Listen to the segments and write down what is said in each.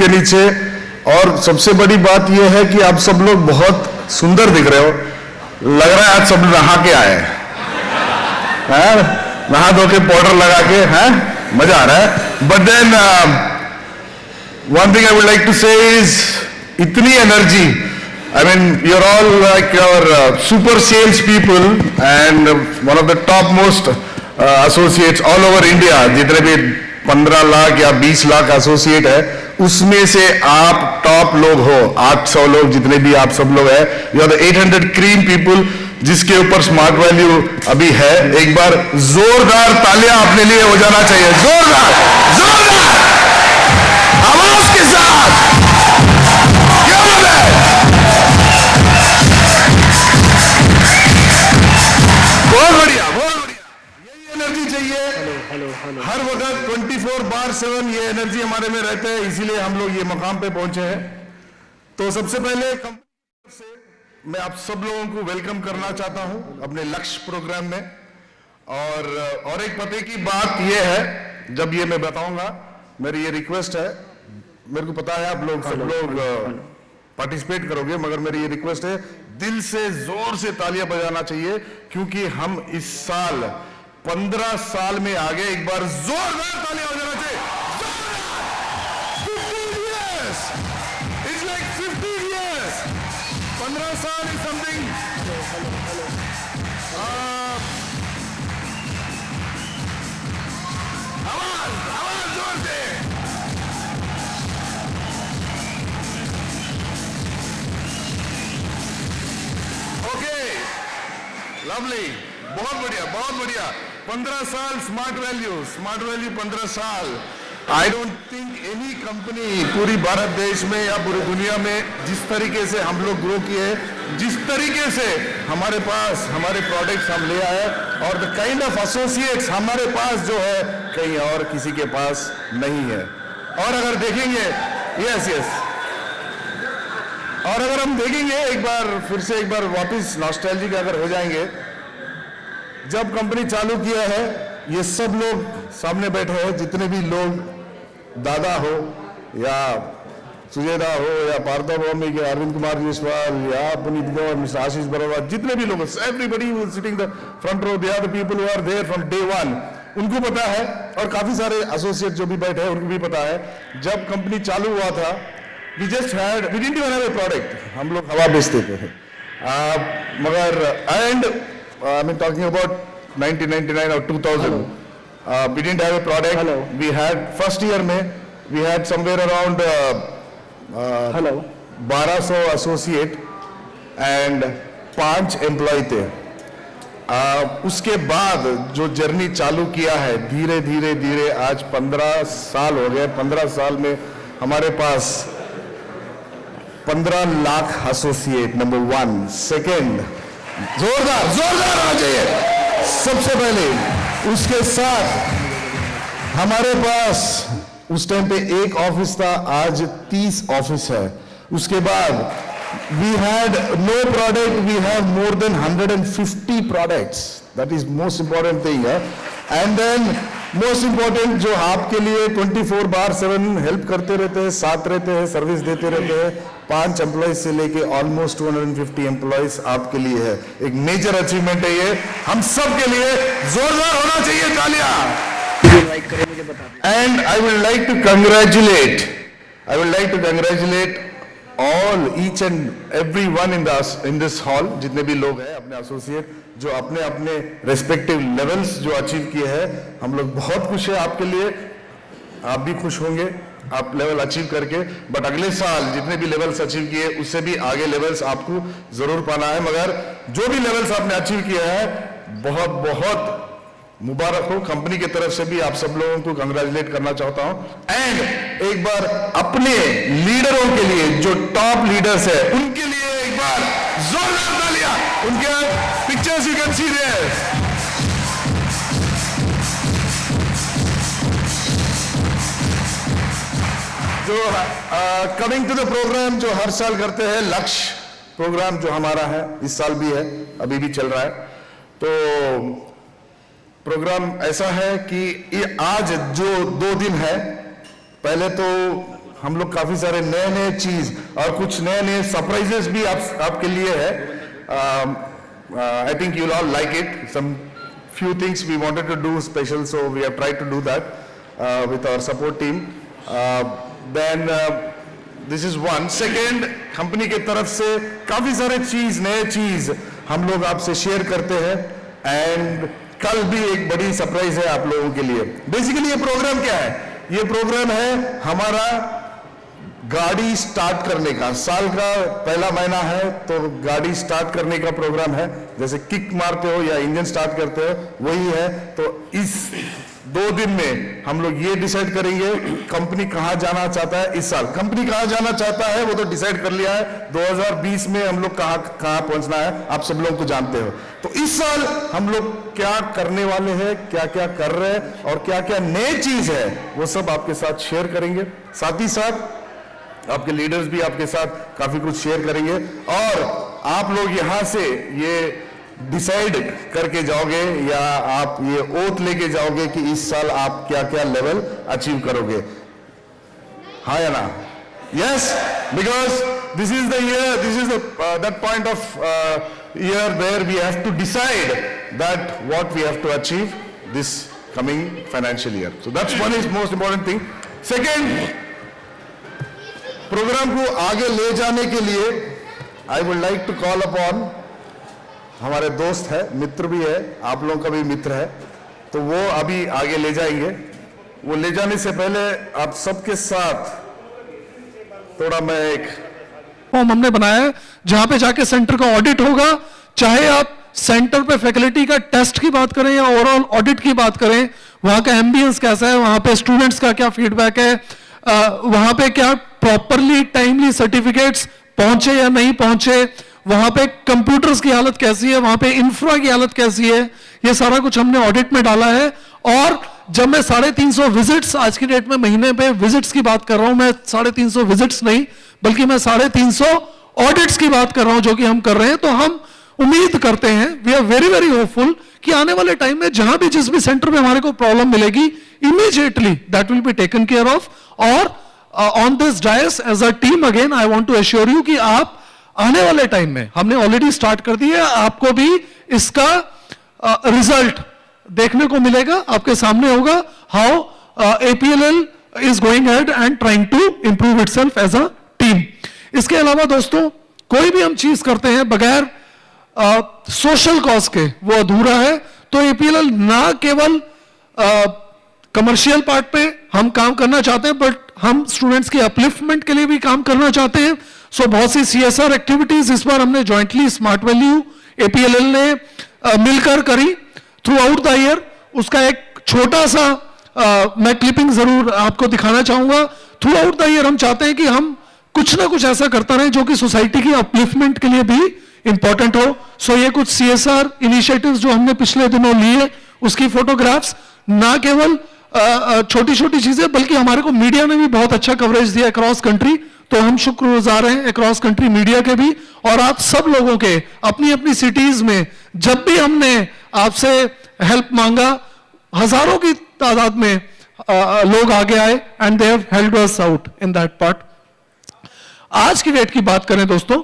के नीचे। और सबसे बड़ी बात यह है कि आप सब लोग बहुत सुंदर दिख रहे हो, लग रहा है आज सब नहा के आए हैं, नहा धो के पाउडर लगा के, हैं, मजा आ रहा है। But then one thing I would like to say is इतनी energy, I mean, you're all like our super sales people and one of the top most associates all over India. जितने भी 15 लाख या 20 लाख एसोसिएट है, उसमें से आप top लोग हो, 800 लोग, जितने भी आप सब लोग हैं, you are the 800 cream people जिसके ऊपर स्मार्ट वैल्यू अभी है। एक बार जोरदार तालियां अपने लिए हो जाना चाहिए, जोरदार जोरदार आवाज के साथ। बहुत बढ़िया, बहुत बढ़िया, यही एनर्जी चाहिए। हर वक्त 24/7 ये एनर्जी हमारे में रहते हैं, इसीलिए हम लोग ये मकाम पे पहुंचे हैं। तो सबसे पहले कंपनी से मैं आप सब लोगों को वेलकम करना चाहता हूं अपने लक्ष्य प्रोग्राम में। और एक पते की बात ये है, जब ये मैं बताऊंगा, मेरी ये रिक्वेस्ट है, मेरे को पता है आप लोग सब लोग पार्टिसिपेट करोगे, मगर मेरी ये रिक्वेस्ट है, दिल से जोर से तालियां बजाना चाहिए, क्योंकि हम इस साल 15 साल में आगे। एक बार जोरदार तालियां हो जाना चाहिए, 15 years, it's like 15 years, 15 साल is something। आवाज आवाज जोर से। लवली, बहुत बढ़िया, बहुत बढ़िया। 15 साल स्मार्ट वैल्यू 15 साल। I don't think any company पूरी भारत देश में या पूरी दुनिया में जिस तरीके से हम लोग ग्रो किए, जिस तरीके से हमारे पास हमारे प्रोडक्ट्स हम ले आए, और द काइंड ऑफ एसोसिएट्स हमारे पास जो है, कहीं और किसी के पास नहीं है। और अगर देखेंगे, यस यस, और अगर हम देखेंगे एक बार फिर से, एक बार वापस नॉस्टैल्जिक अगर हो जाएंगे, जब कंपनी चालू किया है, ये सब लोग सामने बैठे हैं, जितने भी लोग, दादा हो या सुजेदा हो या पार्थव भौमिक या अरविंद कुमार जायसवाल या पुनीत गौर, मिस्टर आशीष बरोबर, जितने भी लोग, everybody who is sitting the front row, they are the people who are there from day one. उनको पता है, और काफी सारे एसोसिएट जो भी बैठे हैं उनको भी पता है, जब कंपनी चालू हुआ था, we didn't even have a product, हम लोग हवा बेचते थे। मगर and I mean talking about 1999 or 2000, we didn't have a product। Hello. We had first year में we had somewhere around 1200 associate and 5 employ थे। उसके बाद जो जर्नी चालू किया है, धीरे धीरे धीरे आज 15 साल हो गए। 15 साल में हमारे पास 15 लाख एसोसिएट, नंबर 1। सेकेंड, जोरदार जोरदार आना चाहिए सबसे पहले। उसके साथ हमारे पास उस टाइम पे एक ऑफिस था, आज 30 ऑफिस है। उसके बाद we had no product, we have more than 150 products, that is most important thing है। एंड देन मोस्ट इंपॉर्टेंट, जो आपके लिए 24/7 हेल्प करते रहते हैं, साथ रहते हैं, सर्विस देते रहते हैं। 5 एम्प्लॉयज से लेके ऑलमोस्ट 250 एम्प्लॉयज आपके लिए है। एक मेजर अचीवमेंट है ये, हम सब के लिए जोरदार होना चाहिए तालियां। And I would like to congratulate all, each and every one in this hall, जितने भी लोग हैं अपने एसोसिएट, जो अपने अपने रेस्पेक्टिव लेवल्स जो अचीव किए हैं। हम लोग बहुत खुश हैं आपके लिए, आप भी खुश होंगे आप लेवल अचीव करके। बट अगले साल जितने भी लेवल्स अचीव किए, उससे भी आगे लेवल्स आपको जरूर पाना है। मगर जो भी लेवल्स आपने अचीव किया है, बहुत बहुत मुबारक हो। कंपनी की तरफ से भी आप सब लोगों को कंग्रेचुलेट करना चाहता हूं। एंड एक बार अपने लीडरों के लिए, जो टॉप लीडर्स है, उनके लिए एक बार जोरदार तालियां। उनके pictures you can see there. जो कमिंग टू द प्रोग्राम, जो हर साल करते हैं, लक्ष्य प्रोग्राम जो हमारा है, इस साल भी है, अभी भी चल रहा है। तो प्रोग्राम ऐसा है कि ये आज जो 2 दिन है, पहले तो हम लोग काफी सारे नए नए चीज और कुछ नए नए सरप्राइजेस भी आपके लिए है. I think you'll all like it. Some few things we wanted to do special, so we have tried to do that with our support team. Then this is one. Second, company के तरफ से काफी सारे चीज नए चीज हम लोग आपसे शेयर करते हैं. एंड कल भी एक बड़ी सरप्राइज है आप लोगों के लिए. बेसिकली ये प्रोग्राम क्या है? ये प्रोग्राम है हमारा गाड़ी स्टार्ट करने का. साल का पहला महीना है तो गाड़ी स्टार्ट करने का प्रोग्राम है. जैसे किक मारते हो या इंजन स्टार्ट करते हो, वही है. तो इस 2 दिन में हम लोग ये डिसाइड करेंगे कंपनी कहां जाना चाहता है. इस साल कंपनी कहां जाना चाहता है वो तो डिसाइड कर लिया है. 2020 में हम लोग कहां पहुंचना है आप सब लोग को जानते हो. तो इस साल हम लोग क्या करने वाले हैं, क्या क्या कर रहे हैं और क्या क्या नई चीज है वो सब आपके साथ शेयर करेंगे. साथ ही साथ आपके लीडर्स भी आपके साथ काफी कुछ शेयर करेंगे. और आप लोग यहां से ये डिसाइड करके जाओगे या आप ये ओथ लेके जाओगे कि इस साल आप क्या क्या लेवल अचीव करोगे. हाँ या ना? Yes, because this is the year, this is that point of year where we have to decide that what we have to achieve this coming financial year. So that's one is most important thing. Second, program को आगे ले जाने के लिए I would like to call upon हमारे दोस्त है, मित्र भी है, आप लोगों का भी मित्र है, तो वो अभी आगे ले जाएंगे. वो ले जाने से पहले आप सबके साथ थोड़ा मैं एक फॉर्म हमने बनाया है जहां पे जाके सेंटर का ऑडिट होगा. चाहे आप सेंटर पे फैकल्टी का टेस्ट की बात करें या ओवरऑल ऑडिट की बात करें, वहां का एम्बियंस कैसा है, वहां पे स्टूडेंट्स का क्या फीडबैक है, वहां पे क्या प्रॉपरली टाइमली सर्टिफिकेट्स पहुंचे या नहीं पहुंचे, वहां पे कंप्यूटर्स की हालत कैसी है, वहां पे इंफ्रा की हालत कैसी है, ये सारा कुछ हमने ऑडिट में डाला है. और जब मैं 350 विजिट्स, आज की डेट में महीने पे विजिट्स की बात कर रहा हूं, मैं 350 विजिट्स नहीं बल्कि मैं 350 ऑडिट्स की बात कर रहा हूं जो कि हम कर रहे हैं. तो हम उम्मीद करते हैं, we are very very hopeful कि आने वाले टाइम में जहां भी जिस भी सेंटर में हमारे को प्रॉब्लम मिलेगी, immediately that will be taken care of. और on this dais as a team again I want to assure you कि आप आने वाले टाइम में, हमने ऑलरेडी स्टार्ट कर दिया, आपको भी इसका रिजल्ट देखने को मिलेगा, आपके सामने होगा how APLL is going head and trying to improve itself as a team. इसके अलावा दोस्तों, कोई भी हम चीज करते हैं बगैर सोशल कॉज के वो अधूरा है. तो APLL ना केवल कमर्शियल पार्ट पे हम काम करना चाहते हैं, बट हम स्टूडेंट्स की अपलिफ्टमेंट के लिए भी काम करना चाहते हैं. सो बहुत सी CSR एक्टिविटीज इस बार हमने जॉइंटली स्मार्ट वैल्यू APLL ने मिलकर करी थ्रू आउट द ईयर. उसका एक छोटा सा मैं क्लिपिंग जरूर आपको दिखाना चाहूंगा. थ्रू आउट द ईयर हम चाहते हैं कि हम कुछ ना कुछ ऐसा करता रहे जो कि सोसाइटी की अपलिफ्टमेंट के लिए भी इंपॉर्टेंट हो. सो ये कुछ CSR इनिशिएटिव्स जो हमने पिछले दिनों लिए, उसकी फोटोग्राफ्स, ना केवल छोटी छोटी चीजें बल्कि हमारे को मीडिया ने भी बहुत अच्छा कवरेज दिया अक्रॉस कंट्री. तो हम शुक्रगुजार हैं अक्रॉस कंट्री मीडिया के भी, और आप सब लोगों के अपनी अपनी सिटीज में जब भी हमने आपसे हेल्प मांगा, हजारों की तादाद में लोग आगे आए and they have helped us out in that part. आज की डेट की बात करें दोस्तों,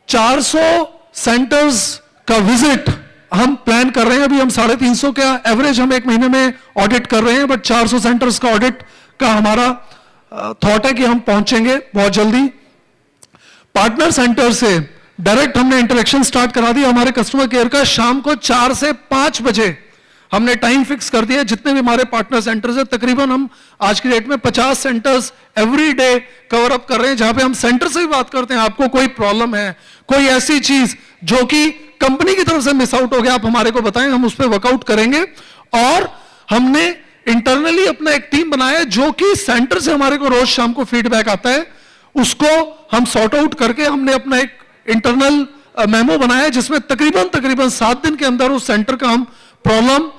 400 सेंटर्स का विजिट हम प्लान कर रहे हैं. अभी हम 350 का एवरेज हम एक महीने में ऑडिट कर रहे हैं, बट 400 सेंटर्स का ऑडिट का हमारा थॉट है कि हम पहुंचेंगे बहुत जल्दी. पार्टनर सेंटर से डायरेक्ट हमने इंटरेक्शन स्टार्ट करा दिया हमारे कस्टमर केयर का. शाम को 4 से 5 बजे हमने टाइम फिक्स कर दिया. जितने भी हमारे पार्टनर सेंटर्स है, तकरीबन हम आज की डेट में 50 centres every day cover up कर रहे हैं, जहां पे हम सेंटर से भी बात करते हैं. आपको कोई प्रॉब्लम है, कोई ऐसी चीज जो कि कंपनी की तरफ से मिस आउट हो गया, आप हमारे को बताएं, हम उस पर वर्कआउट करेंगे. और हमने इंटरनली अपना एक टीम बनाया है जो कि सेंटर से हमारे को रोज शाम को फीडबैक आता है, उसको हम सॉर्ट आउट करके हमने अपना एक इंटरनल मेमो बनाया है जिसमें तकरीबन 7 दिन के अंदर उस सेंटर का हम प्रॉब्लम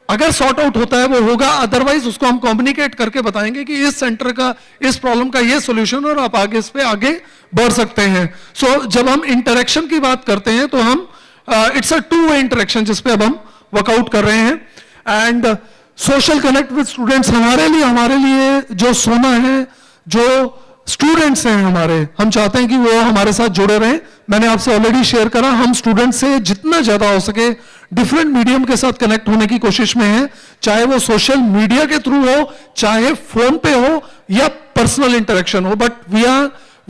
अगर सॉर्ट आउट होता है वो होगा, अदरवाइज उसको हम कम्युनिकेट करके बताएंगे कि इस सेंटर का, इस प्रॉब्लम का ये सॉल्यूशन और आप आगे इस पे आगे बढ़ सकते हैं. सो जब हम इंटरेक्शन की बात करते हैं तो हम इट्स अ 2-वे इंटरेक्शन जिस पे अब हम वर्कआउट कर रहे हैं. And social connect with students हमारे लिए जो सोना है, जो स्टूडेंट्स हैं हमारे, हम चाहते हैं कि वो हमारे साथ जुड़े रहें। मैंने आपसे ऑलरेडी शेयर करा, हम स्टूडेंट से जितना ज्यादा हो सके डिफरेंट मीडियम के साथ कनेक्ट होने की कोशिश में हैं, चाहे वो सोशल मीडिया के थ्रू हो, चाहे फोन पे हो या पर्सनल इंटरेक्शन हो, but we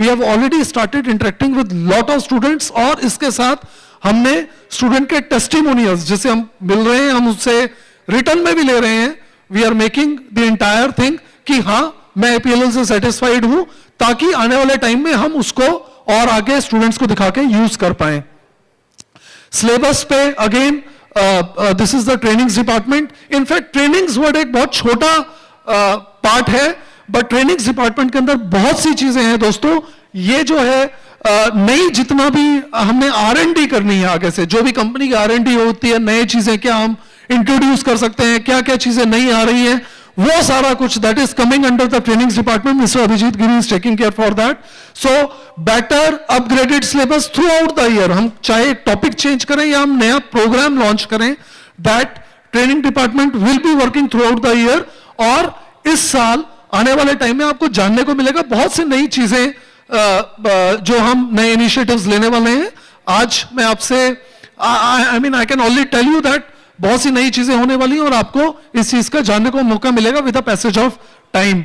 have already started interacting with lot of students. और इसके साथ हमने स्टूडेंट के टेस्टिमोनियल्स जिससे हम मिल रहे हैं, हम उससे रिटर्न में भी ले रहे हैं। We are making the entire thing कि हाँ मैं एपीएलएल से सेटिस्फाइड हूं, ताकि आने वाले टाइम में हम उसको और आगे स्टूडेंट्स को दिखा के यूज कर पाए। सिलेबस पे again this is the trainings department. In fact trainings word एक बहुत छोटा पार्ट है, बट ट्रेनिंग्स डिपार्टमेंट के अंदर बहुत सी चीजें हैं दोस्तों। ये जो है नई जितना भी हमने R&D करनी है, आगे से जो भी कंपनी की R&D होती है, नई चीजें क्या हम इंट्रोड्यूस कर सकते हैं, क्या क्या चीजें नई आ रही हैं, वो सारा कुछ that is coming under the trainings department. Mister Abhijit Giri is taking care for that. So better upgraded syllabus throughout the year. हम चाहे टॉपिक चेंज करें या हम नया प्रोग्राम लॉन्च करें, that training department will be working throughout the year. और इस साल आने वाले टाइम में आपको जानने को मिलेगा बहुत सी नई चीजें जो हम नए इनिशिएटिव्स लेने वाले हैं। आज मैं आपसे I can only tell you that बहुत सी नई चीजें होने वाली हैं और आपको इस चीज का जानने को मौका मिलेगा with the passage of time.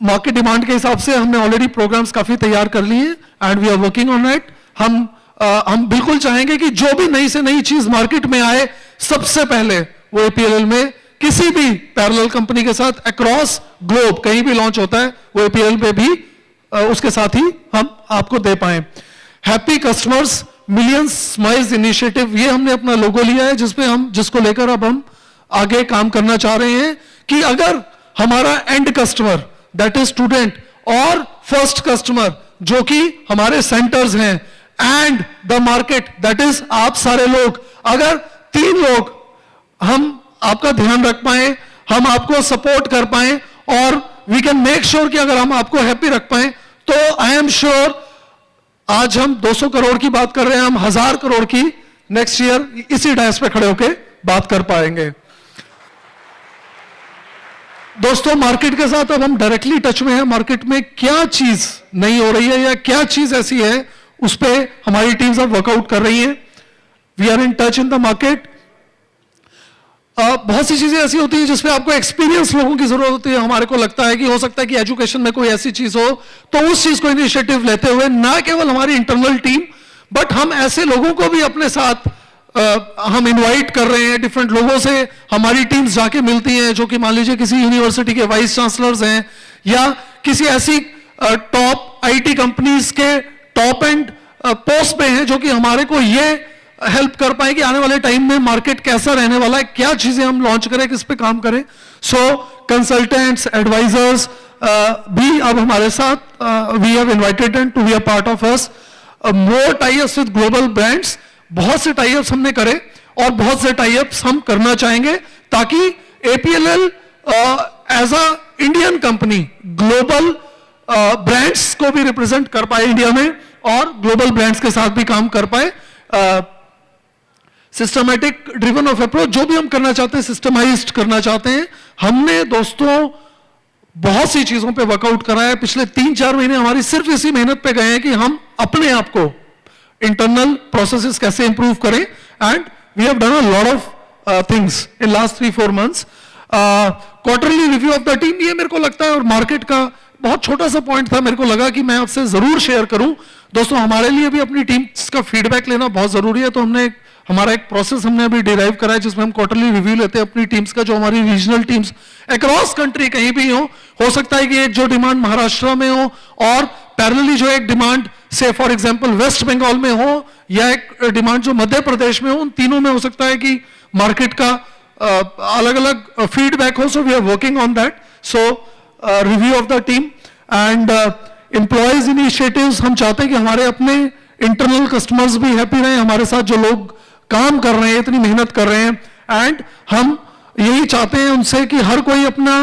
Market demand के हिसाब से हमने ऑलरेडी प्रोग्राम्स काफी तैयार कर लिए हैं and we are working on it. हम बिल्कुल चाहेंगे कि जो भी नई से नई चीज मार्केट में आए, सबसे पहले वो एपीएलएल में किसी भी पैरेलल कंपनी के साथ अक्रॉस ग्लोब कहीं भी लॉन्च होता है, वो एपीएलएल पे भी उसके साथ ही हम आपको दे पाए। Happy customers millions smiles initiative, ये हमने अपना लोगो लिया है जिसको लेकर अब हम आगे काम करना चाह रहे हैं कि अगर हमारा and customer that is student और फर्स्ट कस्टमर जो कि हमारे सेंटर्स हैं and the market that is आप सारे लोग, अगर 3 लोग हम आपका ध्यान रख पाए, हम आपको सपोर्ट कर पाए और वी कैन मेक श्योर कि अगर हम आपको हैप्पी रख पाए, तो आई एम श्योर आज हम 200 करोड़ की बात कर रहे हैं, हम 1000 करोड़ की नेक्स्ट ईयर इसी डायस पे खड़े होकर बात कर पाएंगे। दोस्तों मार्केट के साथ अब हम डायरेक्टली टच में हैं। मार्केट में क्या चीज नई हो रही है या क्या चीज ऐसी है, उस पे हमारी टीम्स अब वर्कआउट कर रही हैं। We are in touch in the market. बहुत सी चीजें ऐसी होती हैं जिसपे आपको एक्सपीरियंस लोगों की जरूरत होती है। हमारे को लगता है कि हो सकता है कि एजुकेशन में कोई ऐसी चीज हो, तो उस चीज को इनिशिएटिव लेते हुए ना केवल हमारी इंटरनल टीम, बट हम ऐसे लोगों को भी अपने साथ हम इनवाइट कर रहे हैं। डिफरेंट लोगों से हमारी टीम्स जाके मिलती हैं जो कि मान लीजिए किसी यूनिवर्सिटी के वाइस चांसलर्स हैं या किसी ऐसी टॉप आईटी कंपनीज के टॉप एंड पोस्ट पे हैं जो कि हमारे को ये हेल्प कर पाए कि आने वाले टाइम में मार्केट कैसा रहने वाला है, क्या चीजें हम लॉन्च करें, किस पे काम करें। सो कंसल्टेंट्स, एडवाइजर्स भी अब हमारे साथ we have invited them to be a part of us. More tie-ups with global brands, बहुत से टाई-अप्स हमने करे और बहुत से टाई-अप्स हम करना चाहेंगे ताकि APLL as a Indian company global brands को भी रिप्रेजेंट कर पाए इंडिया में और ग्लोबल ब्रांड्स के साथ भी काम कर पाए। सिस्टमैटिक ड्रिवन ऑफ अप्रोच, जो भी हम करना चाहते हैं सिस्टमाइज्ड करना चाहते हैं। हमने दोस्तों बहुत सी चीजों पे वर्कआउट करा है। पिछले 3-4 महीने हमारी सिर्फ इसी मेहनत पे गए हैं कि हम अपने आप को इंटरनल प्रोसेसेस कैसे इंप्रूव करें and we have done a lot of things in last 3-4 months. Quarterly review of the team, ये मेरे को लगता है और मार्केट का बहुत छोटा सा पॉइंट था, मेरे को लगा कि मैं आपसे जरूर शेयर करूं। दोस्तों हमारे लिए भी अपनी टीम्स का फीडबैक लेना बहुत जरूरी है, तो हमने हमारा एक प्रोसेस हमने अभी डिराइव करा है जिसमें हम क्वार्टरली रिव्यू लेते हैं अपनी टीम्स का, जो हमारी रीजनल टीम्स अक्रॉस कंट्री कहीं भी हो सकता है कि एक जो डिमांड महाराष्ट्र में हो और पैरेलली जो एक डिमांड से फॉर एग्जांपल वेस्ट बंगाल में हो या एक डिमांड जो मध्य प्रदेश में हो, उन तीनों में हो सकता है कि मार्केट का अलग अलग फीडबैक हो। So we are working on that. So review of the team and employees initiatives, हम चाहते हैं कि हमारे अपने इंटरनल कस्टमर्स भी हैप्पी रहें, हमारे साथ जो लोग काम कर रहे हैं, इतनी मेहनत कर रहे हैं एंड हम यही चाहते हैं उनसे कि हर कोई अपना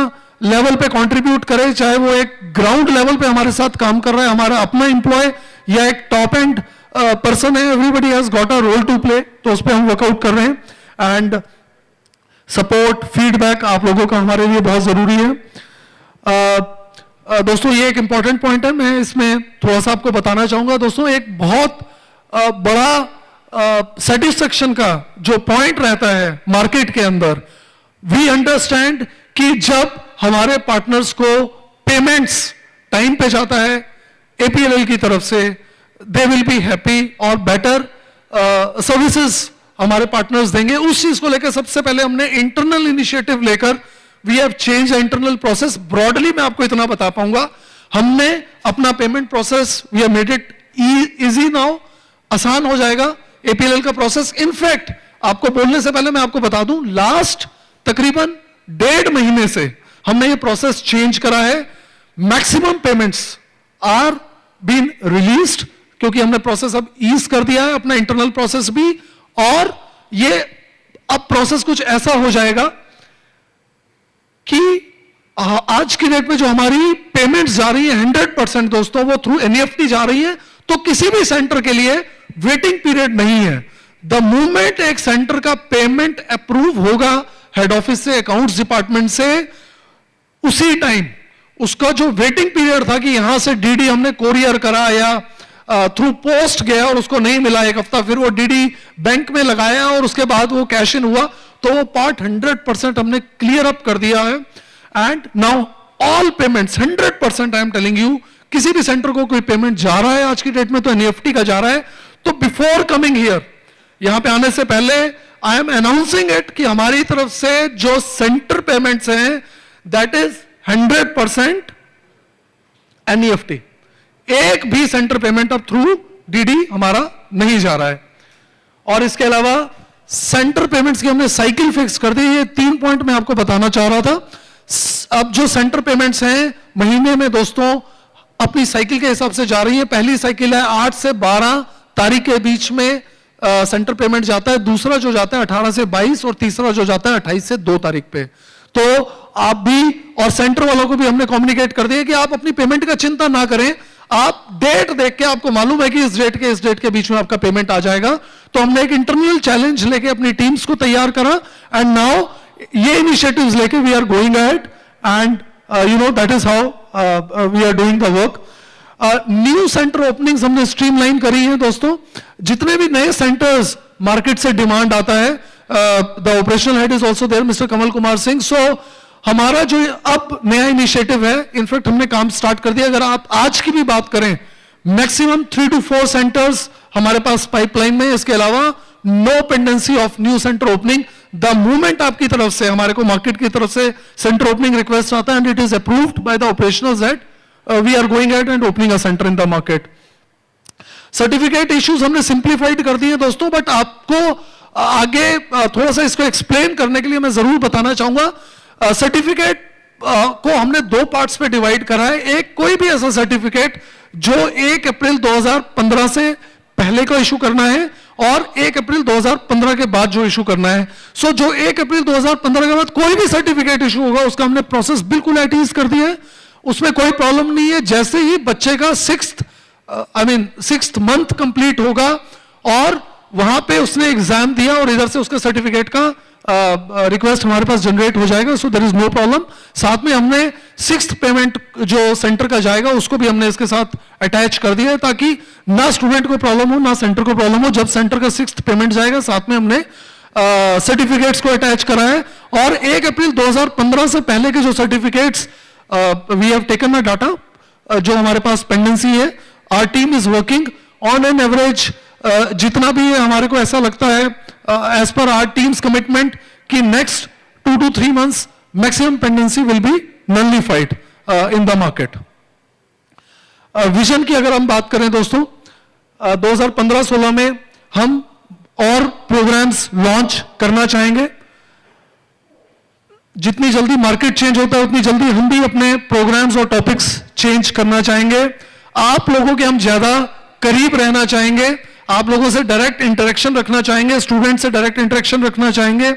लेवल पे कंट्रीब्यूट करे, चाहे वो एक ग्राउंड लेवल पे हमारे साथ काम कर रहा है, हमारा अपना एम्प्लॉय या एक टॉप एंड पर्सन है, everybody has got a role to play, तो उस पर हम वर्कआउट कर रहे हैं एंड सपोर्ट फीडबैक आप लोगों का हमारे लिए बहुत जरूरी है। दोस्तों ये एक इंपॉर्टेंट पॉइंट है, मैं इसमें थोड़ा सा आपको बताना चाहूंगा। दोस्तों एक बहुत बड़ा सेटिस्फेक्शन का जो पॉइंट रहता है मार्केट के अंदर, वी अंडरस्टैंड कि जब हमारे पार्टनर्स को पेमेंट्स टाइम पे जाता है एपीएलएल की तरफ से, दे विल बी हैप्पी और बेटर सर्विसेज हमारे पार्टनर्स देंगे। उस चीज को लेकर सबसे पहले हमने इंटरनल इनिशिएटिव लेकर we have change the internal process. Broadly मैं आपको इतना बता पाऊंगा, हमने अपना payment process we have made it easy now, आसान हो जाएगा एपीएलएल का प्रोसेस। इनफैक्ट आपको बोलने से पहले मैं आपको बता दूं, लास्ट तकरीबन 1.5 महीने से हमने ये प्रोसेस चेंज करा है। Maximum payments are been released, क्योंकि हमने प्रोसेस अब ईज कर दिया है, अपना इंटरनल प्रोसेस भी। और ये अब प्रोसेस कुछ ऐसा हो जाएगा कि आज की डेट में जो हमारी पेमेंट्स जा रही है 100% दोस्तों वो थ्रू एनईएफटी जा रही है, तो किसी भी सेंटर के लिए वेटिंग पीरियड नहीं है। द मूवमेंट एक सेंटर का पेमेंट अप्रूव होगा हेड ऑफिस से, अकाउंट्स डिपार्टमेंट से, उसी टाइम उसका जो वेटिंग पीरियड था कि यहां से डीडी हमने कोरियर करा या थ्रू पोस्ट गया और उसको नहीं मिला एक हफ्ता, फिर वो डीडी बैंक में लगाया और उसके बाद वो कैश इन हुआ, तो वो पार्ट 100% हमने क्लियर अप कर दिया है। And now all payments 100%, I am telling you, किसी भी सेंटर को कोई पेमेंट जा रहा है आज की डेट में तो एनईएफटी का जा रहा है। तो बिफोर कमिंग हियर, यहां पे आने से पहले आई एम अनाउंसिंग इट कि हमारी तरफ से जो सेंटर पेमेंट्स हैं दैट इज 100% एनईएफटी। एक भी सेंटर पेमेंट अब थ्रू डीडी हमारा नहीं जा रहा है। और इसके अलावा सेंटर पेमेंट्स की हमने साइकिल फिक्स कर दी। ये 3 पॉइंट मैं आपको बताना चाह रहा था। अब जो सेंटर पेमेंट्स हैं महीने में दोस्तों अपनी साइकिल के हिसाब से जा रही है। पहली साइकिल है 8 से 12 तारीख के बीच में सेंटर पेमेंट जाता है, दूसरा जो जाता है 18 से 22 और तीसरा जो जाता है 28 से 2 तारीख पे। तो आप भी और सेंटर वालों को भी हमने कम्युनिकेट कर दिया कि आप अपनी पेमेंट का चिंता ना करें, आप डेट देख के आपको मालूम है कि इस डेट के बीच में आपका पेमेंट आ जाएगा। तो हमने एक इंटरनल चैलेंज लेके अपनी टीम्स को तैयार करा एंड नाउ ये इनिशिएटिव्स लेके we are going ahead and you know that is how we are doing the work. New centre openings हमने स्ट्रीमलाइन करी है दोस्तों। जितने भी नए सेंटर्स मार्केट से डिमांड आता है, the operational head is also there mister Kamal Kumar Singh. So हमारा जो अब नया इनिशिएटिव है, इनफैक्ट हमने काम स्टार्ट कर दिया। अगर आप आज की भी बात करें, मैक्सिमम 3 to 4 सेंटर्स हमारे पास पाइपलाइन में। इसके अलावा no pendency of new centre opening. The movement आपकी तरफ से, हमारे को मार्केट की तरफ से सेंटर ओपनिंग रिक्वेस्ट आता है and it is approved by the operational head, we are going at and opening a centre in the market. Certificate issues हमने सिंप्लीफाइड कर दिए दोस्तों, बट आपको आगे थोड़ा सा इसको एक्सप्लेन करने के लिए मैं जरूर बताना चाहूंगा। सर्टिफिकेट को हमने 2 पार्ट्स पे डिवाइड करा है। एक कोई भी ऐसा सर्टिफिकेट जो 1 अप्रैल 2015 से पहले को इशू करना है और 1 अप्रैल 2015 के बाद जो इशू करना है। सो जो 1 अप्रैल 2015 के बाद कोई भी सर्टिफिकेट इशू होगा उसका हमने प्रोसेस बिल्कुल एट ईज कर दिया है, उसमें कोई प्रॉब्लम नहीं है। जैसे ही बच्चे का 6th मंथ कंप्लीट होगा और वहां पे उसने एग्जाम दिया और इधर से उसके सर्टिफिकेट का रिक्वेस्ट हमारे पास जनरेट हो जाएगा। So there is no problem. साथ में हमने 6th पेमेंट जो सेंटर का जाएगा उसको भी हमने इसके साथ अटैच कर दिया है, ताकि ना स्टूडेंट को प्रॉब्लम हो ना सेंटर को प्रॉब्लम हो। जब सेंटर का 6th पेमेंट जाएगा साथ में हमने सर्टिफिकेट्स को अटैच करा है। और 1 अप्रैल 2015 से पहले के जो certificates we have taken a data जो हमारे पास पेंडेंसी है, our team is working on an average जितना भी हमारे को ऐसा लगता है as per our team's commitment कि next 2 to 3 months maximum pendency will be nullified in the market. Vision की अगर हम बात करें दोस्तों, 2015-16 में हम और प्रोग्राम्स लॉन्च करना चाहेंगे। जितनी जल्दी मार्केट चेंज होता है उतनी जल्दी हम भी अपने प्रोग्राम्स और टॉपिक्स चेंज करना चाहेंगे। आप लोगों के हम ज्यादा करीब रहना चाहेंगे, आप लोगों से डायरेक्ट इंटरेक्शन रखना चाहेंगे, स्टूडेंट से डायरेक्ट इंटरेक्शन रखना चाहेंगे,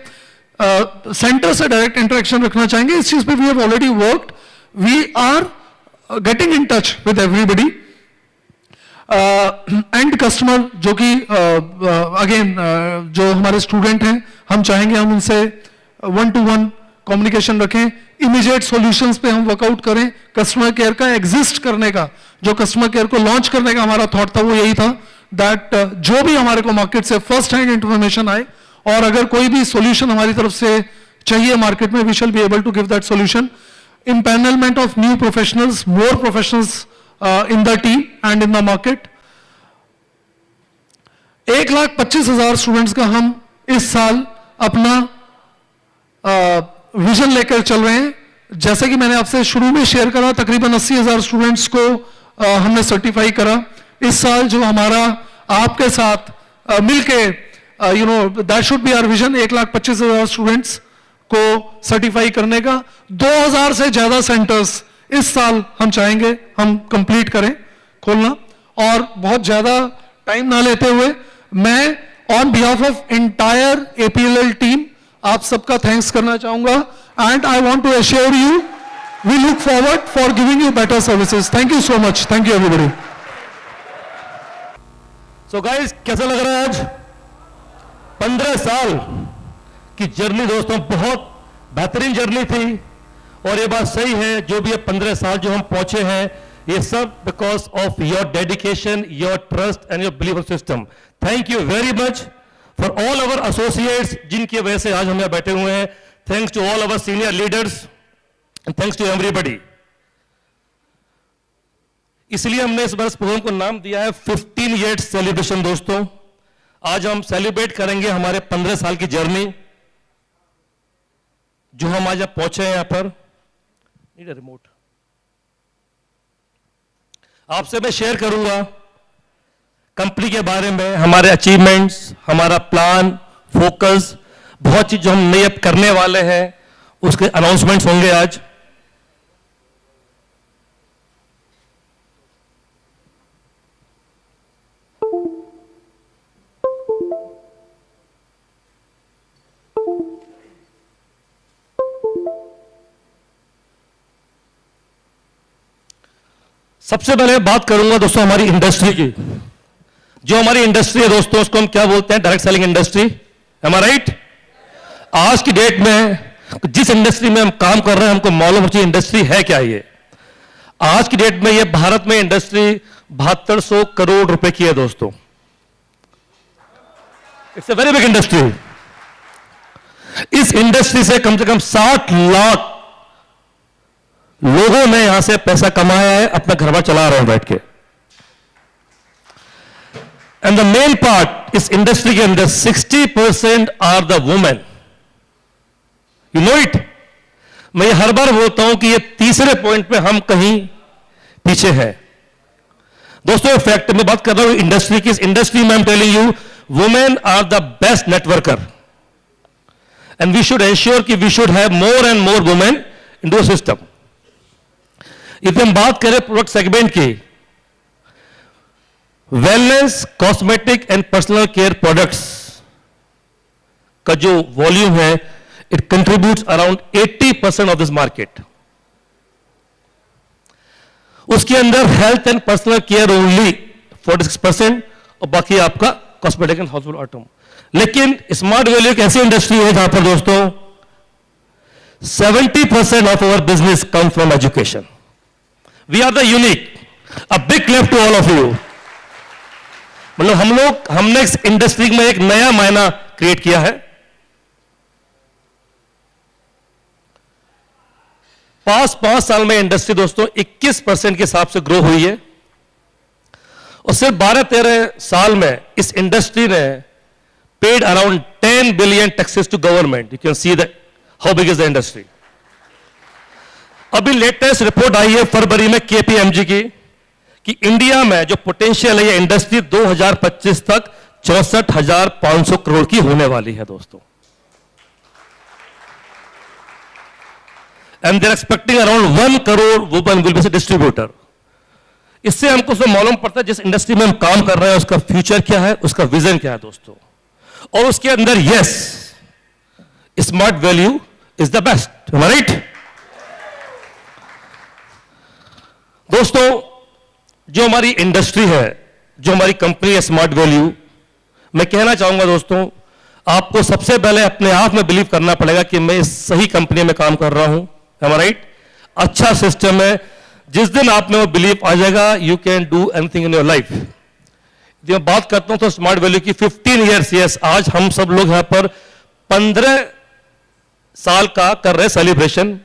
सेंटर से डायरेक्ट इंटरेक्शन रखना चाहेंगे। इस चीज पे we have already worked, we are getting in touch with everybody. And customer जो कि अगेन जो हमारे स्टूडेंट हैं, हम चाहेंगे हम उनसे 1-to-1 कम्युनिकेशन रखें, इमीडिएट सॉल्यूशंस पे हम वर्कआउट करें। कस्टमर केयर का एग्जिस्ट करने का, जो कस्टमर केयर को लॉन्च करने का हमारा थॉट था वो यही था दैट जो भी हमारे को मार्केट से फर्स्ट हैंड इंफॉर्मेशन आए और अगर कोई भी सॉल्यूशन हमारी तरफ से चाहिए मार्केट में, we shall be able to give that solution. Empanelment of new professionals, more professionals in the team and in the market. 1,25,000 students का हम इस साल अपना विजन लेकर चल रहे हैं। जैसे कि मैंने आपसे शुरू में शेयर करा, तकरीबन 80,000 स्टूडेंट्स को हमने सर्टिफाई करा। इस साल जो हमारा आपके साथ मिलके that should be our vision, 1,25,000 students को सर्टिफाई करने का। 2,000 से ज्यादा सेंटर्स इस साल हम चाहेंगे हम कंप्लीट करें खोलना। और बहुत ज्यादा टाइम ना लेते हुए मैं on behalf of entire APLL team आप सबका थैंक्स करना चाहूंगा and I want to assure you we look forward for giving you better services. Thank you so much. Thank you everybody. So guys, कैसा लग रहा है आज? 15 साल की जर्नी दोस्तों, बहुत बेहतरीन जर्नी थी। और ये बात सही है, जो भी ये 15 साल जो हम पहुंचे हैं, ये सब because of your dedication, your trust and your belief system. Thank you very much for all our associates जिनकी वजह से आज हम यहाँ बैठे हुए हैं। Thanks to all our senior leaders and thanks to everybody. इसलिए हमने इस बार इस प्रोग्राम को नाम दिया है 15 ईयर्स सेलिब्रेशन। दोस्तों, आज हम सेलिब्रेट करेंगे हमारे 15 साल की जर्नी, जो हम आज पहुंचे हैं यहां पर। Need a remote. आपसे मैं शेयर करूंगा कंपनी के बारे में, हमारे अचीवमेंट्स, हमारा प्लान, फोकस, बहुत चीज जो हम नए अब करने वाले हैं, उसके अनाउंसमेंट्स होंगे आज। सबसे पहले बात करूंगा दोस्तों हमारी इंडस्ट्री की। जो हमारी इंडस्ट्री है दोस्तों, उसको हम क्या बोलते हैं? Direct selling industry. M I right? आज की डेट में जिस इंडस्ट्री में हम काम कर रहे हैं, हमको मालूम होती है इंडस्ट्री है क्या। ये आज की डेट में ये भारत में इंडस्ट्री 7200 करोड़ रुपए की है दोस्तों। It's a very big industry. इस इंडस्ट्री से कम 60 लाख लोगों ने यहां से पैसा कमाया है, अपना घर बार चला रहे हैं बैठ के। एंड द मेन पार्ट, इस इंडस्ट्री के अंदर 60% are the women. You know it. मैं ये हर बार बोलता हूं कि ये तीसरे पॉइंट पे हम कहीं पीछे हैं दोस्तों। फैक्ट में बात कर रहा हूं इंडस्ट्री की। इस इंडस्ट्री में I am telling you, women are the best networker and we should ensure कि we should have more and more women into system. If हम बात करें प्रोडक्ट सेगमेंट की, wellness, cosmetic and personal care products का जो volume है, it contributes around 80% of this market. उसके अंदर health and personal care only 46% और बाकी आपका कॉस्मेटिक एंड हाउसहोल्ड आइटम। लेकिन स्मार्ट वैल्यू एक ऐसी इंडस्ट्री है जहां पर दोस्तों 70% of our business come from education. We are the unique. A big clap to all of you. मतलब हमने इस इंडस्ट्री में एक नया मायना क्रिएट किया है। पास 5 साल में इंडस्ट्री दोस्तों 21% के हिसाब से ग्रो हुई है और सिर्फ 12-13 साल में इस इंडस्ट्री ने paid around 10 billion taxes to government. You can see that how big is the industry. अभी लेटेस्ट रिपोर्ट आई है फरवरी में केपीएमजी की कि इंडिया में जो पोटेंशियल है ये इंडस्ट्री 2025 तक 64,500 करोड़ की होने वाली है दोस्तों। And they are expecting around 1 crore women will be distributor. इससे हमको सब मालूम पड़ता है जिस इंडस्ट्री में हम काम कर रहे हैं उसका फ्यूचर क्या है, उसका विजन क्या है दोस्तों। और उसके अंदर yes, smart value is the best. Right दोस्तों, जो हमारी इंडस्ट्री है, जो हमारी कंपनी है स्मार्ट वैल्यू, मैं कहना चाहूंगा दोस्तों, आपको सबसे पहले अपने आप में बिलीव करना पड़ेगा कि मैं इस सही कंपनी में काम कर रहा हूं, am I right? अच्छा सिस्टम है, जिस दिन आप में वो बिलीव आ जाएगा, you can do anything in your life. जब मैं बात करता हूं तो स्मार्ट वैल्यू की 15 ईयर्स, यस, आज हम सब लोग यहां पर 15 साल का कर रहे सेलिब्रेशन।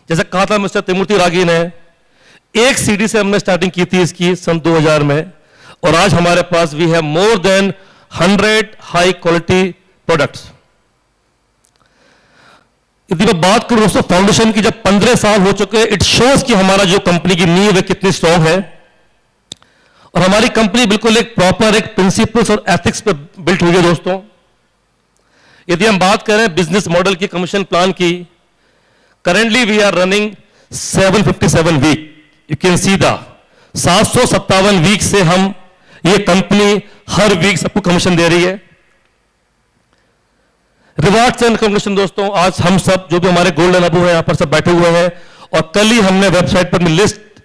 जैसे कहा था मिस्टर तिमूर्ति रागी ने, एक सीडी से हमने स्टार्टिंग की थी इसकी सन 2000 में, और आज हमारे पास we have more than 100 high quality products. यदि मैं बात करूं दोस्तों फाउंडेशन की, जब 15 साल हो चुके, इट शोज कि हमारा जो कंपनी की नींव है कितनी स्ट्रांग है, और हमारी कंपनी बिल्कुल एक प्रॉपर एक प्रिंसिपल्स और एथिक्स पे बिल्ट हुई है दोस्तों। यदि हम बात करें बिजनेस मॉडल की, कमीशन प्लान की, currently we are running 757 week, you can see the 757 week से हम ये कंपनी हर वीक सबको कमीशन दे रही है। रिवार्ड्स एंड कमीशन दोस्तों, आज हम सब जो भी हमारे गोल्डन अबू है यहां पर सब बैठे हुए हैं, और कल ही हमने वेबसाइट पर लिस्ट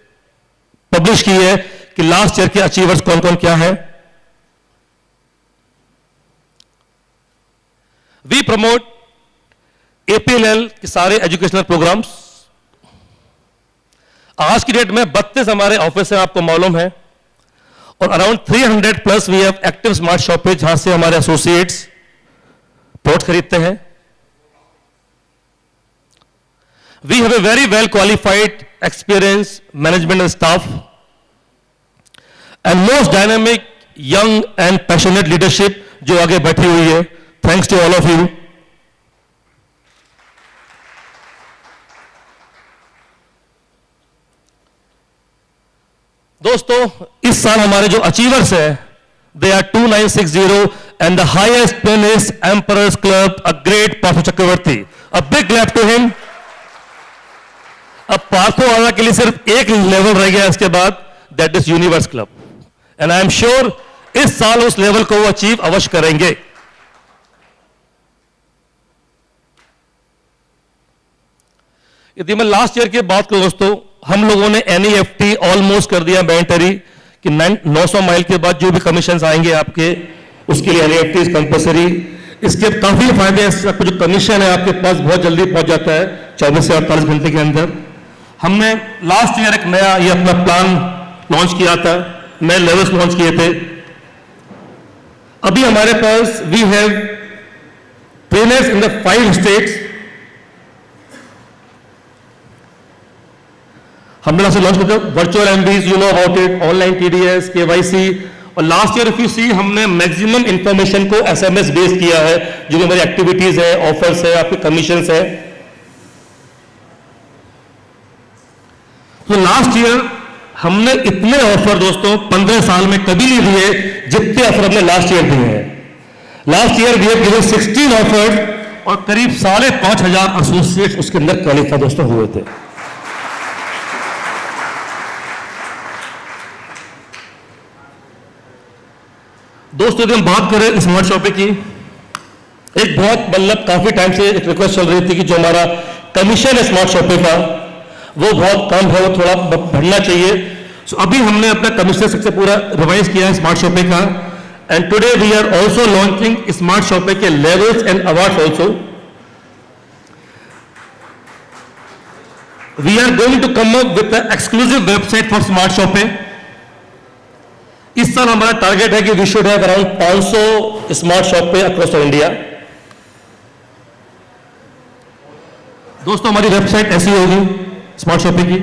पब्लिश की है कि लास्ट ईयर के अचीवर्स कौन कौन क्या है। वी प्रमोट एपीएलएल के सारे एजुकेशनल प्रोग्राम्स। आज की डेट में 32 हमारे ऑफिस हैं, आपको मालूम है, और around 300 plus we have active smart shoppes, जहां से हमारे एसोसिएट्स प्रोडक्ट खरीदते हैं। We have a very well qualified experience management and staff and most dynamic young and passionate leadership जो आगे बैठी हुई है। Thanks to all of you. दोस्तों इस साल हमारे जो अचीवर्स है, they are 2960 and the highest win is emperors club, a great Partho Chakraborty. A big clap to him. अब पार्थो आना के लिए सिर्फ एक लेवल रह गया इसके बाद, that is universe club, and I am sure इस साल उस लेवल को वो अचीव अवश्य करेंगे। यदि मैं लास्ट ईयर की बात करूं दोस्तों, हम लोगों ने एनईएफटी ऑलमोस्ट कर दिया मैंडेटरी कि 900 माइल के बाद जो भी कमीशन आएंगे आपके, उसके लिए एनईएफटी इज कंपल्सरी। इसके काफी फायदे हैं, आपको जो कमीशन है आपके पास बहुत जल्दी पहुंच जाता है, 24 से 48 घंटे के अंदर। हमने लास्ट ईयर एक नया ये अपना प्लान लॉन्च किया था, नए लेवल्स लॉन्च किए थे। अभी हमारे पास we have trainers in the 5 states. हमने से लॉन्च किया virtual MBs, you know about it, online TDS, KYC, और last year if you see हमने मैक्सिमम इंफॉर्मेशन को एसएमएस बेस किया है, जो भी हमारी एक्टिविटीज है, ऑफर्स है, आपके कमीशंस है। तो लास्ट ईयर हमने इतने ऑफर दोस्तों 15 साल में कभी नहीं दिए जितने ऑफर हमने लास्ट ईयर दिए हैं। Last year we have given 16 offers, और करीब 5,500 एसोसिएट्स उसके अंदर क्वालिफाई दोस्तों हुए थे। दोस्तों यदि हम बात करें स्मार्ट शॉपिंग की, एक बहुत मतलब काफी टाइम से एक रिक्वेस्ट चल रही थी कि जो हमारा कमीशन है स्मार्ट शॉपिंग का वो बहुत कम है, वो थोड़ा बढ़ना चाहिए। सो अभी हमने अपना कमीशन सबसे पूरा रिवाइज किया है स्मार्ट शॉपिंग का, and today we are also launching smart shopping के levels and awards also. We are going to come up with the exclusive website for smart shopping. इस साल हमारा टारगेट है कि we should have around 500 smart shop पे across India. दोस्तों हमारी website ऐसी होगी स्मार्ट शॉपिंग की।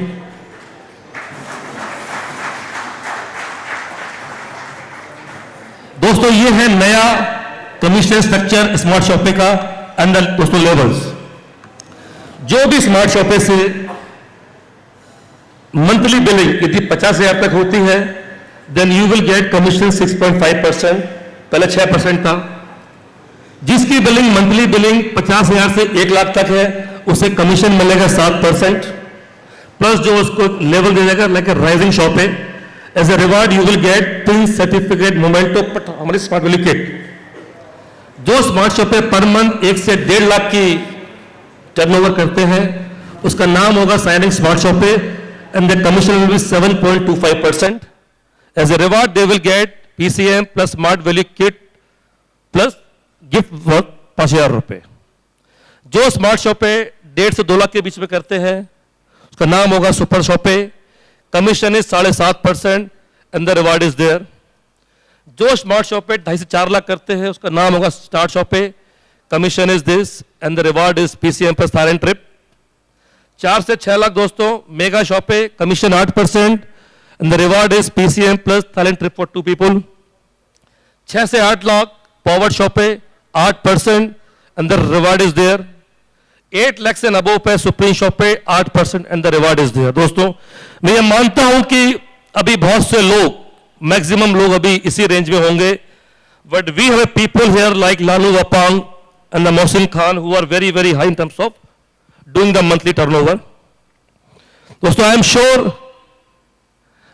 दोस्तों ये है नया कमीशन स्ट्रक्चर स्मार्ट शॉपिंग का अंडर दोस्तों लेवल्स। जो भी स्मार्ट शॉपिंग से मंथली बिलिंग यदि 50,000 तक होती है, then you will get commission 6.5%, पहले 6% था। जिसकी बिलिंग मंथली बिलिंग 50,000 से 1 लाख तक है उसे कमीशन मिलेगा 7%, प्लस जो उसको लेवल दे जाएगा लाइक राइजिंग शॉप है। As a reward you will get pin certificate memento हमारी स्मार्ट वैल्यू किट। जो स्मार्ट शॉप है पर मंथ 1 से 1.5 लाख की टर्नओवर करते हैं, उसका नाम होगा साइनिंग स्मार्ट शॉप है, and the commission will be 7.25%। As a reward, they will get PCM plus Smart Value Kit plus gift worth 5,000 रुपए। जो स्मार्ट शॉपे 1.5 से 2 लाख के बीच में करते हैं उसका नाम होगा super shoppe. Commission is 7.5% and the reward is there. जो स्मार्ट शॉपे 2.5 से 4 लाख करते हैं उसका नाम होगा start shoppe. Commission is this and the reward is PCM plus Thailand trip. 4 से 6 लाख दोस्तों mega shoppe, commission 8% and the reward is PCM plus Thailand trip for 2 people. 6 से 8 lakh powered shoppe 8% and the reward is there. 8 lakh से above पे supreme shoppe 8% and the reward is there. दोस्तों मैं ये मानता हूं कि अभी बहुत से लोग, मैक्सिमम लोग अभी इसी रेंज में होंगे, but we have people here like Lalu Wapang and the Mohsin Khan who are very very high in terms of doing the monthly turnover. दोस्तों आई एम श्योर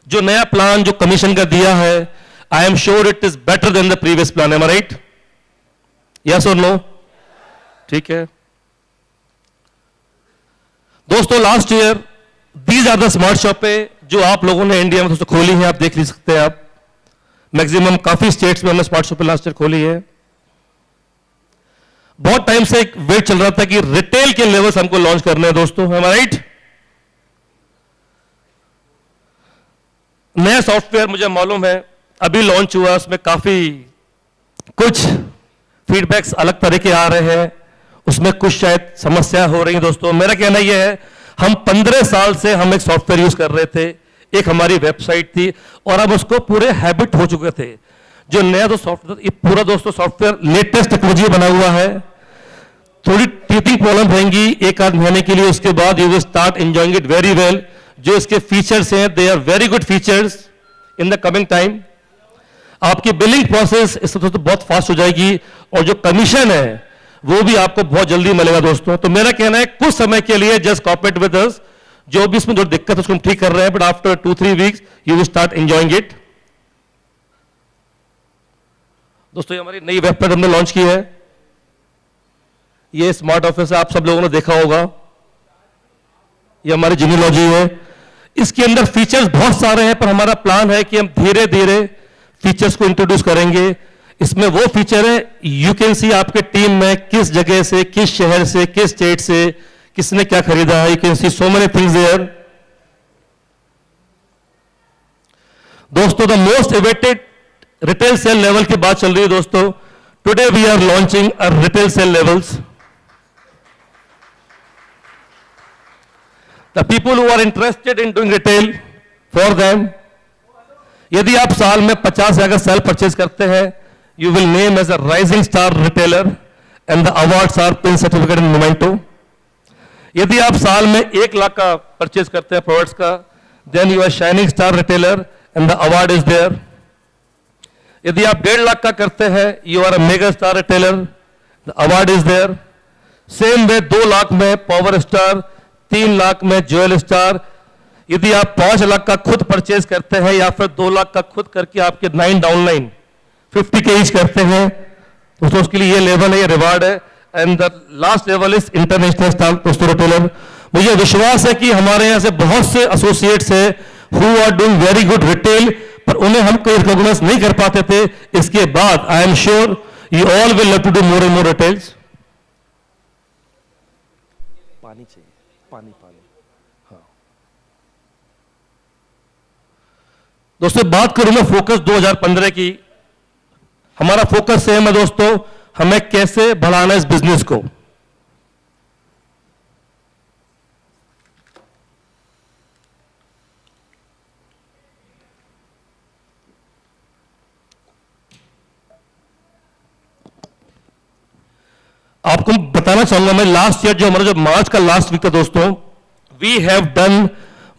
जो नया प्लान जो कमीशन का दिया है, I am sure it is better than the previous plan. Am I right? Yes और no? ठीक है दोस्तों, last year these are the smart shoppe जो आप लोगों ने इंडिया में दोस्तों खोली है। आप देख सकते हैं, आप मैक्सिमम काफी स्टेट्स में हमने स्मार्ट शॉपे लास्ट ईयर खोली है। बहुत टाइम से एक वेट चल रहा था कि रिटेल के लेवल्स हमको लॉन्च करने हैं दोस्तों। है राइट? नया सॉफ्टवेयर मुझे मालूम है अभी लॉन्च हुआ, उसमें काफी कुछ फीडबैक्स अलग तरह के आ रहे हैं, उसमें कुछ शायद समस्या हो रही है। दोस्तों मेरा कहना यह है, हम 15 साल से हम एक सॉफ्टवेयर यूज कर रहे थे, एक हमारी वेबसाइट थी और अब उसको पूरे हैबिट हो चुके थे। जो नया तो सॉफ्टवेयर, ये पूरा दोस्तों सॉफ्टवेयर लेटेस्ट टेक्नोलॉजी बना हुआ है। थोड़ी टीथिंग प्रॉब्लम रहेंगी 1-8 महीने के लिए, उसके बाद you will start enjoying it very well. जो इसके फीचर्स हैं they are very good features in the coming time. आपकी बिलिंग प्रोसेस इस तो बहुत फास्ट हो जाएगी और जो कमीशन है वो भी आपको बहुत जल्दी मिलेगा दोस्तों। तो मेरा कहना है कुछ समय के लिए जस्ट कॉपरेट विद अस, जो भी इसमें जो दिक्कत है उसको हम ठीक कर रहे हैं, but after 2-3 weeks you will start enjoying it. दोस्तों ये हमारी नई वेबसाइट हमने लॉन्च की है, ये स्मार्ट ऑफिस है, आप सब लोगों ने देखा होगा। ये हमारी जीनियोलॉजी है, इसके अंदर फीचर्स बहुत सारे हैं, पर हमारा प्लान है कि हम धीरे धीरे फीचर्स को इंट्रोड्यूस करेंगे। इसमें वो फीचर है, यू कैन सी आपके टीम में किस जगह से, किस शहर से, किस स्टेट से किसने क्या खरीदा है। You can see so many things there. दोस्तों the most awaited retail sale level की बात चल रही है दोस्तों। Today we are launching a retail sale levels. The people who are interested in doing retail, for them, यदि आप साल में 50,000 का सेल परचेज करते हैं, you will name as a rising star retailer and the awards are pin certificate and memento. यदि आप साल में 1 लाख का परचेज करते हैं प्रोडक्ट्स का, then you are shining star retailer and the award is there. यदि आप 1.5 लाख का करते हैं, you are a mega star retailer, the award is there. Same way 2 lakh में पावर स्टार, 3 लाख में ज्वेल स्टार। यदि आप 5 लाख का खुद परचेज करते हैं या फिर 2 लाख का खुद करके आपके 9 डाउनलाइन 50 के ईच करते हैं, दोस्तों उसके लिए ये लेवल है, ये रिवार्ड है। And the last level is international star दोस्तों रिटेलर। मुझे विश्वास है कि हमारे यहाँ से बहुत से एसोसिएट्स हैं who are doing very good retail, पर उन्हें हम कोई रिकॉग्नाइज नहीं कर पाते थे। इसके बाद I am sure you all will love to do more and more retails. पानी चाहिए, पानी पानी। हाँ दोस्तों बात करूं मैं फोकस 2015 की। हमारा फोकस सेम है दोस्तों, हमें कैसे बढ़ाना इस बिजनेस को। आपको बताना चाहूंगा मैं, लास्ट ईयर जो हमारा जो मार्च का लास्ट वीक था दोस्तों, we have done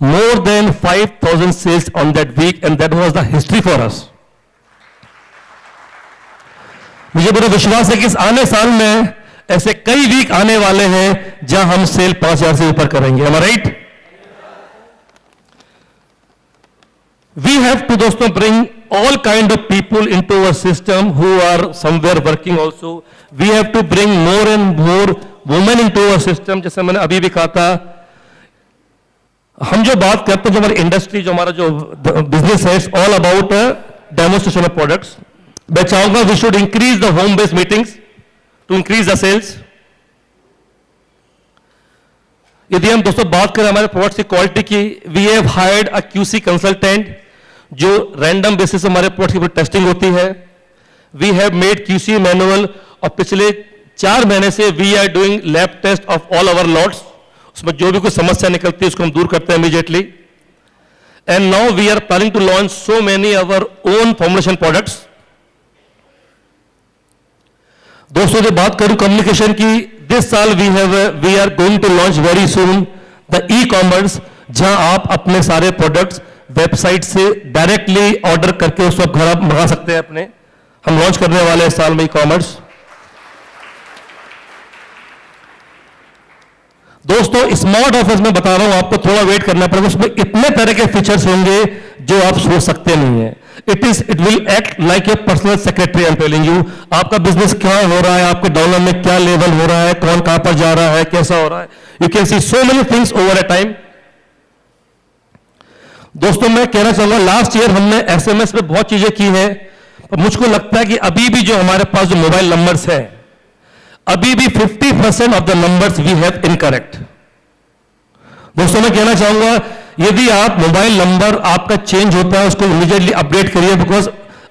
more than 5,000 sales on that week and that was the history for us. मुझे पूरा विश्वास है कि इस आने साल में ऐसे कई वीक आने वाले हैं जहां हम सेल 5,000 से ऊपर करेंगे। am I right? We have to दोस्तों bring all kind of people into a system who are somewhere working also. We have to bring more and more women into a system. जैसे मैंने अभी भी कहा था, हम जो बात करते हैं, जो हमारी इंडस्ट्री, जो हमारा जो बिजनेस है, it's all about demonstration of products. मैं चाहूंगा we should increase the home based meetings. To increase the sales. यदि हम दोस्तों बात करें हमारे प्रोडक्ट्स की क्वालिटी की, we have hired a QC consultant जो रैंडम बेसिस से हमारे प्रोडक्ट्स की टेस्टिंग होती है। We have made QC manual, और पिछले 4 महीने से we are doing lab test of all our lots. उसमें जो भी कोई समस्या निकलती है उसको हम दूर करते हैं immediately. And now we are planning to launch so many our own formulation products. दोस्तों जो बात करूं कम्युनिकेशन की, दिस साल we are going to launch very soon the e commerce, जहां आप अपने सारे प्रोडक्ट्स वेबसाइट से डायरेक्टली ऑर्डर करके उसको घर आप मंगा सकते हैं अपने। हम लॉन्च करने वाले हैं इस साल में ई कॉमर्स। दोस्तों स्मार्ट ऑफिस में बता रहा हूं आपको, थोड़ा वेट करना पड़ेगा, उसमें इतने तरह के फीचर्स होंगे जो आप सोच सकते नहीं है। It will act like your personal secretary. I am telling you, आपका बिजनेस क्या हो रहा है, आपके डॉलर में क्या लेवल हो रहा है, कौन कहां पर जा रहा है, कैसा हो रहा है, you can see so many things over a time. दोस्तों मैं कहना चाहूंगा, लास्ट ईयर हमने एसएमएस पे बहुत चीजें की है, और मुझको लगता है कि अभी भी जो हमारे पास जो मोबाइल नंबर्स है, अभी भी 50% of the numbers we have incorrect. दोस्तों मैं कहना चाहूंगा, यदि आप मोबाइल नंबर आपका चेंज होता है उसको इमीडिएटली अपडेट करिए, बिकॉज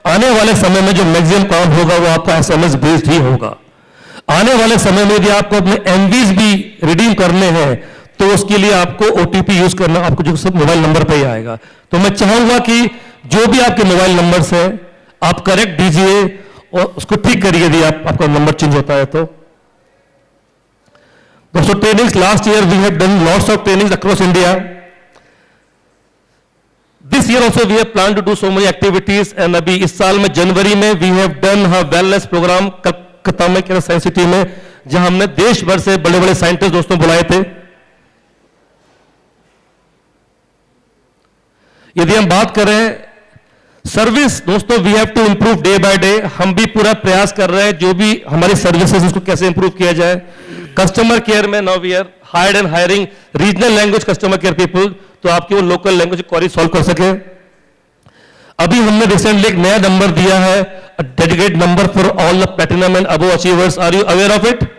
आने वाले समय में जो मैक्सिमम काम होगा वो आपका एसएमएस बेस्ड ही होगा। आने वाले समय में यदि आपको अपने एमवीज भी रिडीम करने हैं तो उसके लिए आपको ओटीपी यूज करना, आपको जो सब मोबाइल नंबर पे ही आएगा। तो मैं चाहूंगा कि जो भी आपके मोबाइल नंबर्स हैं आप करेक्ट दीजिए और उसको ठीक करिए यदि आपका नंबर चेंज होता है तो। दोस्तों trainings, last year we have done lots of trainings across India. This year also we have plan to do so many activities, and अभी इस साल में जनवरी में we have done a wellness programme Calcutta में, साइंस सिटी में, जहां हमने देश भर से बड़े बड़े साइंटिस्ट दोस्तों बुलाए थे। यदि हम बात करें सर्विस, दोस्तों we have to improve day by day. हम भी पूरा प्रयास कर रहे हैं जो भी हमारी सर्विसेज उसको कैसे इंप्रूव किया जाए। कस्टमर केयर में now we are hired and hiring regional language customer care people, तो आपकी वो लोकल लैंग्वेज क्वेरी सॉल्व कर सके। अभी हमने रिसेंटली एक नया नंबर दिया है, dedicated number for all the platinum and above achievers. Are you aware of it?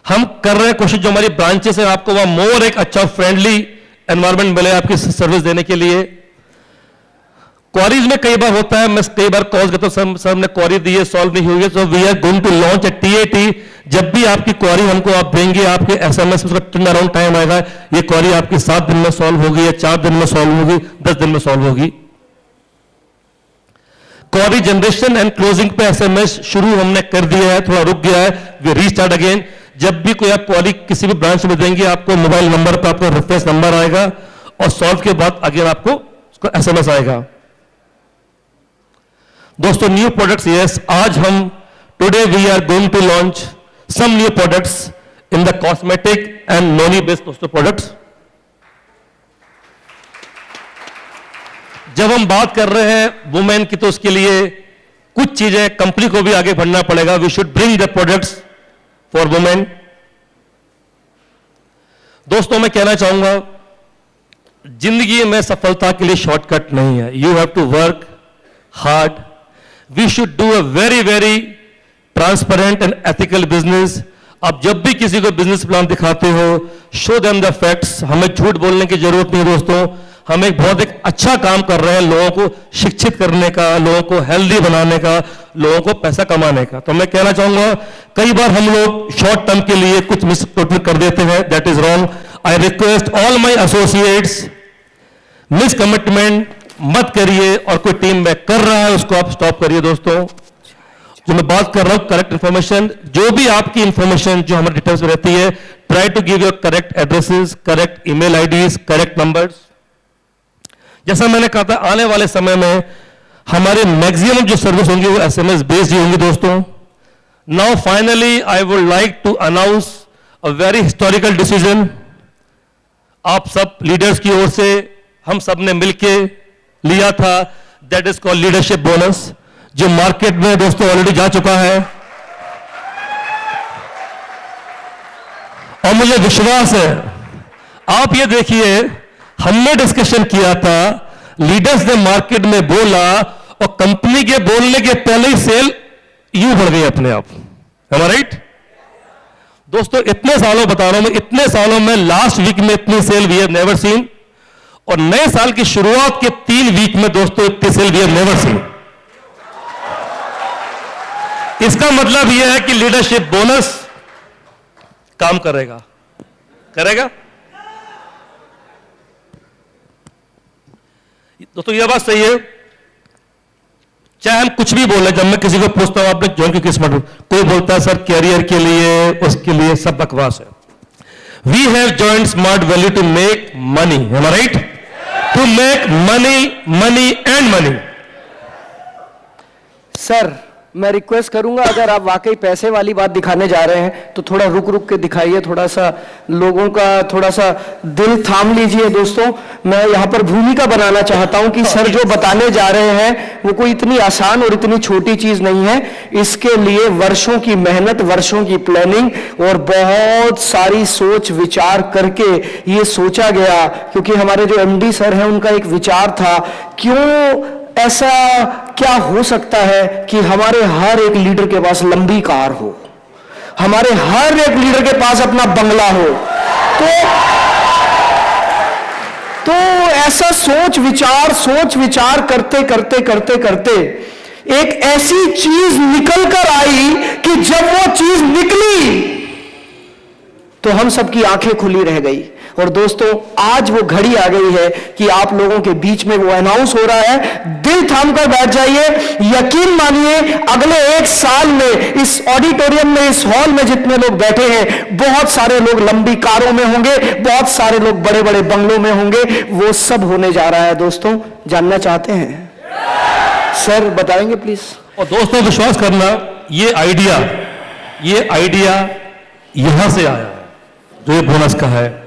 हम कर रहे हैं कोशिश, जो हमारी ब्रांचेस है आपको वहां मोर एक अच्छा फ्रेंडली एनवायरमेंट मिले आपकी सर्विस देने के लिए। क्वारीज में कई बार होता है, मैं कई बार कॉल करता हूं, सर हमने क्वारी दी है, सॉल्व नहीं हुई है, so we are going to launch a TAT. जब भी आपकी क्वारी हमको आप देंगे, आपके एसएमएस उसका टर्न अराउंड टाइम आएगा, ये क्वारी आपकी 7 दिन में सॉल्व होगी या 4 दिन में सॉल्व होगी, 10 दिन में सॉल्व होगी। क्वारी जनरेशन एंड क्लोजिंग पे एसएमएस शुरू हमने कर दिया है, थोड़ा रुक गया है, वी रीस्टार्ट अगेन। जब भी कोई आप क्वारी किसी भी ब्रांच में देंगे, आपको मोबाइल नंबर पर आपका रेफरेंस नंबर आएगा और सॉल्व के बाद अगेन आपको उसका एसएमएस आएगा। दोस्तों न्यू प्रोडक्ट्स, यस, आज हम today we are going to launch some new products in the cosmetic and noni based दोस्तों प्रोडक्ट्स। जब हम बात कर रहे हैं वुमेन की, तो उसके लिए कुछ चीजें कंपनी को भी आगे बढ़ना पड़ेगा। We should bring the products for women. दोस्तों मैं कहना चाहूंगा, जिंदगी में सफलता के लिए शॉर्टकट नहीं है। You have to work hard. We should do a very very transparent and ethical business. आप जब भी किसी को बिजनेस प्लान दिखाते हो, शो देम द फैक्ट्स। हमें झूठ बोलने की जरूरत नहीं दोस्तों, हम एक बहुत एक अच्छा काम कर रहे हैं, लोगों को शिक्षित करने का, लोगों को हेल्दी बनाने का, लोगों को पैसा कमाने का। तो मैं कहना चाहूंगा, कई बार हम लोग शॉर्ट टर्म के लिए कुछ मिस कर देते हैं, that is wrong. I request all my associates, miss commitment मत करिए, और कोई टीम में कर रहा है उसको आप स्टॉप करिए। दोस्तों जो मैं बात कर रहा हूं करेक्ट इंफॉर्मेशन, जो भी आपकी इंफॉर्मेशन जो हमारे डिटेल्स में रहती है, try to give your correct addresses, correct email IDs, correct numbers. जैसा मैंने कहा था, आने वाले समय में हमारे मैक्सिमम जो सर्विस होंगी वो एसएमएस बेस्ड ही होंगी दोस्तों। Now finally I would like to announce a very historical decision. आप सब लीडर्स की ओर से हम सब ने मिलके लिया था, that is called leadership bonus, जो मार्केट में दोस्तों ऑलरेडी जा चुका है। और मुझे विश्वास है, आप ये देखिए, हमने डिस्कशन किया था, लीडर्स ने मार्केट में बोला और कंपनी के बोलने के पहले ही सेल यूं बढ़ गई अपने आप, है राइट? दोस्तों इतने सालों बता रहा हूं मैं, इतने सालों में लास्ट वीक में इतनी sale we have never seen, और नए साल की शुरुआत के 3 वीक में दोस्तों इतनी sale we have never seen. इसका मतलब यह है कि लीडरशिप बोनस काम करेगा, करेगा। दोस्तों यह बात सही है, चाहे हम कुछ भी बोले, जब मैं किसी को पूछता हूं आपने ज्वाइन किस मॉडल, कोई बोलता है सर कैरियर के लिए, उसके लिए, सब बकवास है। We have joined smart value to make money, है right? To make money, money and money. Sir मैं रिक्वेस्ट करूंगा, अगर आप वाकई पैसे वाली बात दिखाने जा रहे हैं तो थोड़ा रुक रुक के दिखाइए, थोड़ा सा लोगों का थोड़ा सा दिल थाम लीजिए। दोस्तों मैं यहां पर भूमिका बनाना चाहता हूं कि सर जो बताने जा रहे हैं वो कोई इतनी आसान और इतनी छोटी चीज नहीं है। इसके लिए वर्षों की मेहनत, वर्षों की प्लानिंग और बहुत सारी सोच विचार करके ये सोचा गया, क्योंकि हमारे जो एमडी सर हैं उनका एक विचार था, क्यों ऐसा क्या हो सकता है कि हमारे हर एक लीडर के पास लंबी कार हो, हमारे हर एक लीडर के पास अपना बंगला हो। तो ऐसा सोच विचार करते करते करते करते एक ऐसी चीज निकल कर आई कि जब वो चीज निकली तो हम सबकी आंखें खुली रह गई। और दोस्तों आज वो घड़ी आ गई है कि आप लोगों के बीच में वो अनाउंस हो रहा है। दिल थाम कर बैठ जाइए, यकीन मानिए अगले 1 साल में इस ऑडिटोरियम में, इस हॉल में जितने लोग बैठे हैं, बहुत सारे लोग लंबी कारों में होंगे, बहुत सारे लोग बड़े बड़े बंगलों में होंगे। वो सब होने जा रहा है। दोस्तों जानना चाहते हैं? सर बताएंगे प्लीज। और दोस्तों विश्वास करना, ये आइडिया यहां से आया जो ये बोनस का है।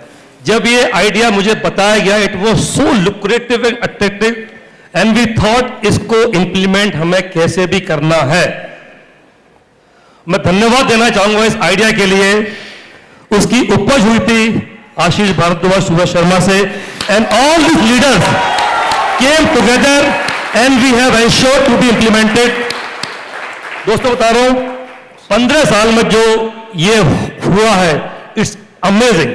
जब ये आइडिया मुझे बताया गया, it was so lucrative and attractive, and we thought इसको इंप्लीमेंट हमें कैसे भी करना है। मैं धन्यवाद देना चाहूंगा इस आइडिया के लिए। उसकी उपज हुई थी आशीष भारद्वाज, सुभाष शर्मा से, and all this leaders came together and we have ensured to be implemented. दोस्तों बता रहा हूं 15 साल में जो ये हुआ है, इट्स अमेजिंग।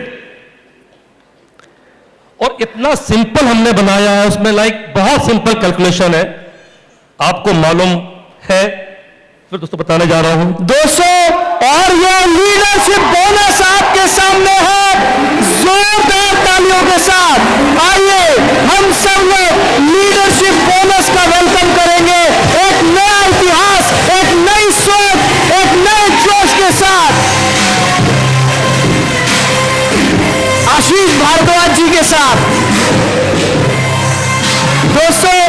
और इतना सिंपल हमने बनाया है, उसमें बहुत सिंपल कैलकुलेशन है, आपको मालूम है, फिर दोस्तों बताने जा रहा हूं। दोस्तों और ये लीडरशिप बोनस आपके सामने है, जोरदार तालियों के साथ आइए हम सब लोग लीडरशिप बोनस का वेलकम करेंगे। एक नया इतिहास, एक नई सोच, एक नए जोश के साथ आशीष भारद्वाज जी के साथ। दोस्तों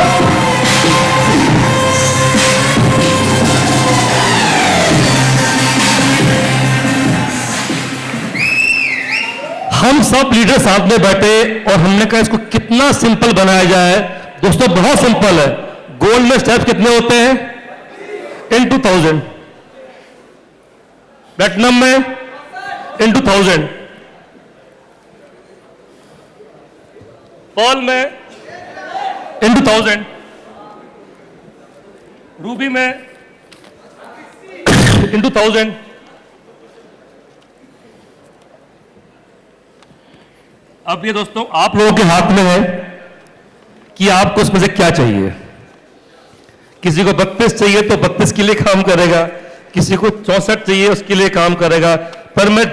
हम सब लीडर साथ में बैठे और हमने कहा इसको कितना सिंपल बनाया जाए। दोस्तों बहुत सिंपल है। गोल में स्टेप्स कितने होते हैं? into 1000, प्लेटिनम में into 1000, पर्ल में into 1000, रूबी में into 1000, अब ये दोस्तों आप लोगों के हाथ में है कि आपको इसमें से क्या चाहिए। किसी को 32 चाहिए तो 32 के लिए काम करेगा, किसी को 64 चाहिए उसके लिए काम करेगा। पर मैं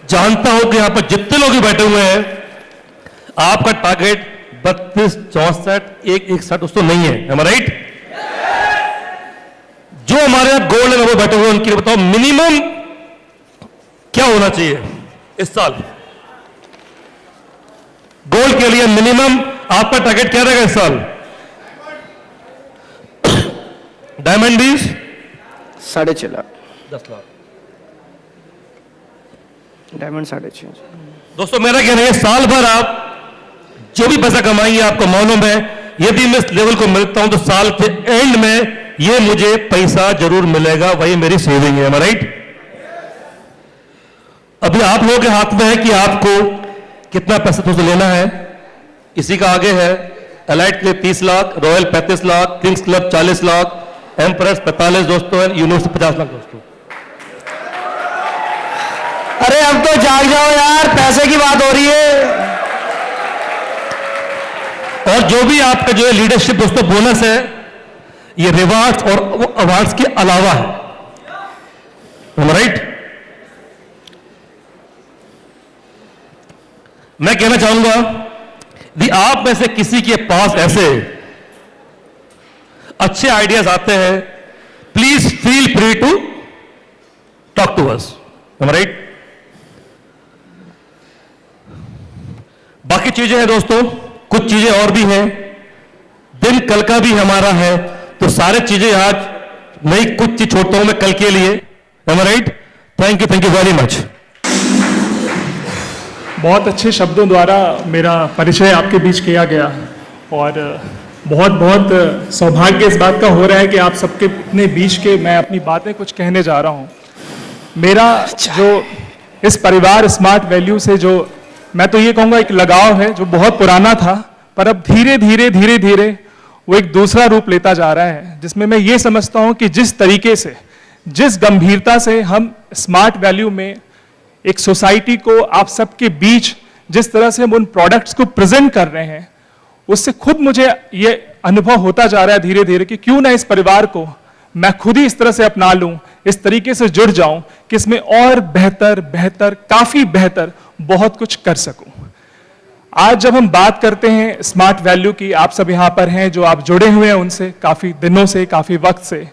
जानता हूं कि यहां पर जितने लोग बैठे हुए हैं, आपका टारगेट 32, 64, 61 दोस्तों नहीं है, am I right? जो हमारे यहां गोल्ड में वो बैठे हुए उनके लिए बताओ मिनिमम क्या होना चाहिए इस साल। गोल्ड के लिए मिनिमम आपका टारगेट क्या रहेगा इस साल? डायमंड भी 6.5 लाख, 10 लाख, डायमंड 6.5। दोस्तों मेरा कहना है साल भर आप जो भी पैसा कमाएंगे, आपको मालूम है यदि मैं इस लेवल को मिलता हूं तो साल के एंड में ये मुझे पैसा जरूर मिलेगा, वही मेरी सेविंग है, राइट? अभी आप लोगों के हाथ में है कि आपको कितना पैसा दोस्तों लेना है। इसी का आगे है एलाइट के लिए 30 lakh, royal 35 lakh, Kings club 40 lakh, empress 45 दोस्तों है, यूनिवर्सिटी 50 लाख दोस्तों। अरे अब तो जाग जाओ यार, पैसे की बात हो रही है। और जो भी आपका जो है लीडरशिप दोस्तों बोनस है, ये रिवार्ड्स और अवार्ड्स के अलावा है, राइट? मैं कहना चाहूंगा यदि आप में से किसी के पास ऐसे अच्छे आइडियाज आते हैं, please feel free to talk to us, right? बाकी चीजें हैं दोस्तों, कुछ चीजें और भी हैं, दिन कल का भी हमारा है, तो सारे चीजें आज नहीं, कुछ चीज छोड़ता हूं मैं कल के लिए, right? Thank you very much. बहुत अच्छे शब्दों द्वारा मेरा परिचय आपके बीच किया गया और बहुत बहुत सौभाग्य इस बात का हो रहा है कि आप सबके इतने बीच के मैं अपनी बातें कुछ कहने जा रहा हूं। मेरा जो इस परिवार स्मार्ट वैल्यू से जो मैं तो ये कहूँगा एक लगाव है जो बहुत पुराना था, पर अब धीरे धीरे वो एक दूसरा रूप लेता जा रहा है, जिसमें मैं ये समझता हूँ कि जिस तरीके से, जिस गंभीरता से हम स्मार्ट वैल्यू में एक सोसाइटी को आप सबके बीच जिस तरह से हम उन प्रोडक्ट्स को प्रेजेंट कर रहे हैं, उससे खुद मुझे ये अनुभव होता जा रहा है धीरे धीरे कि क्यों ना इस परिवार को मैं खुद ही इस तरह से अपना लूं, इस तरीके से जुड़ जाऊं कि इसमें और बेहतर काफी बेहतर बहुत कुछ कर सकूं। आज जब हम बात करते हैं स्मार्ट वैल्यू की, आप सब यहां पर हैं जो आप जुड़े हुए हैं उनसे काफी दिनों से, काफी वक्त से,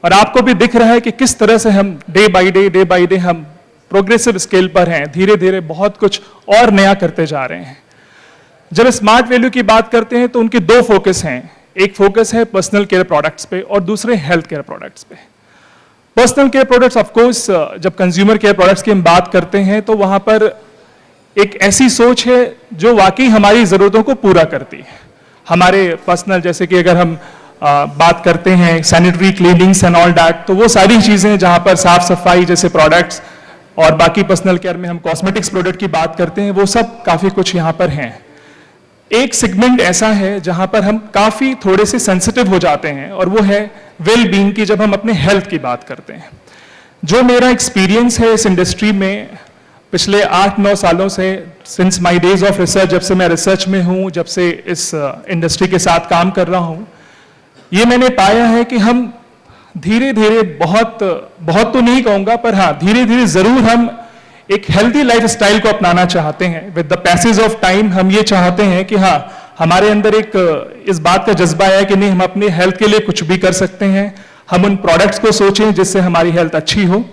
और आपको भी दिख रहा है कि किस तरह से हम डे बाय डे हम प्रोग्रेसिव स्केल पर हैं, धीरे धीरे बहुत कुछ और नया करते जा रहे हैं। जब स्मार्ट वैल्यू की बात करते हैं तो उनके दो फोकस हैं, एक फोकस है पर्सनल केयर प्रोडक्ट्स पे और दूसरे हेल्थ केयर प्रोडक्ट्स पे। Personal care products of course, जब कंज्यूमर केयर प्रोडक्ट्स की हम बात करते हैं तो वहां पर एक ऐसी सोच है जो वाकई हमारी जरूरतों को पूरा करती है। हमारे पर्सनल, जैसे कि अगर हम बात करते हैं सैनिटरी क्लीनिंग्स एंड ऑल दैट, तो वो सारी चीजें जहां पर साफ सफाई जैसे प्रोडक्ट्स और बाकी पर्सनल केयर में हम कॉस्मेटिक्स प्रोडक्ट की बात करते हैं, वो सब काफी कुछ यहां पर हैं। एक सेगमेंट ऐसा है जहां पर हम काफी थोड़े से सेंसिटिव हो जाते हैं और वो है वेल बीइंग की, जब हम अपने हेल्थ की बात करते हैं। जो मेरा एक्सपीरियंस है इस इंडस्ट्री में पिछले 8-9 सालों से, since my days of research, जब से मैं रिसर्च में हूं, जब से इस इंडस्ट्री के साथ काम कर रहा हूं, ये मैंने पाया है कि हम धीरे धीरे बहुत तो नहीं कहूंगा, पर हाँ धीरे धीरे जरूर हम एक हेल्दी लाइफस्टाइल को अपनाना चाहते हैं। With the passage of time हम ये चाहते हैं कि हाँ हमारे अंदर एक इस बात का जज्बा है कि नहीं, हम अपनी हेल्थ के लिए कुछ भी कर सकते हैं, हम उन प्रोडक्ट्स को सोचें जिससे हमारी हेल्थ अच्छी हो।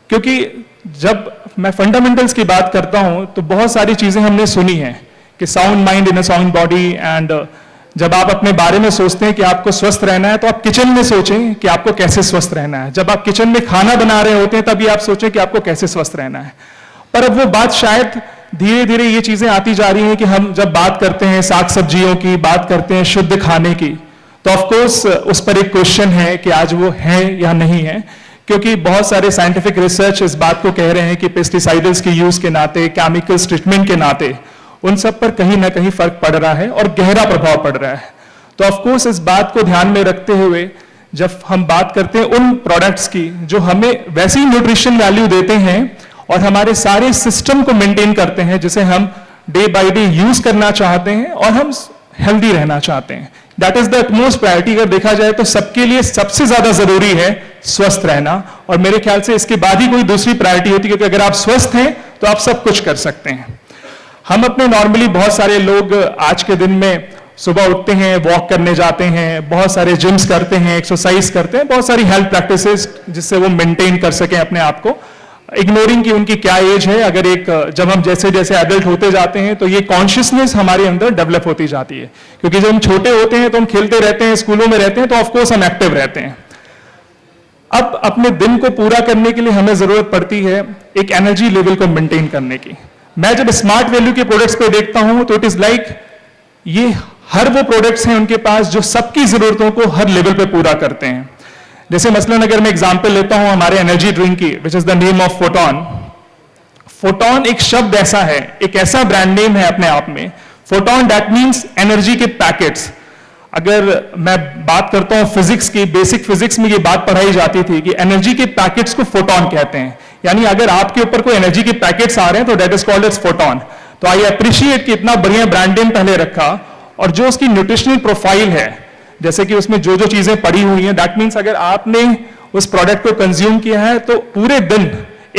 क्योंकि जब मैं फंडामेंटल्स की बात करता हूं तो बहुत सारी चीजें हमने सुनी हैं कि sound mind in a sound body, and जब आप अपने बारे में सोचते हैं कि आपको स्वस्थ रहना है तो आप किचन में सोचें कि आपको कैसे स्वस्थ रहना है। जब आप किचन में खाना बना रहे होते हैं तभी आप सोचें कि आपको कैसे स्वस्थ रहना है। पर अब वो बात शायद धीरे धीरे ये चीजें आती जा रही हैं कि हम जब बात करते हैं साग सब्जियों की, बात करते हैं शुद्ध खाने की, तो ऑफकोर्स उस पर एक क्वेश्चन है कि आज वो है या नहीं है। क्योंकि बहुत सारे साइंटिफिक रिसर्च इस बात को कह रहे हैं कि पेस्टिसाइड्स के यूज के नाते, केमिकल्स ट्रीटमेंट के नाते, उन सब पर कहीं ना कहीं फर्क पड़ रहा है और गहरा प्रभाव पड़ रहा है। तो ऑफ कोर्स इस बात को ध्यान में रखते हुए जब हम बात करते हैं उन प्रोडक्ट्स की जो हमें वैसी न्यूट्रिशन वैल्यू देते हैं और हमारे सारे सिस्टम को मेंटेन करते हैं, जिसे हम डे बाय डे यूज करना चाहते हैं और हम हेल्दी रहना चाहते हैं, that is the utmost priority. अगर देखा जाए तो सबके लिए सबसे ज्यादा जरूरी है स्वस्थ रहना, और मेरे ख्याल से इसके बाद ही कोई दूसरी प्रायोरिटी होती है, क्योंकि अगर आप स्वस्थ हैं तो आप सब कुछ कर सकते हैं। हम अपने नॉर्मली बहुत सारे लोग आज के दिन में सुबह उठते हैं, वॉक करने जाते हैं, बहुत सारे जिम्स करते हैं, एक्सरसाइज करते हैं, बहुत सारी हेल्थ प्रैक्टिसेस जिससे वो मेंटेन कर सकें अपने आप को, इग्नोरिंग की उनकी क्या एज है। अगर जब हम जैसे जैसे एडल्ट होते जाते हैं तो ये कॉन्शियसनेस हमारे अंदर डेवलप होती जाती है, क्योंकि जब हम छोटे होते हैं तो हम खेलते रहते हैं, स्कूलों में रहते हैं, तो ऑफकोर्स हम एक्टिव रहते हैं। अब अपने दिन को पूरा करने के लिए हमें जरूरत पड़ती है एक एनर्जी लेवल को मेंटेन करने की। मैं जब स्मार्ट वैल्यू के प्रोडक्ट्स पे देखता हूं तो इट इज लाइक ये हर वो प्रोडक्ट्स हैं उनके पास जो सबकी जरूरतों को हर लेवल पे पूरा करते हैं। जैसे मसलन अगर मैं एग्जांपल लेता हूं हमारे एनर्जी ड्रिंक की, which is the name of photon. Photon एक शब्द ऐसा है, एक ऐसा ब्रांड नेम है अपने आप में, फोटोन, दैट मीन्स एनर्जी के पैकेट्स। अगर मैं बात करता हूं फिजिक्स की, बेसिक फिजिक्स में ये बात पढ़ाई जाती थी कि एनर्जी के पैकेट्स को फोटोन कहते हैं, यानी अगर आपके ऊपर कोई एनर्जी के पैकेट्स आ रहे हैं तो that is called as photon. तो आई अप्रिशिएट कि इतना बढ़िया ब्रांड नेम पहले रखा, और जो उसकी न्यूट्रिशनल प्रोफाइल है, जैसे कि उसमें जो जो चीजें पड़ी हुई हैं, दैट मीन्स अगर आपने उस प्रोडक्ट को कंज्यूम किया है तो पूरे दिन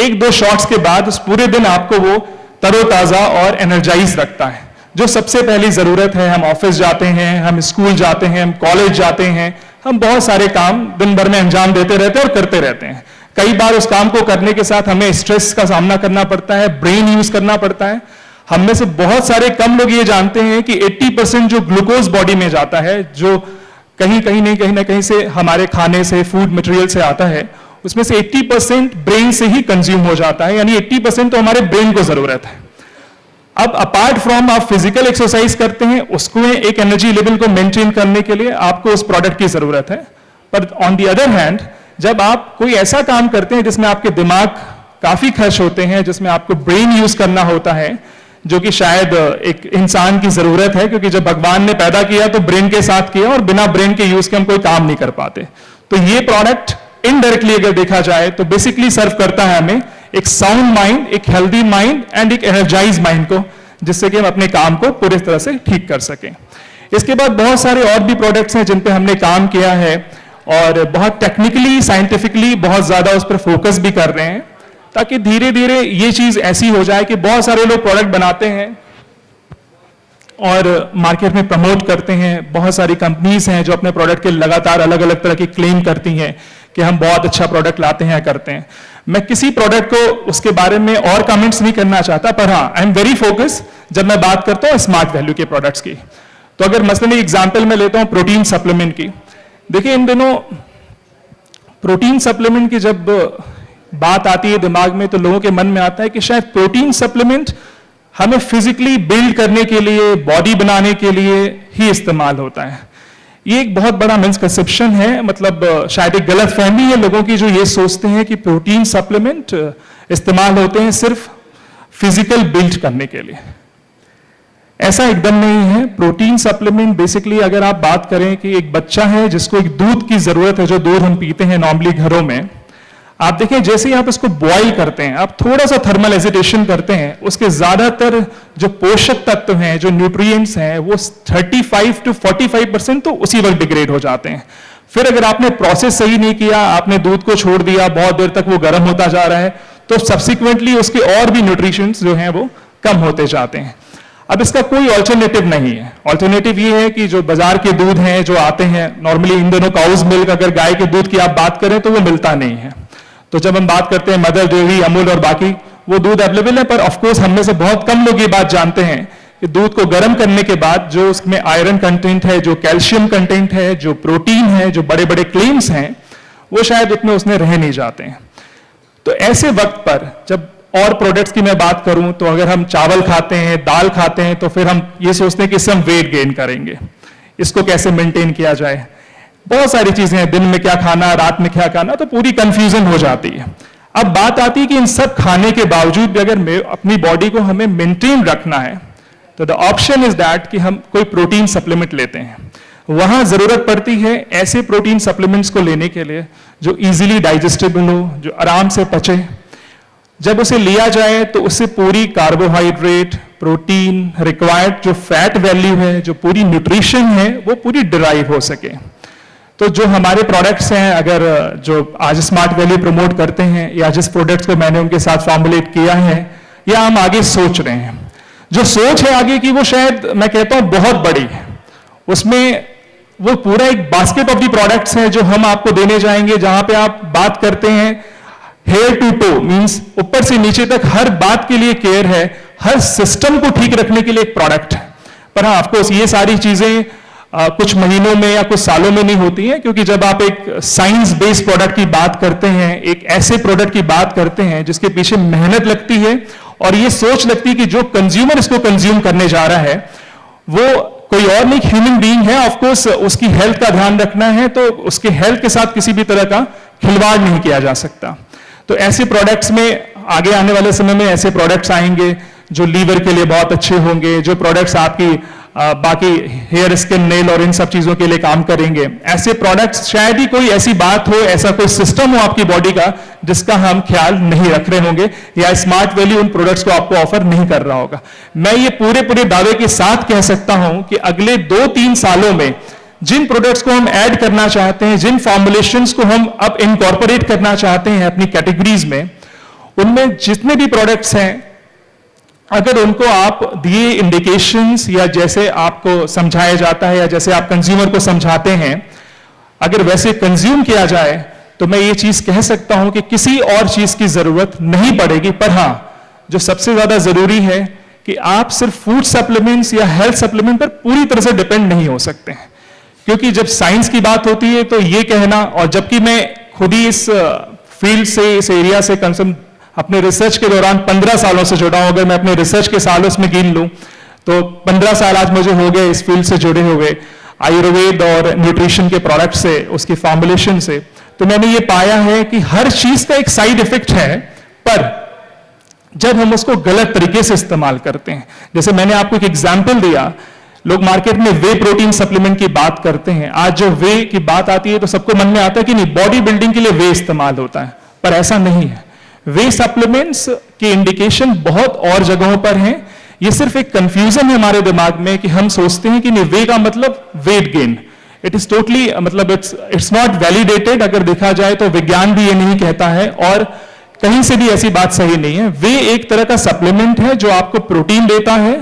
1-2 शॉट्स के बाद उस पूरे दिन आपको वो तरोताजा और एनर्जाइज रखता है, जो सबसे पहली जरूरत है। हम ऑफिस जाते हैं, हम स्कूल जाते हैं, हम कॉलेज जाते हैं, हम बहुत सारे काम दिन भर में अंजाम देते रहते हैं और करते रहते हैं। कई बार उस काम को करने के साथ हमें स्ट्रेस का सामना करना पड़ता है, ब्रेन यूज करना पड़ता है। हम में से बहुत सारे कम लोग ये जानते हैं कि 80% जो ग्लूकोज बॉडी में जाता है, जो कहीं ना कहीं से हमारे खाने से, फूड मटेरियल से आता है, उसमें से 80% ब्रेन से ही कंज्यूम हो जाता है, यानी 80% तो हमारे ब्रेन को जरूरत है। अब अपार्ट फ्रॉम आप फिजिकल एक्सरसाइज करते हैं, उसको एक एनर्जी लेवल को मेंटेन करने के लिए आपको उस प्रोडक्ट की जरूरत है। पर ऑन दी अदर हैंड, जब आप कोई ऐसा काम करते हैं जिसमें आपके दिमाग काफी खर्च होते हैं, जिसमें आपको ब्रेन यूज करना होता है, जो कि शायद एक इंसान की जरूरत है, क्योंकि जब भगवान ने पैदा किया तो ब्रेन के साथ किया, और बिना ब्रेन के यूज के हम कोई काम नहीं कर पाते। तो ये प्रोडक्ट इनडायरेक्टली अगर देखा जाए तो बेसिकली सर्व करता है हमें एक साउंड माइंड, एक हेल्दी माइंड एंड एक एनर्जाइज माइंड को, जिससे कि हम अपने काम को पूरी तरह से ठीक कर सकें। इसके बाद बहुत सारे और भी प्रोडक्ट्स हैं जिन पे हमने काम किया है, और बहुत टेक्निकली, साइंटिफिकली बहुत ज्यादा उस पर फोकस भी कर रहे हैं, ताकि धीरे धीरे ये चीज ऐसी हो जाए कि बहुत सारे लोग प्रोडक्ट बनाते हैं और मार्केट में प्रमोट करते हैं। बहुत सारी कंपनीज हैं जो अपने प्रोडक्ट के लगातार अलग अलग तरह की क्लेम करती हैं कि हम बहुत अच्छा प्रोडक्ट लाते हैं, करते हैं। मैं किसी प्रोडक्ट को उसके बारे में और कमेंट्स नहीं करना चाहता, पर हाँ, आई एम वेरी फोकस जब मैं बात करता हूं स्मार्ट वैल्यू के प्रोडक्ट्स की। तो अगर मसलन एक एग्जांपल मैं लेता हूं प्रोटीन सप्लीमेंट की। देखिए, इन दिनों प्रोटीन सप्लीमेंट की जब बात आती है दिमाग में, तो लोगों के मन में आता है कि शायद प्रोटीन सप्लीमेंट हमें फिजिकली बिल्ड करने के लिए, बॉडी बनाने के लिए ही इस्तेमाल होता है। ये एक बहुत बड़ा मिसकंसेप्शन है, मतलब शायद एक गलत फहमी है लोगों की, जो ये सोचते हैं कि प्रोटीन सप्लीमेंट इस्तेमाल होते हैं सिर्फ फिजिकल बिल्ड करने के लिए। ऐसा एकदम नहीं है। प्रोटीन सप्लीमेंट बेसिकली, अगर आप बात करें कि एक बच्चा है जिसको एक दूध की जरूरत है, जो दूध हम पीते हैं नॉर्मली घरों में, आप देखें जैसे ही आप इसको बॉईल करते हैं, आप थोड़ा सा थर्मल एजिटेशन करते हैं, उसके ज्यादातर जो पोषक तत्व हैं, जो न्यूट्रिएंट्स हैं, वो 35 to 45% तो उसी वक्त डिग्रेड हो जाते हैं। फिर अगर आपने प्रोसेस सही नहीं किया, आपने दूध को छोड़ दिया, बहुत देर तक वो गर्म होता जा रहा है, तो सब्सिक्वेंटली उसके और भी न्यूट्रिशंस जो हैं वो कम होते जाते हैं। अब इसका कोई ऑल्टरनेटिव नहीं है। ऑल्टरनेटिव ये है कि जो बाजार के दूध हैं जो आते हैं, नॉर्मली इन दोनों काउज मिल्क, अगर गाय के दूध की आप बात करें तो वो मिलता नहीं है। तो जब हम बात करते हैं मदर डेयरी, अमूल और बाकी, वो दूध अवेलेबल है, पर ऑफ कोर्स हम में से बहुत कम लोग ये बात जानते हैं कि दूध को गर्म करने के बाद जो उसमें आयरन कंटेंट है, जो कैल्शियम कंटेंट है, जो प्रोटीन है, जो बड़े बड़े क्लेम्स हैं, वो शायद उतने उसमें रह नहीं जाते हैं। तो ऐसे वक्त पर जब और प्रोडक्ट्स की मैं बात करूं, तो अगर हम चावल खाते हैं, दाल खाते हैं, तो फिर हम ये सोचते हैं कि इससे हम वेट गेन करेंगे, इसको कैसे मेंटेन किया जाए। बहुत सारी चीजें हैं, दिन में क्या खाना, रात में क्या खाना, तो पूरी कंफ्यूजन हो जाती है। अब बात आती है कि इन सब खाने के बावजूद भी अगर अपनी बॉडी को हमें मेंटेन रखना है, तो द ऑप्शन इज दैट कि हम कोई प्रोटीन सप्लीमेंट लेते हैं। वहां जरूरत पड़ती है ऐसे प्रोटीन सप्लीमेंट्स को लेने के लिए जो इजीली डाइजेस्टेबल हो, जो आराम से पचे। जब उसे लिया जाए तो उससे पूरी कार्बोहाइड्रेट, प्रोटीन, रिक्वायर्ड जो फैट वैल्यू है, जो पूरी न्यूट्रिशन है, वो पूरी डिराइव हो सके। तो जो हमारे प्रोडक्ट्स हैं, अगर जो आज स्मार्ट वैल्यू प्रमोट करते हैं, या जिस प्रोडक्ट्स को मैंने उनके साथ फॉर्मुलेट किया है, या हम आगे सोच रहे हैं, जो सोच है आगे की, वो शायद मैं कहता हूं बहुत बड़ी है। उसमें वो पूरा एक बास्केट ऑफ दी प्रोडक्ट्स है जो हम आपको देने जाएंगे, जहां पे आप बात करते हैं हेयर टू टो, मींस ऊपर से नीचे तक हर बात के लिए केयर है, हर सिस्टम को ठीक रखने के लिए एक प्रोडक्ट है। पर हाँ, ऑफकोर्स ये सारी चीजें कुछ महीनों में या कुछ सालों में नहीं होती हैं, क्योंकि जब आप एक साइंस बेस्ड प्रोडक्ट की बात करते हैं, एक ऐसे प्रोडक्ट की बात करते हैं जिसके पीछे मेहनत लगती है, और ये सोच लगती है कि जो कंज्यूमर इसको कंज्यूम करने जा रहा है वो कोई और नहीं, ह्यूमन बीइंग है। ऑफ कोर्स उसकी हेल्थ का ध्यान रखना है, तो उसके हेल्थ के साथ किसी भी तरह का खिलवाड़ नहीं किया जा सकता। तो ऐसे प्रोडक्ट्स में आगे आने वाले समय में ऐसे प्रोडक्ट्स आएंगे जो लीवर के लिए बहुत अच्छे होंगे, जो प्रोडक्ट्स आपकी बाकी हेयर, स्किन, नेल और इन सब चीजों के लिए काम करेंगे। ऐसे प्रोडक्ट्स, शायद ही कोई ऐसी बात हो, ऐसा कोई सिस्टम हो आपकी बॉडी का जिसका हम ख्याल नहीं रख रहे होंगे, या स्मार्ट वैल्यू उन प्रोडक्ट्स को आपको ऑफर नहीं कर रहा होगा। मैं ये पूरे दावे के साथ कह सकता हूं कि अगले 2-3 सालों में जिन प्रोडक्ट्स को हम ऐड करना चाहते हैं, जिन फॉर्मुलेशंस को हम अब इनकॉर्पोरेट करना चाहते हैं अपनी कैटेगरीज में, उनमें जितने भी प्रोडक्ट्स हैं, अगर उनको आप दिए इंडिकेशंस या जैसे आपको समझाया जाता है या जैसे आप कंज्यूमर को समझाते हैं, अगर वैसे कंज्यूम किया जाए, तो मैं ये चीज कह सकता हूं कि किसी और चीज की जरूरत नहीं पड़ेगी। पर हां, जो सबसे ज्यादा जरूरी है कि आप सिर्फ फूड सप्लीमेंट्स या हेल्थ सप्लीमेंट पर पूरी तरह से डिपेंड नहीं हो सकते हैं, क्योंकि जब साइंस की बात होती है तो ये कहना, और जबकि मैं खुद ही इस फील्ड से, इस एरिया से कंसर्न अपने रिसर्च के दौरान 15 सालों से जुड़ा हूं, अगर मैं अपने रिसर्च के सालों में गिन लूं तो 15 साल आज मुझे हो गए इस फील्ड से जुड़े हुए, आयुर्वेद और न्यूट्रिशन के प्रोडक्ट से, उसकी फॉर्मुलेशन से। तो मैंने ये पाया है कि हर चीज का एक साइड इफेक्ट है, पर जब हम उसको गलत तरीके से इस्तेमाल करते हैं, जैसे मैंने आपको एक एग्जाम्पल दिया, लोग मार्केट में वे प्रोटीन सप्लीमेंट की बात करते हैं। आज जो वे की बात आती है तो सबको मन में आता है कि नहीं, बॉडी बिल्डिंग के लिए वे इस्तेमाल होता है, पर ऐसा नहीं है। वे सप्लीमेंट्स की इंडिकेशन बहुत और जगहों पर हैं। ये सिर्फ एक कंफ्यूजन है हमारे दिमाग में कि हम सोचते हैं कि नहीं, वे का मतलब weight gain. It is totally, मतलब इट्स नॉट वैलिडेटेड। अगर देखा जाए तो विज्ञान भी ये नहीं कहता है और कहीं से भी ऐसी बात सही नहीं है। वे एक तरह का सप्लीमेंट है जो आपको प्रोटीन देता है,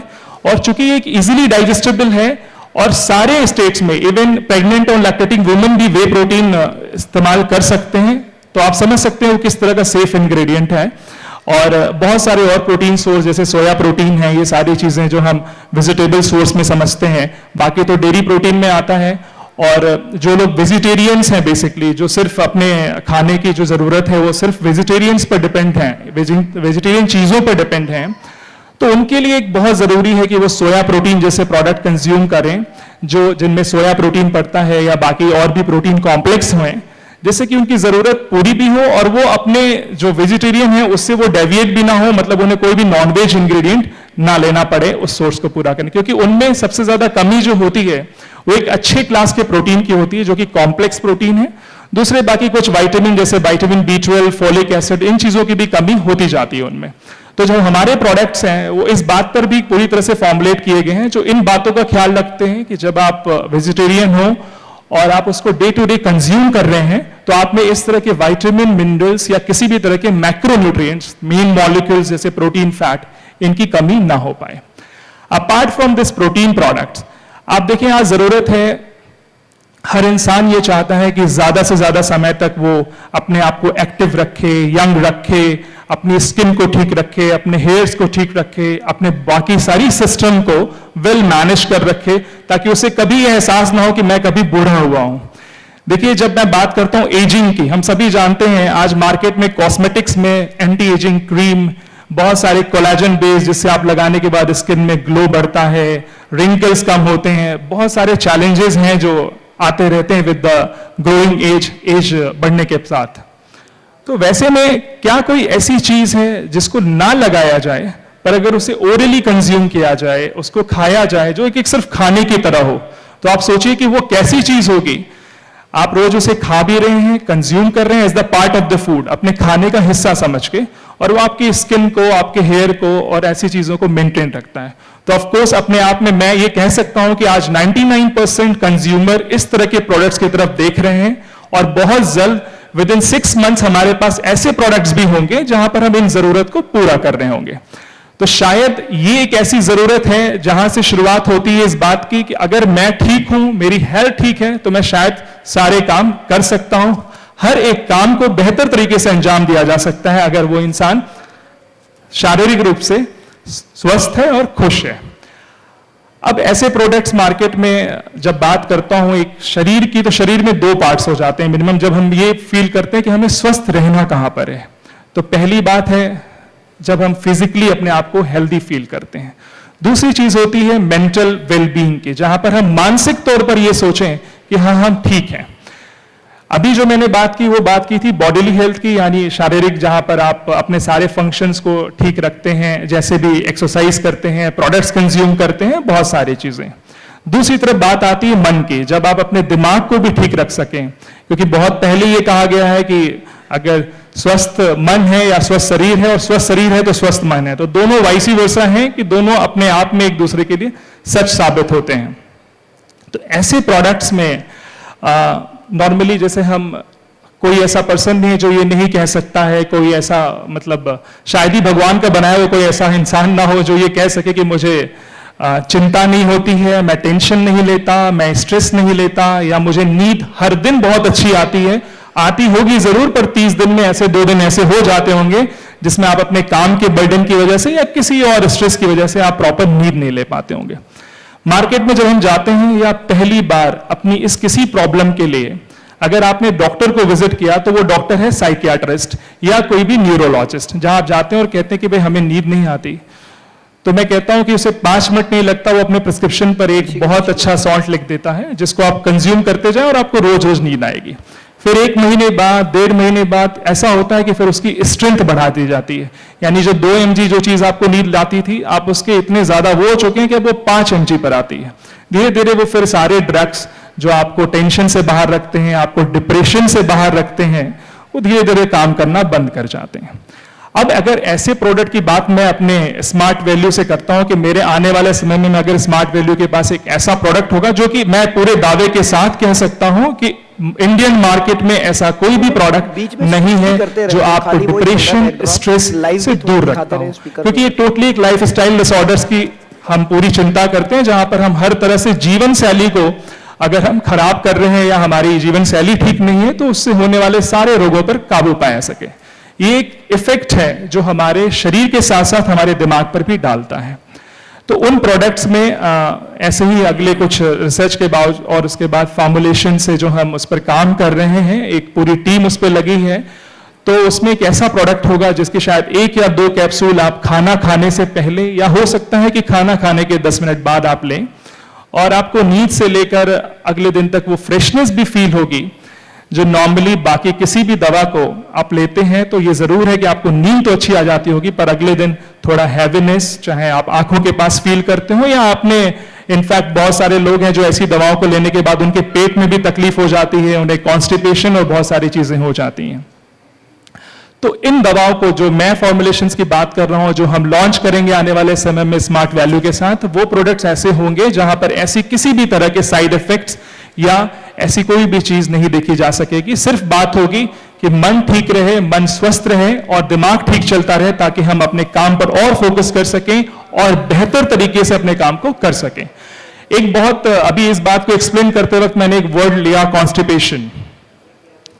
और चूंकि एक इजीली डाइजेस्टेबल है और सारे स्टेट्स में, इवन प्रेग्नेंट और लैक्टेटिंग वुमेन भी वे प्रोटीन इस्तेमाल कर सकते हैं, तो आप समझ सकते हैं वो किस तरह का सेफ इंग्रेडिएंट है। और बहुत सारे और प्रोटीन सोर्स जैसे सोया प्रोटीन है, ये सारी चीजें जो हम वेजिटेबल सोर्स में समझते हैं, बाकी तो डेयरी प्रोटीन में आता है। और जो लोग वेजिटेरियंस हैं, बेसिकली जो सिर्फ अपने खाने की जो जरूरत है वो सिर्फ वेजिटेरियंस पर डिपेंड हैं, वेजिटेरियन चीजों पर डिपेंड हैं, तो उनके लिए एक बहुत जरूरी है कि वो सोया प्रोटीन जैसे प्रोडक्ट कंज्यूम करें, जो जिनमें सोया प्रोटीन पड़ता है या बाकी और भी प्रोटीन कॉम्प्लेक्स हुए, जिससे कि उनकी जरूरत पूरी भी हो और वो अपने जो वेजिटेरियन है उससे वो डेविएट भी ना हो, मतलब उन्हें कोई भी नॉनवेज इंग्रेडिएंट ना लेना पड़े उस सोर्स को पूरा करने। क्योंकि उनमें सबसे ज्यादा कमी जो होती है वो एक अच्छे क्लास के प्रोटीन की होती है, जो कि कॉम्प्लेक्स प्रोटीन है। दूसरे बाकी कुछ विटामिन जैसे विटामिन B12, फोलिक एसिड, इन चीजों की भी कमी होती जाती है उनमें। तो जो हमारे प्रोडक्ट्स हैं वो इस बात पर भी पूरी तरह से फॉर्मुलेट किए गए हैं, जो इन बातों का ख्याल रखते हैं कि जब आप वेजिटेरियन हो और आप उसको डे टू डे कंज्यूम कर रहे हैं, तो आप में इस तरह के विटामिन, मिनरल्स या किसी भी तरह के मैक्रोन्यूट्रिएंट्स, मेन मॉलिक्यूल्स जैसे प्रोटीन, फैट, इनकी कमी ना हो पाए। Apart from this protein products, आप देखें आज जरूरत है, हर इंसान ये चाहता है कि ज्यादा से ज्यादा समय तक वो अपने आप को एक्टिव रखे, यंग रखे, अपनी स्किन को ठीक रखे, अपने हेयर्स को ठीक रखे, अपने बाकी सारी सिस्टम को वेल मैनेज कर रखे, ताकि उसे कभी यह एहसास ना हो कि मैं कभी बूढ़ा हुआ हूं। देखिए, जब मैं बात करता हूं एजिंग की, हम सभी जानते हैं आज मार्केट में कॉस्मेटिक्स में एंटी एजिंग क्रीम, बहुत सारे कोलेजन बेस जिससे आप लगाने के बाद स्किन में ग्लो बढ़ता है, रिंकल्स कम होते हैं, बहुत सारे चैलेंजेस हैं जो आते रहते हैं विद द ग्रोइंग एज बढ़ने के साथ। तो वैसे में क्या कोई ऐसी चीज है जिसको ना लगाया जाए, पर अगर उसे ओरली कंज्यूम किया जाए, उसको खाया जाए, जो एक सिर्फ खाने की तरह हो, तो आप सोचिए कि वो कैसी चीज होगी। आप रोज उसे खा भी रहे हैं, कंज्यूम कर रहे हैं as the part of the food, अपने खाने का हिस्सा समझ के, और वो आपकी स्किन को, आपके हेयर को और ऐसी चीजों को मेंटेन रखता है। तो ऑफ कोर्स अपने आप में मैं ये कह सकता हूं कि आज 99% कंज्यूमर इस तरह के प्रोडक्ट्स की तरफ देख रहे हैं, और बहुत जल्द विद इन 6 मंथ्स हमारे पास ऐसे प्रोडक्ट्स भी होंगे जहां पर हम इन जरूरत को पूरा कर रहे होंगे। तो शायद ये एक ऐसी जरूरत है जहां से शुरुआत होती है इस बात की कि अगर मैं ठीक हूं, मेरी हेल्थ ठीक है, तो मैं शायद सारे काम कर सकता हूं। हर एक काम को बेहतर तरीके से अंजाम दिया जा सकता है अगर वो इंसान शारीरिक रूप से स्वस्थ है और खुश है। अब ऐसे प्रोडक्ट्स मार्केट में जब बात करता हूं एक शरीर की, तो शरीर में 2 पार्ट्स हो जाते हैं मिनिमम, जब हम ये फील करते हैं कि हमें स्वस्थ रहना कहां पर है। तो पहली बात है जब हम फिजिकली अपने आप को हेल्दी फील करते हैं। दूसरी चीज होती है मेंटल वेलबींग की, जहां पर हम मानसिक तौर पर यह सोचें कि हाँ हम ठीक हैं। अभी जो मैंने बात की वो बात की थी बॉडीली हेल्थ की, यानी शारीरिक, जहां पर आप अपने सारे फंक्शंस को ठीक रखते हैं, जैसे भी एक्सरसाइज करते हैं, प्रोडक्ट्स कंज्यूम करते हैं, बहुत सारी चीजें। दूसरी तरफ बात आती है मन की, जब आप अपने दिमाग को भी ठीक रख सकें, क्योंकि बहुत पहले ये कहा गया है कि अगर स्वस्थ मन है या स्वस्थ शरीर है और स्वस्थ शरीर है तो स्वस्थ मन है, तो दोनों वाइसी वर्सा हैं कि दोनों अपने आप में एक दूसरे के लिए सच साबित होते हैं। तो ऐसे प्रोडक्ट्स में नॉर्मली जैसे हम, कोई ऐसा पर्सन नहीं है जो ये नहीं कह सकता है, कोई ऐसा मतलब शायद ही भगवान का बनाया हुआ कोई ऐसा इंसान ना हो जो ये कह सके कि मुझे चिंता नहीं होती है, मैं टेंशन नहीं लेता, मैं स्ट्रेस नहीं लेता, या मुझे नींद हर दिन बहुत अच्छी आती है। आती होगी जरूर, पर 30 दिन में ऐसे 2 दिन ऐसे हो जाते होंगे जिसमें आप अपने काम के बर्डन की वजह से या किसी और स्ट्रेस की वजह से आप प्रॉपर नींद नहीं ले पाते होंगे। मार्केट में जब हम जाते हैं या पहली बार अपनी इस किसी प्रॉब्लम के लिए अगर आपने डॉक्टर को विजिट किया तो वो डॉक्टर है साइकियाट्रिस्ट या कोई भी न्यूरोलॉजिस्ट, जहां आप जाते हैं और कहते हैं कि भाई हमें नींद नहीं आती, तो मैं कहता हूं कि उसे 5 मिनट नहीं लगता, वो अपने प्रिस्क्रिप्शन पर एक बहुत अच्छा सॉल्ट लिख देता है जिसको आप कंज्यूम करते जाएं और आपको रोज रोज नींद आएगी। फिर 1 महीने बाद, 1.5 महीने बाद ऐसा होता है कि फिर उसकी स्ट्रेंथ बढ़ा दी जाती है, यानी जो 2 mg जो चीज आपको नींद लाती थी, आप उसके इतने ज्यादा वो हो चुके हैं कि अब वो 5 mg पर आती है। धीरे धीरे वो फिर सारे ड्रग्स जो आपको टेंशन से बाहर रखते हैं, आपको डिप्रेशन से बाहर रखते हैं, वो धीरे धीरे काम करना बंद कर जाते हैं। अब अगर ऐसे प्रोडक्ट की बात मैं अपने स्मार्ट वैल्यू से करता हूं कि मेरे आने वाले समय में अगर स्मार्ट वैल्यू के पास एक ऐसा प्रोडक्ट होगा जो कि मैं पूरे दावे के साथ कह सकता हूं कि इंडियन मार्केट में ऐसा कोई भी प्रोडक्ट नहीं है जो आपको डिप्रेशन, स्ट्रेस से दूर रखता हो, क्योंकि ये टोटली एक लाइफ स्टाइल डिसऑर्डर्स की हम पूरी चिंता करते हैं, जहां पर हम हर तरह से जीवन शैली को अगर हम खराब कर रहे हैं या हमारी जीवन शैली ठीक नहीं है तो उससे होने वाले सारे रोगों पर काबू पाया सके। ये एक इफेक्ट है जो हमारे शरीर के साथ साथ हमारे दिमाग पर भी डालता है। तो उन प्रोडक्ट्स में ऐसे ही अगले कुछ रिसर्च के बाद और उसके बाद फॉर्मुलेशन से जो हम उस पर काम कर रहे हैं, एक पूरी टीम उस पर लगी है, तो उसमें एक ऐसा प्रोडक्ट होगा जिसके शायद 1 या 2 कैप्सूल आप खाना खाने से पहले या हो सकता है कि खाना खाने के 10 मिनट बाद आप लें, और आपको नींद से लेकर अगले दिन तक वो फ्रेशनेस भी फील होगी जो नॉर्मली बाकी किसी भी दवा को आप लेते हैं तो ये जरूर है कि आपको नींद तो अच्छी आ जाती होगी, पर अगले दिन थोड़ा हैवीनेस, चाहे आप आंखों के पास फील करते हो या आपने, इनफैक्ट बहुत सारे लोग हैं जो ऐसी दवाओं को लेने के बाद उनके पेट में भी तकलीफ हो जाती है, उन्हें कॉन्स्टिपेशन और बहुत सारी चीजें हो जाती हैं। तो इन दवाओं को जो मैं फॉर्मुलेशंस की बात कर रहा हूं, जो हम लॉन्च करेंगे आने वाले समय में स्मार्ट वैल्यू के साथ, वो प्रोडक्ट्स ऐसे होंगे जहां पर ऐसी किसी भी तरह के साइड इफेक्ट्स या ऐसी कोई भी चीज नहीं देखी जा सकेगी। सिर्फ बात होगी कि मन ठीक रहे, मन स्वस्थ रहे और दिमाग ठीक चलता रहे, ताकि हम अपने काम पर और फोकस कर सकें और बेहतर तरीके से अपने काम को कर सकें। एक बहुत, अभी इस बात को एक्सप्लेन करते वक्त मैंने एक वर्ड लिया, कॉन्स्टिपेशन।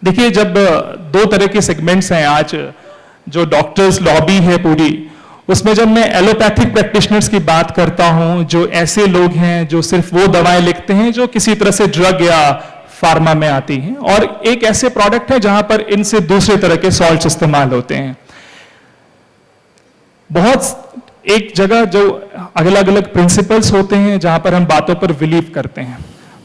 देखिए, जब 2 तरह के सेगमेंट्स हैं आज, जो डॉक्टर्स लॉबी है पूरी, उसमें जब मैं एलोपैथिक प्रैक्टिशनर्स की बात करता हूं, जो ऐसे लोग हैं जो सिर्फ वो दवाएं लिखते हैं जो किसी तरह से ड्रग या फार्मा में आती हैं, और एक ऐसे प्रोडक्ट है जहां पर इनसे दूसरे तरह के सॉल्ट्स इस्तेमाल होते हैं। बहुत एक जगह जो अलग अलग प्रिंसिपल्स होते हैं जहां पर हम बातों पर बिलीव करते हैं,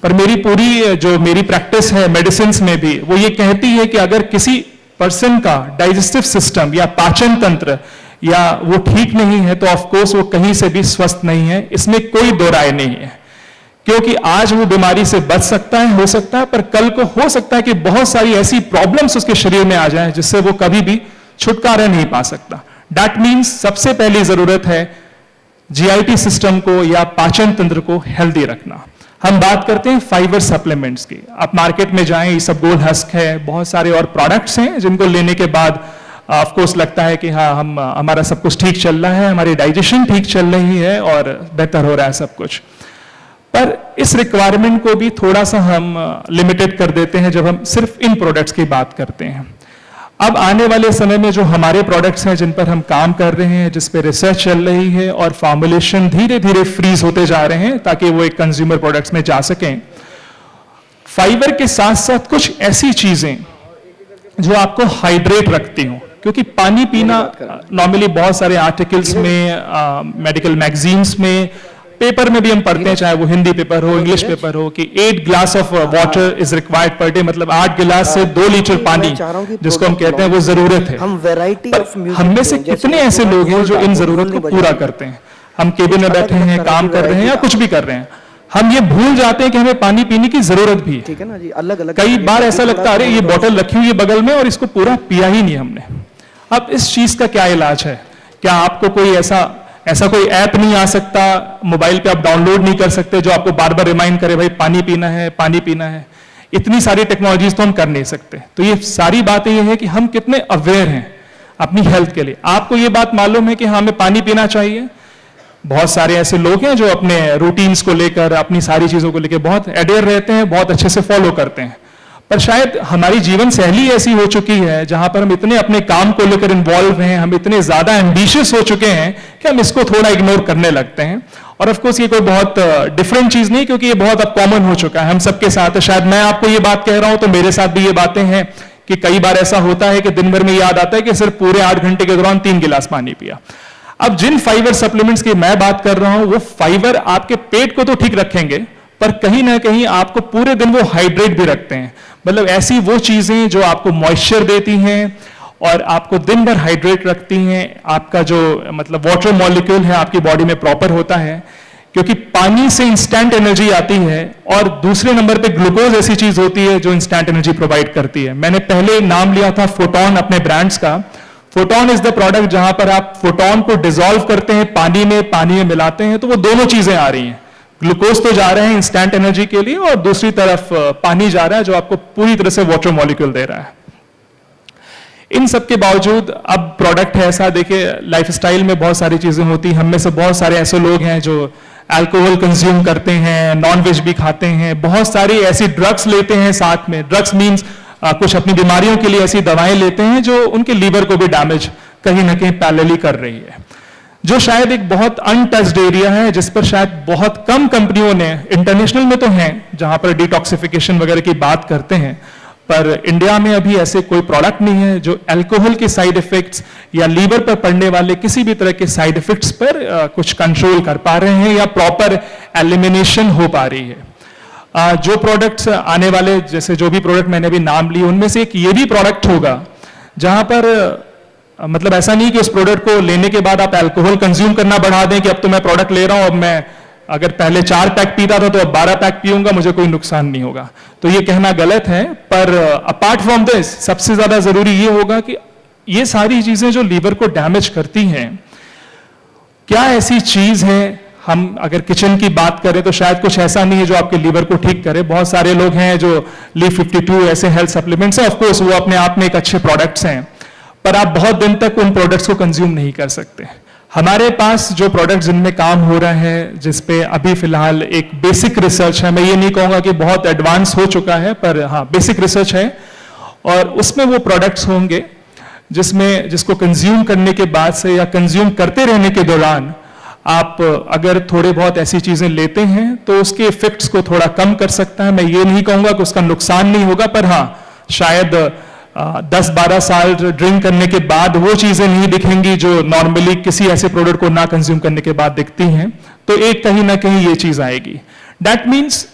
पर मेरी पूरी जो मेरी प्रैक्टिस है मेडिसिन में भी, वो ये कहती है कि अगर किसी पर्सन का डाइजेस्टिव सिस्टम या पाचन तंत्र या वो ठीक नहीं है तो ऑफ कोर्स वो कहीं से भी स्वस्थ नहीं है, इसमें कोई दो राय नहीं है। क्योंकि आज वो बीमारी से बच सकता है, हो सकता है, पर कल को हो सकता है कि बहुत सारी ऐसी प्रॉब्लम्स उसके शरीर में आ जाएं जिससे वो कभी भी छुटकारा नहीं पा सकता। दैट मीन्स सबसे पहली जरूरत है जीआईटी सिस्टम को या पाचन तंत्र को हेल्दी रखना। हम बात करते हैं फाइबर सप्लीमेंट्स की। आप मार्केट में जाएं, इसबगोल हस्क है, बहुत सारे और प्रोडक्ट्स हैं जिनको लेने के बाद ऑफ कोर्स लगता है कि हाँ, हमारा सब कुछ ठीक चल रहा है, हमारी डाइजेशन ठीक चल रही है और बेहतर हो रहा है सब कुछ। पर इस रिक्वायरमेंट को भी थोड़ा सा हम लिमिटेड कर देते हैं जब हम सिर्फ इन प्रोडक्ट्स की बात करते हैं। अब आने वाले समय में जो हमारे प्रोडक्ट्स हैं जिन पर हम काम कर रहे हैं, जिस पे रिसर्च चल रही है और फॉर्मुलेशन धीरे धीरे फ्रीज होते जा रहे हैं ताकि वो एक कंज्यूमर प्रोडक्ट्स में जा सकें, फाइबर के साथ साथ कुछ ऐसी चीजें जो आपको हाइड्रेट रखती हो, क्योंकि पानी पीना नॉर्मली बहुत सारे आर्टिकल्स में, मेडिकल मैगजीन्स में, पेपर में भी हम पढ़ते हैं, चाहे वो हिंदी पेपर हो, इंग्लिश पेपर हो, कि 8 glass of water is required per day, मतलब 8 गिलास से 2 लीटर पानी जिसको हम कहते हैं वो जरूरत है। हम में से कितने ऐसे लोग हैं जो इन जरूरत को पूरा करते हैं? हम केबिन में बैठे हैं, काम कर रहे हैं या कुछ भी कर रहे हैं, हम ये भूल जाते हैं कि हमें पानी पीने की जरूरत भी है। ठीक है ना जी, अलग अलग कई बार ऐसा लगता है अरे ये बोतल रखी हुई है बगल में और इसको पूरा पिया ही नहीं हमने। अब इस चीज का क्या इलाज है? क्या आपको कोई ऐसा कोई ऐप नहीं आ सकता, मोबाइल पे आप डाउनलोड नहीं कर सकते जो आपको बार बार रिमाइंड करे भाई पानी पीना है, पानी पीना है? इतनी सारी टेक्नोलॉजीज तो हम कर नहीं सकते। तो ये सारी बातें ये है कि हम कितने अवेयर हैं अपनी हेल्थ के लिए। आपको ये बात मालूम है कि हमें पानी पीना चाहिए? बहुत सारे ऐसे लोग हैं जो अपने रूटीन्स को लेकर, अपनी सारी चीजों को लेकर बहुत एडेयर रहते हैं, बहुत अच्छे से फॉलो करते हैं। पर शायद हमारी जीवन शैली ऐसी हो चुकी है जहां पर हम इतने अपने काम को लेकर इन्वॉल्व हैं, हम इतने ज्यादा एम्बिशियस हो चुके हैं कि हम इसको थोड़ा इग्नोर करने लगते हैं। और ऑफ कोर्स ये कोई बहुत डिफरेंट चीज नहीं, क्योंकि ये बहुत अब कॉमन हो चुका है, हम सबके साथ है। शायद मैं आपको ये बात कह रहा हूं तो मेरे साथ भी ये बातें हैं कि कई बार ऐसा होता है कि दिन भर में याद आता है कि सिर्फ पूरे 8 घंटे के दौरान 3 गिलास पानी पिया। अब जिन फाइबर सप्लीमेंट्स की मैं बात कर रहा हूं वो फाइबर आपके पेट को तो ठीक रखेंगे, पर कहीं ना कहीं आपको पूरे दिन वो हाइड्रेट भी रखते हैं। मतलब ऐसी वो चीजें जो आपको मॉइस्चर देती हैं और आपको दिन भर हाइड्रेट रखती हैं। आपका जो मतलब वाटर मॉलिक्यूल है आपकी बॉडी में प्रॉपर होता है, क्योंकि पानी से इंस्टेंट एनर्जी आती है। और दूसरे नंबर पे ग्लूकोज ऐसी चीज होती है जो इंस्टेंट एनर्जी प्रोवाइड करती है। मैंने पहले नाम लिया था फोटोन अपने ब्रांड्स का। फोटोन इज द प्रोडक्ट जहां पर आप फोटोन को डिसॉल्व करते हैं पानी में मिलाते हैं, तो वो दोनों चीजें आ रही हैं। ग्लूकोज तो जा रहे हैं इंस्टेंट एनर्जी के लिए और दूसरी तरफ पानी जा रहा है जो आपको पूरी तरह से वाटर मॉलिक्यूल दे रहा है। इन सब के बावजूद अब प्रोडक्ट है ऐसा, देखिए लाइफस्टाइल में बहुत सारी चीजें होती हैं। हम में से बहुत सारे ऐसे लोग हैं जो अल्कोहल कंज्यूम करते हैं, नॉन वेज भी खाते हैं, बहुत सारी ऐसी ड्रग्स लेते हैं साथ में। ड्रग्स मीन्स कुछ अपनी बीमारियों के लिए ऐसी दवाएं लेते हैं जो उनके लीवर को भी डैमेज कहीं ना कहीं पैरेलली कर रही है, जो शायद एक बहुत अनटच्ड एरिया है जिस पर शायद बहुत कम कंपनियों ने, इंटरनेशनल में तो हैं जहां पर डिटॉक्सिफिकेशन वगैरह की बात करते हैं, पर इंडिया में अभी ऐसे कोई प्रोडक्ट नहीं है जो अल्कोहल के साइड इफेक्ट्स या लीवर पर पड़ने वाले किसी भी तरह के साइड इफेक्ट्स पर कुछ कंट्रोल कर पा रहे हैं या प्रॉपर एलिमिनेशन हो पा रही है। जो प्रोडक्ट्स आने वाले, जैसे जो भी प्रोडक्ट मैंने अभी नाम लिए, उनमें से एक ये भी प्रोडक्ट होगा जहां पर मतलब ऐसा नहीं कि उस प्रोडक्ट को लेने के बाद आप अल्कोहल कंज्यूम करना बढ़ा दें कि अब तो मैं प्रोडक्ट ले रहा हूं, अब मैं अगर पहले 4 पैक पीता था तो अब 12 पैक पीऊंगा, मुझे कोई नुकसान नहीं होगा। तो ये कहना गलत है। पर अपार्ट फ्रॉम दिस सबसे ज्यादा जरूरी ये होगा कि ये सारी चीजें जो लीवर को डैमेज करती हैं, क्या ऐसी चीज है, हम अगर किचन की बात करें तो शायद कुछ ऐसा नहीं है जो आपके लीवर को ठीक करे। बहुत सारे लोग हैं जो लीव 52 ऐसे हेल्थ सप्लीमेंट्स हैं, ऑफ कोर्स वो अपने आप में एक अच्छे प्रोडक्ट्स हैं, पर आप बहुत दिन तक उन प्रोडक्ट्स को कंज्यूम नहीं कर सकते। हमारे पास जो प्रोडक्ट जिनमें काम हो रहा है, जिसपे अभी फिलहाल एक बेसिक रिसर्च है, मैं ये नहीं कहूंगा कि बहुत एडवांस हो चुका है, पर हाँ बेसिक रिसर्च है, और उसमें वो प्रोडक्ट्स होंगे जिसको कंज्यूम करने के बाद से या कंज्यूम करते रहने के दौरान आप अगर थोड़े बहुत ऐसी चीजें लेते हैं तो उसके इफेक्ट्स को थोड़ा कम कर सकता है। मैं ये नहीं कहूंगा कि उसका नुकसान नहीं होगा, पर हाँ शायद 10-12 साल ड्रिंक करने के बाद वो चीजें नहीं दिखेंगी जो नॉर्मली किसी ऐसे प्रोडक्ट को ना कंज्यूम करने के बाद दिखती हैं। तो एक कहीं ना कहीं ये चीज आएगी। दैट मीन्स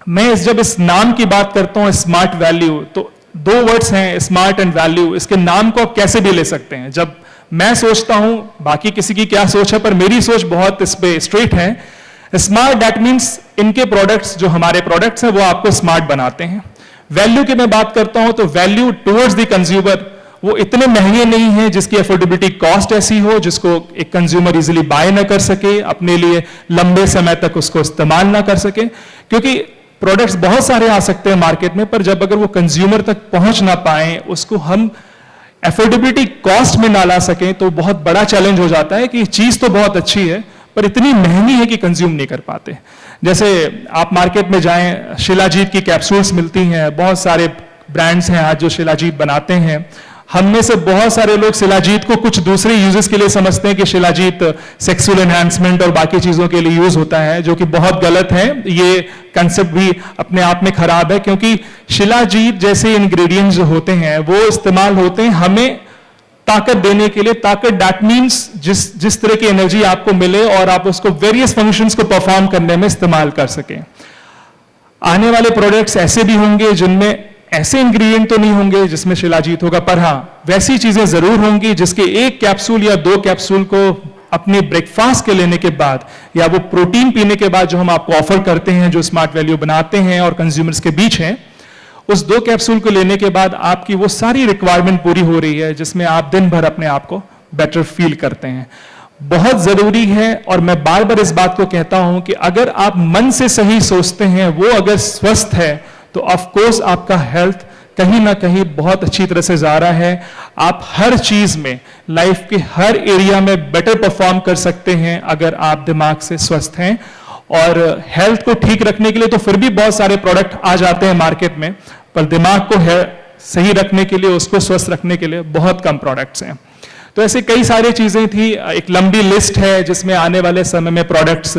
मैं जब इस नाम की बात करता हूं स्मार्ट वैल्यू, तो 2 वर्ड्स हैं स्मार्ट एंड वैल्यू। इसके नाम को आप कैसे भी ले सकते हैं। जब मैं सोचता हूं, बाकी किसी की क्या सोच है, पर मेरी सोच बहुत इस पे स्ट्रेट है। स्मार्ट दैट मीन्स इनके प्रोडक्ट्स, जो हमारे प्रोडक्ट्स हैं, वो आपको स्मार्ट बनाते हैं। वैल्यू की मैं बात करता हूं तो वैल्यू टुवर्ड्स द कंज्यूमर, वो इतने महंगे नहीं है जिसकी अफोर्डेबिलिटी कॉस्ट ऐसी हो जिसको एक कंज्यूमर इजीली बाय ना कर सके, अपने लिए लंबे समय तक उसको इस्तेमाल ना कर सके। क्योंकि प्रोडक्ट्स बहुत सारे आ सकते हैं मार्केट में, पर जब अगर वो कंज्यूमर तक पहुंच ना पाए, उसको हम अफोर्डेबिलिटी कॉस्ट में ना ला सकें, तो बहुत बड़ा चैलेंज हो जाता है कि चीज तो बहुत अच्छी है पर इतनी महंगी है कि कंज्यूम नहीं कर पाते। जैसे आप मार्केट में जाएं, शिलाजीत की कैप्सूल्स मिलती हैं, बहुत सारे ब्रांड्स हैं आज जो शिलाजीत बनाते हैं। हम में से बहुत सारे लोग शिलाजीत को कुछ दूसरे यूजेस के लिए समझते हैं कि शिलाजीत सेक्सुअल एनहांसमेंट और बाकी चीजों के लिए यूज होता है, जो कि बहुत गलत है। ये कंसेप्ट भी अपने आप में खराब है, क्योंकि शिलाजीत जैसे इंग्रेडिएंट्स जो होते हैं वो इस्तेमाल होते हैं हमें ताकत देने के लिए। ताकत दैट मीन्स जिस तरह की एनर्जी आपको मिले और आप उसको वेरियस फंक्शंस को परफॉर्म करने में इस्तेमाल कर सकें। आने वाले प्रोडक्ट्स ऐसे भी होंगे जिनमें ऐसे इंग्रेडिएंट तो नहीं होंगे जिसमें शिलाजीत होगा, पर हाँ वैसी चीजें जरूर होंगी जिसके 1 कैप्सूल या 2 कैप्सूल को अपने ब्रेकफास्ट के लेने के बाद या वो प्रोटीन पीने के बाद जो हम आपको ऑफर करते हैं, जो स्मार्ट वैल्यू बनाते हैं और कंज्यूमर्स के बीच हैं, उस 2 कैप्सूल को लेने के बाद आपकी वो सारी रिक्वायरमेंट पूरी हो रही है जिसमें आप दिन भर अपने आप को बेटर फील करते हैं। बहुत जरूरी है, और मैं बार बार इस बात को कहता हूं कि अगर आप मन से सही सोचते हैं, वो अगर स्वस्थ है, तो ऑफ कोर्स आपका हेल्थ कहीं ना कहीं बहुत अच्छी तरह से जा रहा है। आप हर चीज में, लाइफ के हर एरिया में बेटर परफॉर्म कर सकते हैं अगर आप दिमाग से स्वस्थ हैं। और हेल्थ को ठीक रखने के लिए तो फिर भी बहुत सारे प्रोडक्ट आ जाते हैं मार्केट में, पर दिमाग को सही रखने के लिए, उसको स्वस्थ रखने के लिए बहुत कम प्रोडक्ट्स हैं। तो ऐसे कई सारी चीजें थी, एक लंबी लिस्ट है जिसमें आने वाले समय में प्रोडक्ट्स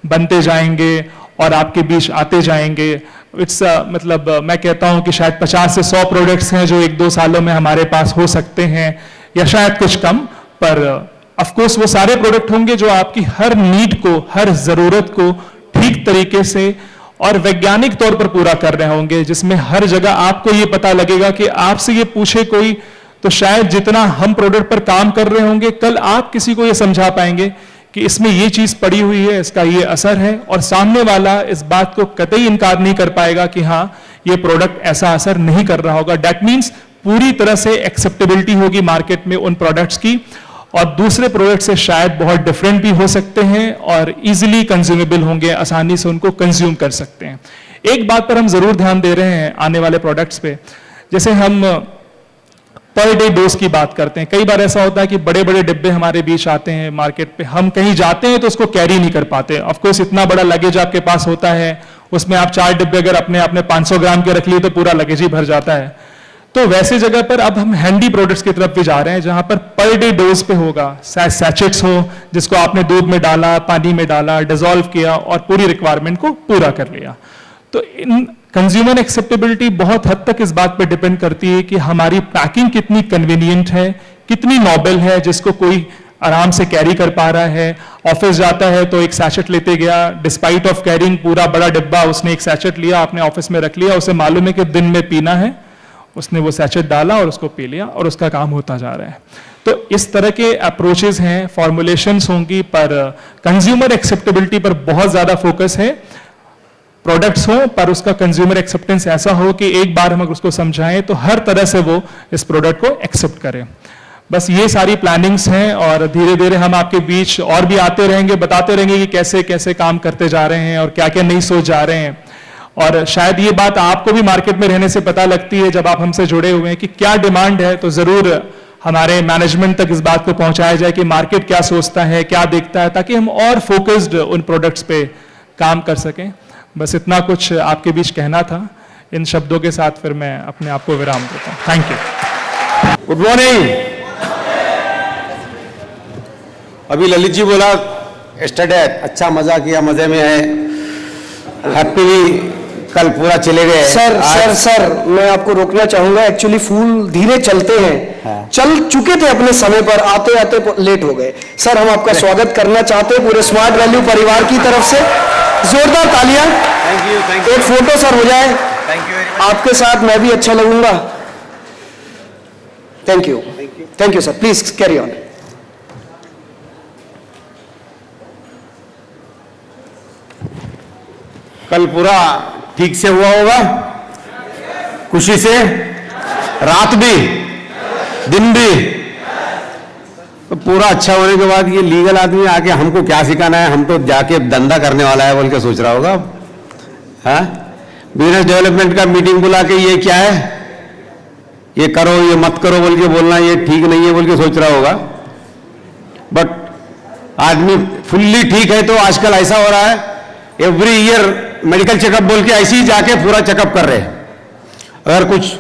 बनते जाएंगे और आपके बीच आते जाएंगे। इट्स मतलब मैं कहता हूं कि शायद 50 से 100 प्रोडक्ट्स हैं जो 1-2 सालों में हमारे पास हो सकते हैं, या शायद कुछ कम, पर ऑफ कोर्स वो सारे प्रोडक्ट होंगे जो आपकी हर नीड को, हर जरूरत को ठीक तरीके से और वैज्ञानिक तौर पर पूरा कर रहे होंगे, जिसमें हर जगह आपको ये पता लगेगा कि आपसे ये पूछे कोई, तो शायद जितना हम प्रोडक्ट पर काम कर रहे होंगे, कल आप किसी को ये समझा पाएंगे कि इसमें ये चीज पड़ी हुई है, इसका ये असर है, और सामने वाला इस बात को कतई इनकार नहीं कर पाएगा कि हाँ, ये प्रोडक्ट ऐसा असर नहीं कर रहा होगा। दैट मीन्स पूरी तरह से एक्सेप्टेबिलिटी होगी मार्केट में उन प्रोडक्ट्स की, और दूसरे प्रोडक्ट से शायद बहुत डिफरेंट भी हो सकते हैं और इजीली कंज्यूमेबल होंगे, आसानी से उनको कंज्यूम कर सकते हैं। एक बात पर हम जरूर ध्यान दे रहे हैं आने वाले प्रोडक्ट्स पे, जैसे हम पर डे डोज की बात करते हैं। कई बार ऐसा होता है कि बड़े बड़े डिब्बे हमारे बीच आते हैं मार्केट पे, हम कहीं जाते हैं तो उसको कैरी नहीं कर पाते। ऑफ कोर्स इतना बड़ा लगेज आपके पास होता है, उसमें आप 4 डिब्बे अगर अपने 500 ग्राम के रख लिए तो पूरा लगेज ही भर जाता है। तो वैसे जगह पर अब हम हैंडी प्रोडक्ट्स की तरफ भी जा रहे हैं, जहां पर डे डोज पे होगा, सैचेट्स हो जिसको आपने दूध में डाला, पानी में डाला, डिसॉल्व किया और पूरी रिक्वायरमेंट को पूरा कर लिया। तो इन कंज्यूमर एक्सेप्टेबिलिटी बहुत हद तक इस बात पर डिपेंड करती है कि हमारी पैकिंग कितनी कन्वीनियंट है, कितनी नॉबल है, जिसको कोई आराम से कैरी कर पा रहा है। ऑफिस जाता है तो एक सैचेट लेते गया, डिस्पाइट ऑफ कैरिंग पूरा बड़ा डिब्बा, उसने एक सैचेट लिया, अपने ऑफिस में रख लिया, उसे मालूम है कि दिन में पीना है, उसने वो सैचेट डाला और उसको पी लिया और उसका काम होता जा रहा है। तो इस तरह के अप्रोचेस हैं, फॉर्मुलेशंस होंगी, पर कंज्यूमर एक्सेप्टेबिलिटी पर बहुत ज्यादा फोकस है। प्रोडक्ट्स हो पर उसका कंज्यूमर एक्सेप्टेंस ऐसा हो कि एक बार हम उसको समझाएं तो हर तरह से वो इस प्रोडक्ट को एक्सेप्ट करें। बस ये सारी प्लानिंग्स हैं और धीरे धीरे हम आपके बीच और भी आते रहेंगे, बताते रहेंगे कि कैसे कैसे काम करते जा रहे हैं और क्या क्या नई सोच जा रहे हैं। और शायद ये बात आपको भी मार्केट में रहने से पता लगती है जब आप हमसे जुड़े हुए हैं कि क्या डिमांड है, तो जरूर हमारे मैनेजमेंट तक इस बात को पहुंचाया जाए कि मार्केट क्या सोचता है, क्या देखता है, ताकि हम और फोकस्ड उन प्रोडक्ट्स पे काम कर सकें। बस इतना कुछ आपके बीच कहना था। इन शब्दों के साथ फिर मैं अपने आप को विराम देता हूं। Thank you. Good morning. अभी ललित जी बोला स्टडे अच्छा मजा किया, मजे में है, हैप्पी, कल पूरा चले गए। सर मैं आपको रोकना चाहूंगा। एक्चुअली फूल धीरे चलते हैं, हाँ। चल चुके थे अपने समय पर, आते आते लेट हो गए। सर हम आपका स्वागत करना चाहते हैं पूरे स्मार्ट वैल्यू परिवार की तरफ से। जोरदार तालियां। Thank you. एक फोटो सर हो जाए थैंक यू वेरी मच। आपके साथ, मैं भी अच्छा लगूंगा। Thank you sir, please carry on. कल पूरा ठीक से हुआ होगा, खुशी से, रात भी दिन भी। तो पूरा अच्छा होने के बाद ये लीगल आदमी आके हमको क्या सिखाना है, हम तो जाके धंधा करने वाला है बोल के सोच रहा होगा। हाँ, बिजनेस डेवलपमेंट का मीटिंग बुला के ये क्या है, ये करो ये मत करो बोल के बोलना, ये ठीक नहीं है बोल के सोच रहा होगा। बट आदमी फुल्ली ठीक है तो आजकल ऐसा हो रहा है, एवरी ईयर मेडिकल चेकअप बोल के ऐसे ही जाके पूरा चेकअप कर रहे हैं। अगर कुछ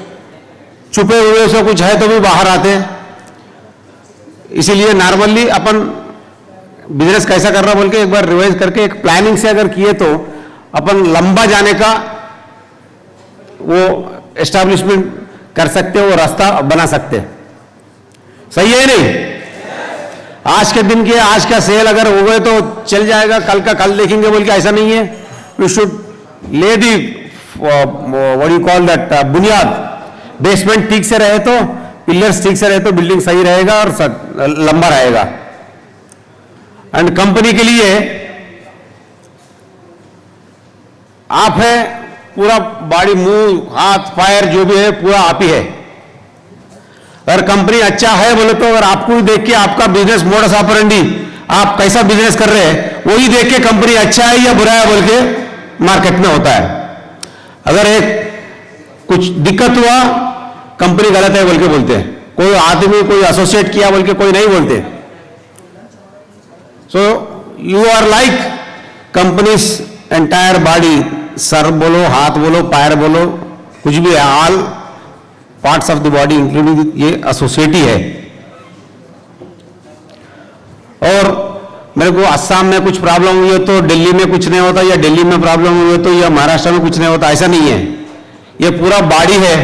छुपे हुए से कुछ है तो भी बाहर आते हैं। इसीलिए नॉर्मली अपन बिजनेस कैसा कर रहा बोल के एक बार रिवाइज करके एक प्लानिंग से अगर किए तो अपन लंबा जाने का वो एस्टैब्लिशमेंट कर सकते हैं, वो रास्ता बना सकते हैं। सही है नहीं? आज के दिन के आज का सेल अगर हो गए तो चल जाएगा, कल का कल देखेंगे बोल के ऐसा नहीं है। वी शुड ले दी व्हाट यू कॉल दैट बुनियाद, बेसमेंट ठीक से रहे तो, पिलर्स ठीक से रहे तो बिल्डिंग सही रहेगा और लंबा रहेगा। एंड कंपनी के लिए आप है, पूरा बॉडी, मुंह, हाथ, पैर जो भी है पूरा आप ही है। अगर कंपनी अच्छा है बोले तो अगर आपको भी देख के आपका बिजनेस मोडस ऑपरेंडी, आप कैसा बिजनेस कर रहे हैं वही देख के कंपनी अच्छा है या बुरा है बोल के मार्केट में होता है। अगर एक कुछ दिक्कत हुआ कंपनी गलत है बोल के बोलते हैं, कोई आदमी कोई एसोसिएट किया बोल के कोई नहीं बोलते। So you are like companies entire body, सर बोलो, हाथ बोलो, पैर बोलो, कुछ भी है, all parts of the body including ये एसोसिएट ही है। और मेरे को असम में कुछ प्रॉब्लम हुई हो तो दिल्ली में कुछ नहीं होता, या दिल्ली में प्रॉब्लम हुई हो तो या महाराष्ट्र में कुछ नहीं होता, ऐसा नहीं है। ये पूरा बॉडी है,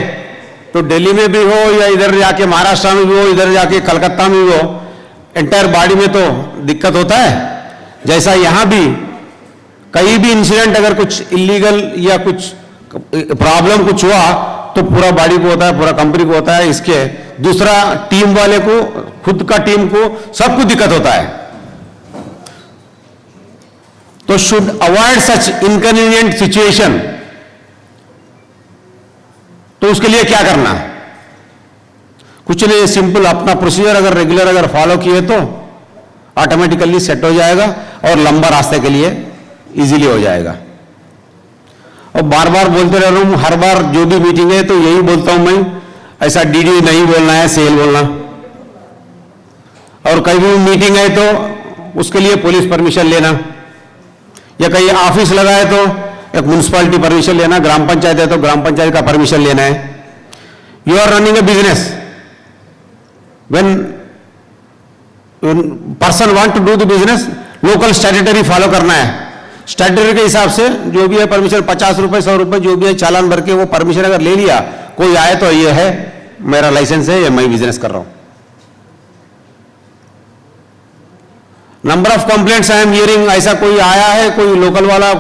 तो दिल्ली में भी हो या इधर जाके महाराष्ट्र में भी हो, इधर जाके कलकत्ता में भी हो, एंटायर बॉडी में तो दिक्कत होता है। जैसा यहां भी कहीं भी इंसिडेंट अगर कुछ इलीगल या कुछ प्रॉब्लम कुछ हुआ तो पूरा बॉडी को होता है, पूरा कंपनी को होता है, इसके दूसरा टीम वाले को, खुद का टीम को, सबको दिक्कत होता है। तो should avoid such inconvenient situation. तो उसके लिए क्या करना है? कुछ नहीं, सिंपल अपना प्रोसीजर अगर रेगुलर अगर फॉलो किए तो ऑटोमेटिकली सेट हो जाएगा और लंबा रास्ते के लिए इजीली हो जाएगा। और बार बार बोलते रह रहा हूं, हर बार जो भी मीटिंग है तो यही बोलता हूं मैं, ऐसा डीडी नहीं बोलना है, सेल बोलना। और कहीं भी मीटिंग है तो उसके लिए पुलिस परमिशन लेना, या कहीं ऑफिस लगा है तो एक म्युनिसिपालिटी परमिशन लेना, ग्राम पंचायत है तो ग्राम पंचायत का परमिशन लेना है। You are running a business, when person want to do the business, local statutory follow करना है। स्टैट्यूटरी के हिसाब से जो भी है परमिशन, 50 रुपए 100 रुपए जो भी है चालान भर के वो परमिशन अगर ले लिया, कोई आए तो ये है मेरा लाइसेंस है, ये मैं बिजनेस कर रहा हूं। Number of complaints I am hearing, ऐसा कोई आया है, कोई लोकल वाला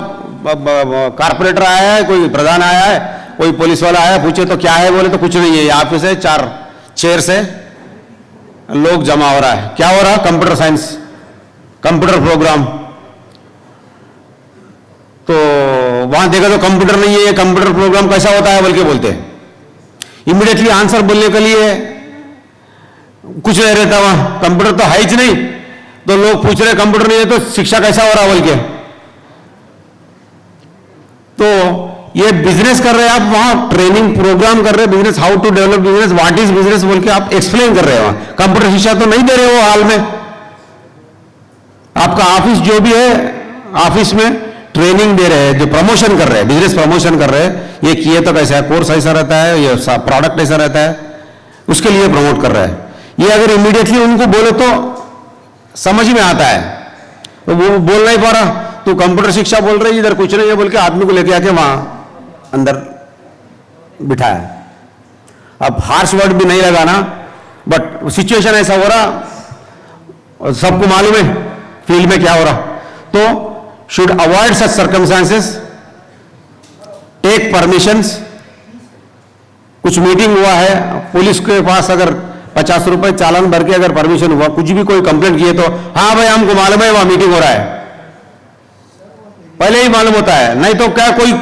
कारपोरेटर आया है, कोई प्रधान आया है, कोई पुलिस वाला आया, पूछे तो क्या है, बोले तो कुछ नहीं है, ऑफिस है, 4 चेयर से लोग जमा हो रहा है। क्या हो रहा है? Computer science, computer program. तो वहां देखा तो कंप्यूटर नहीं है, कंप्यूटर प्रोग्राम कैसा होता है बोल के बोलते हैं। इमीडिएटली आंसर बोलने के लिए कुछ नहीं रहता, वहां कंप्यूटर तो है ही नहीं, तो लोग पूछ रहे कंप्यूटर नहीं है तो शिक्षा कैसा हो रहा बोल के। तो ये बिजनेस कर रहे हैं आप, वहां ट्रेनिंग प्रोग्राम कर रहे हैं, business, how to develop business, what is business बोल के आप एक्सप्लेन कर रहे हैं। वहां कंप्यूटर शिक्षा तो नहीं दे रहे हो हाल में। आपका ऑफिस जो भी है, ऑफिस में ट्रेनिंग दे रहे हैं, जो प्रमोशन कर रहे हैं, बिजनेस प्रमोशन कर रहे हैं, ये किए तो कैसा है, कोर्स ऐसा रहता है, ये प्रोडक्ट ऐसा रहता है, उसके लिए प्रमोट कर रहा है। ये अगर इमीडिएटली उनको बोले तो समझ में आता है, तो वो बोल नहीं पा रहा, तो कंप्यूटर शिक्षा बोल रही इधर कुछ नहीं है बोल के आदमी को लेके आके वहां अंदर बिठाया। अब हार्श वर्ड भी नहीं लगाना, बट सिचुएशन ऐसा हो रहा और सबको मालूम है फील्ड में क्या हो रहा। तो should avoid such circumstances, take permissions. कुछ मीटिंग हुआ है, पुलिस के पास अगर 50 रुपए चालान भर के अगर परमिशन हुआ, कुछ भी कोई कंप्लेंट किए तो हाँ भाई हमको मालूम है वहां मीटिंग हो रहा है, पहले ही मालूम होता है। नहीं तो क्या कोई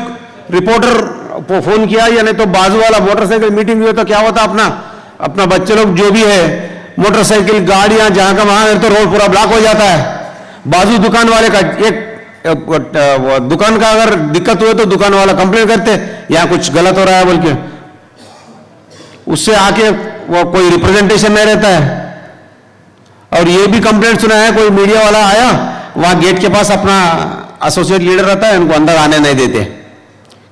रिपोर्टर फोन किया, या नहीं तो बाजू वाला मोटरसाइकिल मीटिंग हुई तो क्या होता, अपना बच्चे लोग जो भी है मोटरसाइकिल गाड़ियां जहां का वहां, तो रोड पूरा ब्लॉक हो जाता है। बाजू दुकान वाले का एक दुकान का अगर दिक्कत हुए तो दुकान वाला कंप्लेन करते यहां कुछ गलत हो रहा है बोल के, उससे आके वो कोई रिप्रेजेंटेशन नहीं रहता है। और ये भी कंप्लेंट सुना है, कोई मीडिया वाला आया, वहां गेट के पास अपना एसोसिएट लीडर रहता है, उनको अंदर आने नहीं देते।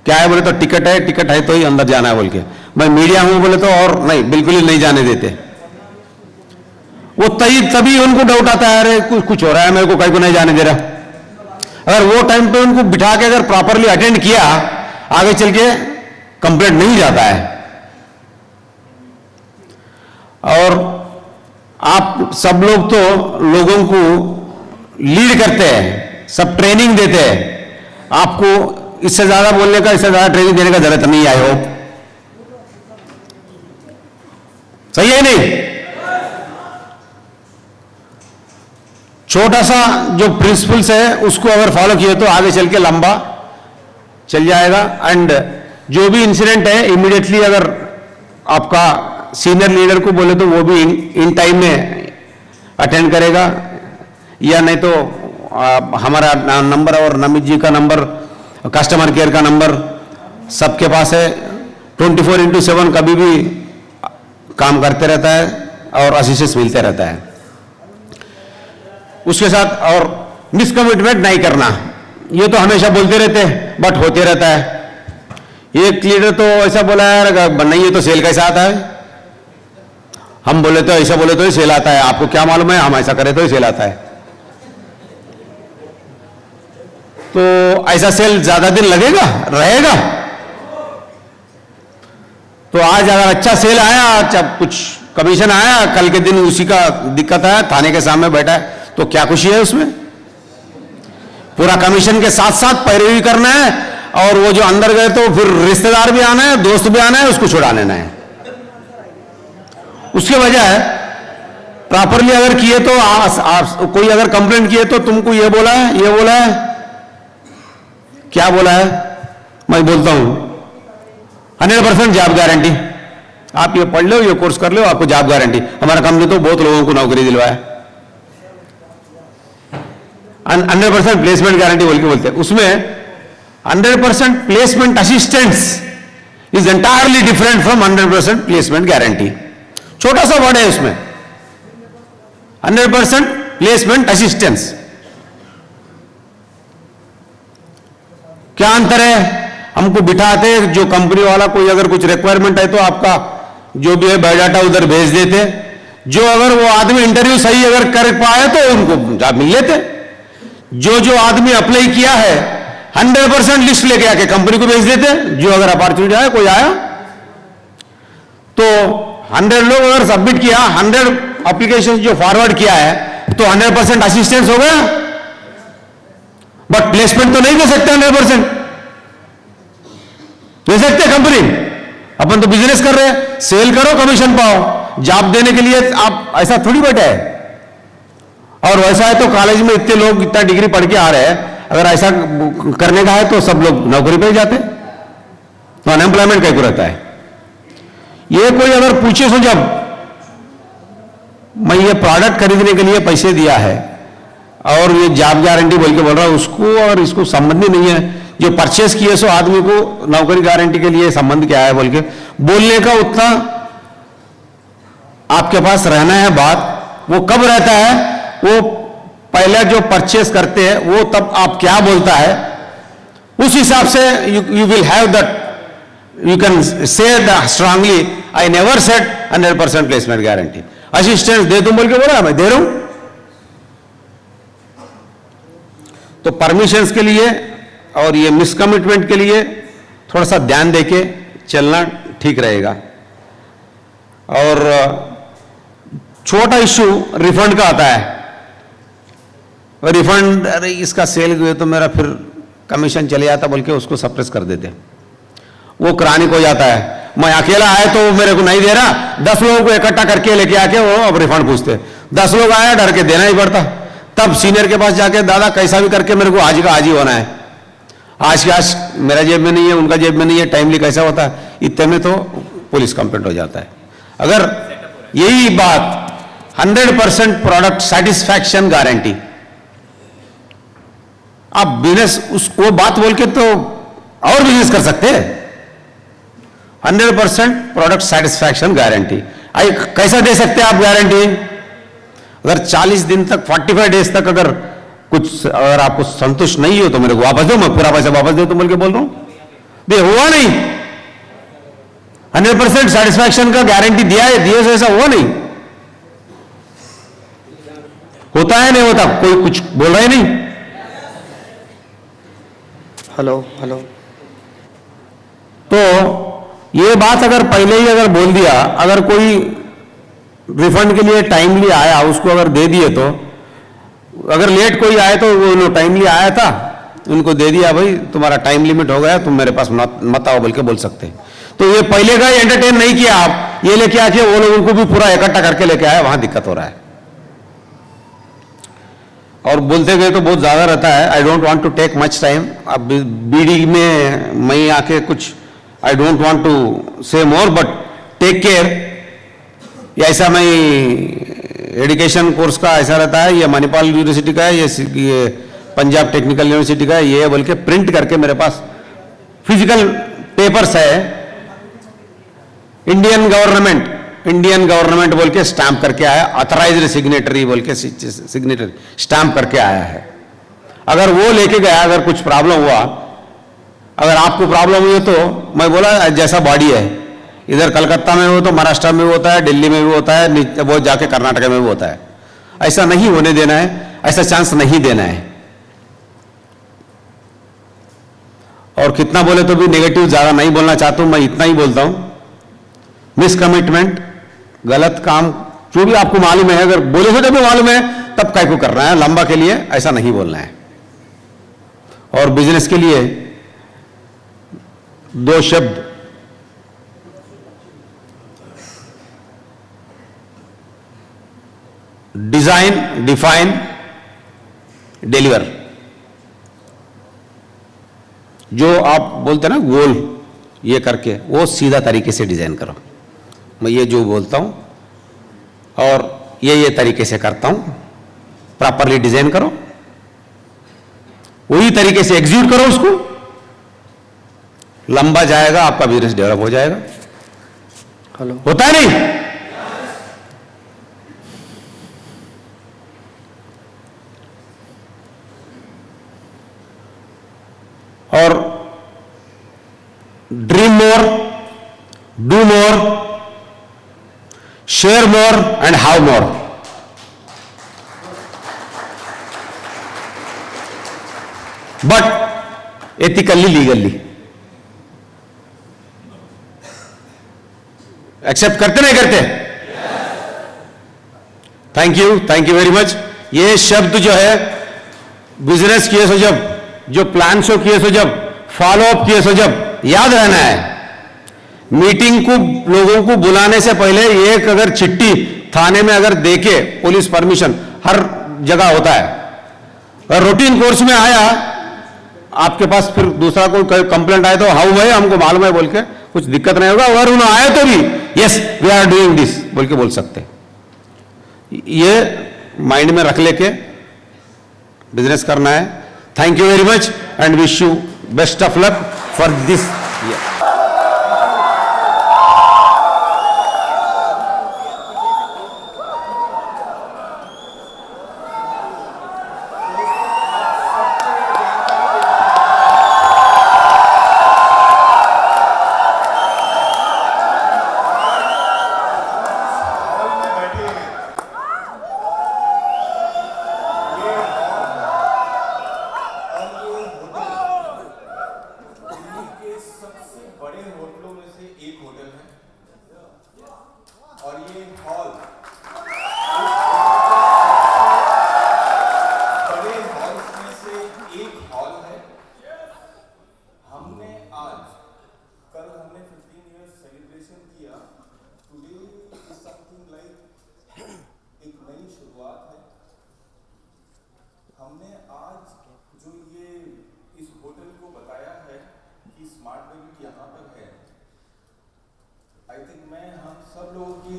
क्या है बोले तो टिकट है तो ही अंदर जाना है बोल के। मैं मीडिया हूं बोले तो और नहीं, बिल्कुल ही नहीं जाने देते। वो तभी उनको डाउट आता है, अरे कुछ हो रहा है, मेरे को कहीं को नहीं जाने दे रहा। अगर वो टाइम पे उनको बिठा के अगर प्रॉपरली अटेंड किया, आगे चल के कंप्लेंट नहीं जाता है। और आप सब लोग तो लोगों को लीड करते हैं, सब ट्रेनिंग देते हैं, आपको इससे ज्यादा बोलने का, इससे ज्यादा ट्रेनिंग देने का जरूरत नहीं आई हो। सही है नहीं? छोटा सा जो प्रिंसिपल्स है उसको अगर फॉलो किए तो आगे चल के लंबा चल जाएगा। एंड जो भी इंसिडेंट है इमीडिएटली अगर आपका सीनियर लीडर को बोले तो वो भी इन टाइम में अटेंड करेगा, या नहीं तो हमारा नंबर और नमित जी का नंबर, कस्टमर केयर का नंबर सबके पास है। 24/7 कभी भी काम करते रहता है और असिस्टेंस मिलते रहता है। उसके साथ और मिसकमिटमेंट नहीं करना, ये तो हमेशा बोलते रहते हैं बट होते रहता है। एक लीडर तो ऐसा बोला है, नहीं ये तो सेल कैसा आता है, हम बोले तो ऐसा बोले तो ही सेल आता है, आपको क्या मालूम है, हम ऐसा करें तो ही सेल आता है। तो ऐसा सेल ज्यादा दिन लगेगा रहेगा? तो आज अगर अच्छा सेल आया, जब कुछ कमीशन आया, कल के दिन उसी का दिक्कत आया, थाने के सामने बैठा है, तो क्या खुशी है उसमें? पूरा कमीशन के साथ साथ पैरवी करना है, और वो जो अंदर गए तो फिर रिश्तेदार भी आना है, दोस्त भी आना है, उसको छुड़ा लेना है। उसके बजाय प्रॉपरली अगर किए तो कोई अगर कंप्लेंट किए तो तुमको ये बोला है, ये बोला है, क्या बोला है, मैं बोलता हूं 100% जॉब गारंटी। आप ये पढ़ लो, ये कोर्स कर लो, आपको जॉब गारंटी। हमारा कंपनी तो बहुत लोगों को नौकरी दिलवाया, 100% प्लेसमेंट गारंटी बोल के बोलते हैं। उसमें 100% placement assistance is entirely different from 100% placement guarantee. छोटा सा वर्ड है उसमें, 100% प्लेसमेंट असिस्टेंस। क्या अंतर है? हमको बिठाते, जो कंपनी वाला कोई अगर कुछ रिक्वायरमेंट है तो आपका जो भी है बायोडाटा उधर भेज देते, जो अगर वो आदमी इंटरव्यू सही अगर कर पाए तो उनको जॉब मिल लेते। जो आदमी अप्लाई किया है 100% लिस्ट लेके आके कंपनी को भेज देते, जो अगर अपॉर्चुनिटी आया, कोई आया तो 100 लोग अगर सबमिट किया, 100 एप्लीकेशन जो फॉरवर्ड किया है, तो 100% असिस्टेंस हो गया। बट प्लेसमेंट तो नहीं दे सकते 100%, दे सकते कंपनी? अपन तो बिजनेस कर रहे हैं, सेल करो कमीशन पाओ। जॉब देने के लिए आप ऐसा थोड़ी बैठे हैं। और वैसा है तो कॉलेज में इतने लोग इतना डिग्री पढ़ के आ रहे हैं, अगर ऐसा करने का है तो सब लोग नौकरी पे ही जाते, तो अनएम्प्लॉयमेंट कैसे रहता है? ये कोई अगर पूछे तो जब मैं ये प्रोडक्ट खरीदने के लिए पैसे दिया है और ये जॉब गारंटी बोल के बोल रहा हूं, उसको और इसको संबंध ही नहीं है। जो परचेस किए सो आदमी को नौकरी गारंटी के लिए संबंध क्या है बोल के बोलने का उतना आपके पास रहना है। बात वो कब रहता है? वो पहले जो परचेस करते हैं वो तब आप क्या बोलता है, उस हिसाब से you will have that, you can say strongly I never said 100% placement guarantee. Assistance दे तुम बोल के बोला, मैं दे रहा हूं। तो परमिशंस के लिए और ये मिसकमिटमेंट के लिए थोड़ा सा ध्यान देके चलना ठीक रहेगा। और छोटा इश्यू रिफंड का आता है। रिफंड, अरे इसका सेल हुए तो मेरा फिर कमीशन चले जाता बोल के उसको सप्रेस कर देते, वो कराने को जाता है। मैं अकेला आया तो मेरे को नहीं दे रहा, 10 लोगों को इकट्ठा करके लेके आके वो अब रिफंड पूछते। 10 लोग आया, डर के देना ही पड़ता। तब सीनियर के पास जाके, दादा कैसा भी करके मेरे को आज का आज ही होना है, आज के आज मेरा जेब में नहीं है, उनका जेब में नहीं है, टाइमली कैसा होता है, इतने में तो पुलिस कंप्लेंट हो जाता है। अगर यही बात 100% प्रोडक्ट सेटिस्फैक्शन गारंटी, आप बिजनेस उसको बात बोल के तो और बिजनेस कर सकते हैं। 100% प्रोडक्ट सेटिस्फैक्शन गारंटी कैसा दे सकते हैं आप गारंटी? अगर 40 दिन तक 45 डेज तक अगर कुछ अगर आपको संतुष्ट नहीं हो तो मेरे को वापस दो, मैं पूरा पैसा वापस दे तुम बोल के बोल रहा हूं। दे हुआ नहीं, 100% सेटिस्फैक्शन का गारंटी दिया है, दिए से ऐसा हुआ नहीं। होता है नहीं होता, कोई कुछ बोल रहा है नहीं। Hello hello. तो ये बात अगर पहले ही अगर बोल दिया, अगर कोई रिफंड के लिए टाइमली आया उसको अगर दे दिए, तो अगर लेट कोई आए तो वो टाइमली आया था उनको दे दिया, भाई तुम्हारा टाइम लिमिट हो गया, तुम मेरे पास मत आओ बोल के बोल सकते हैं। तो ये पहले का एंटरटेन नहीं किया आप, ये लेके आके वो लोगों को भी पूरा इकट्ठा करके लेके आए, वहां दिक्कत हो रहा है। और बोलते गए तो बहुत ज्यादा रहता है. I don't want to take much time. अब बीडी में मैं आके कुछ आई डोंट वांट टू से मोर, बट टेक केयर. ऐसा मैं एजुकेशन कोर्स का ऐसा रहता है, ये मणिपाल यूनिवर्सिटी का है, ये पंजाब टेक्निकल यूनिवर्सिटी का है, ये बोल के प्रिंट करके मेरे पास फिजिकल पेपर्स है. इंडियन गवर्नमेंट बोल के स्टैंप करके आया, ऑथराइज्ड सिग्नेटरी बोल के सिग्नेटरी स्टैंप करके आया है. अगर वो लेके गया, अगर कुछ प्रॉब्लम हुआ, अगर आपको प्रॉब्लम हुई तो मैं बोला जैसा बॉडी है, इधर कलकत्ता में हो तो महाराष्ट्र में भी होता है, दिल्ली में भी होता है, वो जाके कर्नाटक में भी होता है. ऐसा नहीं होने देना है, ऐसा चांस नहीं देना है. और कितना बोले तो भी नेगेटिव ज्यादा नहीं बोलना चाहता हूं, मैं इतना ही बोलता हूं. मिसकमिटमेंट, गलत काम, जो भी आपको मालूम है, अगर बोले तो जब भी मालूम है तब काय को करना है, लंबा के लिए ऐसा नहीं बोलना है. और बिजनेस के लिए 2 शब्द, डिजाइन, डिफाइन, डिलीवर. जो आप बोलते हैं ना गोल, ये करके वो सीधा तरीके से डिजाइन करो. मैं ये जो बोलता हूं और ये तरीके से करता हूं, प्रॉपरली डिजाइन करो, वही तरीके से एग्जीक्यूट करो उसको, लंबा जाएगा, आपका बिजनेस डेवलप हो जाएगा. हेलो, होता है नहीं? और dream more, do more, share more and how more. But ethically, legally. Accept करते नहीं करते? Thank you very much. ये शब्द जो है बिजनेस किए सो जब, जो प्लान शो किए सो जब, फॉलो अप किए सो जब, याद रहना है. मीटिंग को लोगों को बुलाने से पहले एक अगर चिट्ठी थाने में अगर देके, पुलिस परमिशन हर जगह होता है. और रूटीन कोर्स में आया आपके पास, फिर दूसरा कोई कंप्लेंट आए तो हाउ भाई हमको मालूम है बोल के कुछ दिक्कत नहीं होगा. अगर उन्हें आए तो भी yes we are doing this बोल के बोल सकते. ये माइंड में रख लेके बिजनेस करना है. Thank you very much and wish you best of luck for this year. और ये हॉल बड़े हॉल्स में से एक हॉल है. हमने आज, कल हमने 15 इयर्स सेलिब्रेशन किया. टुडे इज समथिंग लाइक एक नई शुरुआत है. हमने आज जो ये इस होटल को बताया है कि स्मार्ट वैल्यू यहाँ पर है, आई थिंक मैं हम सब लोगों की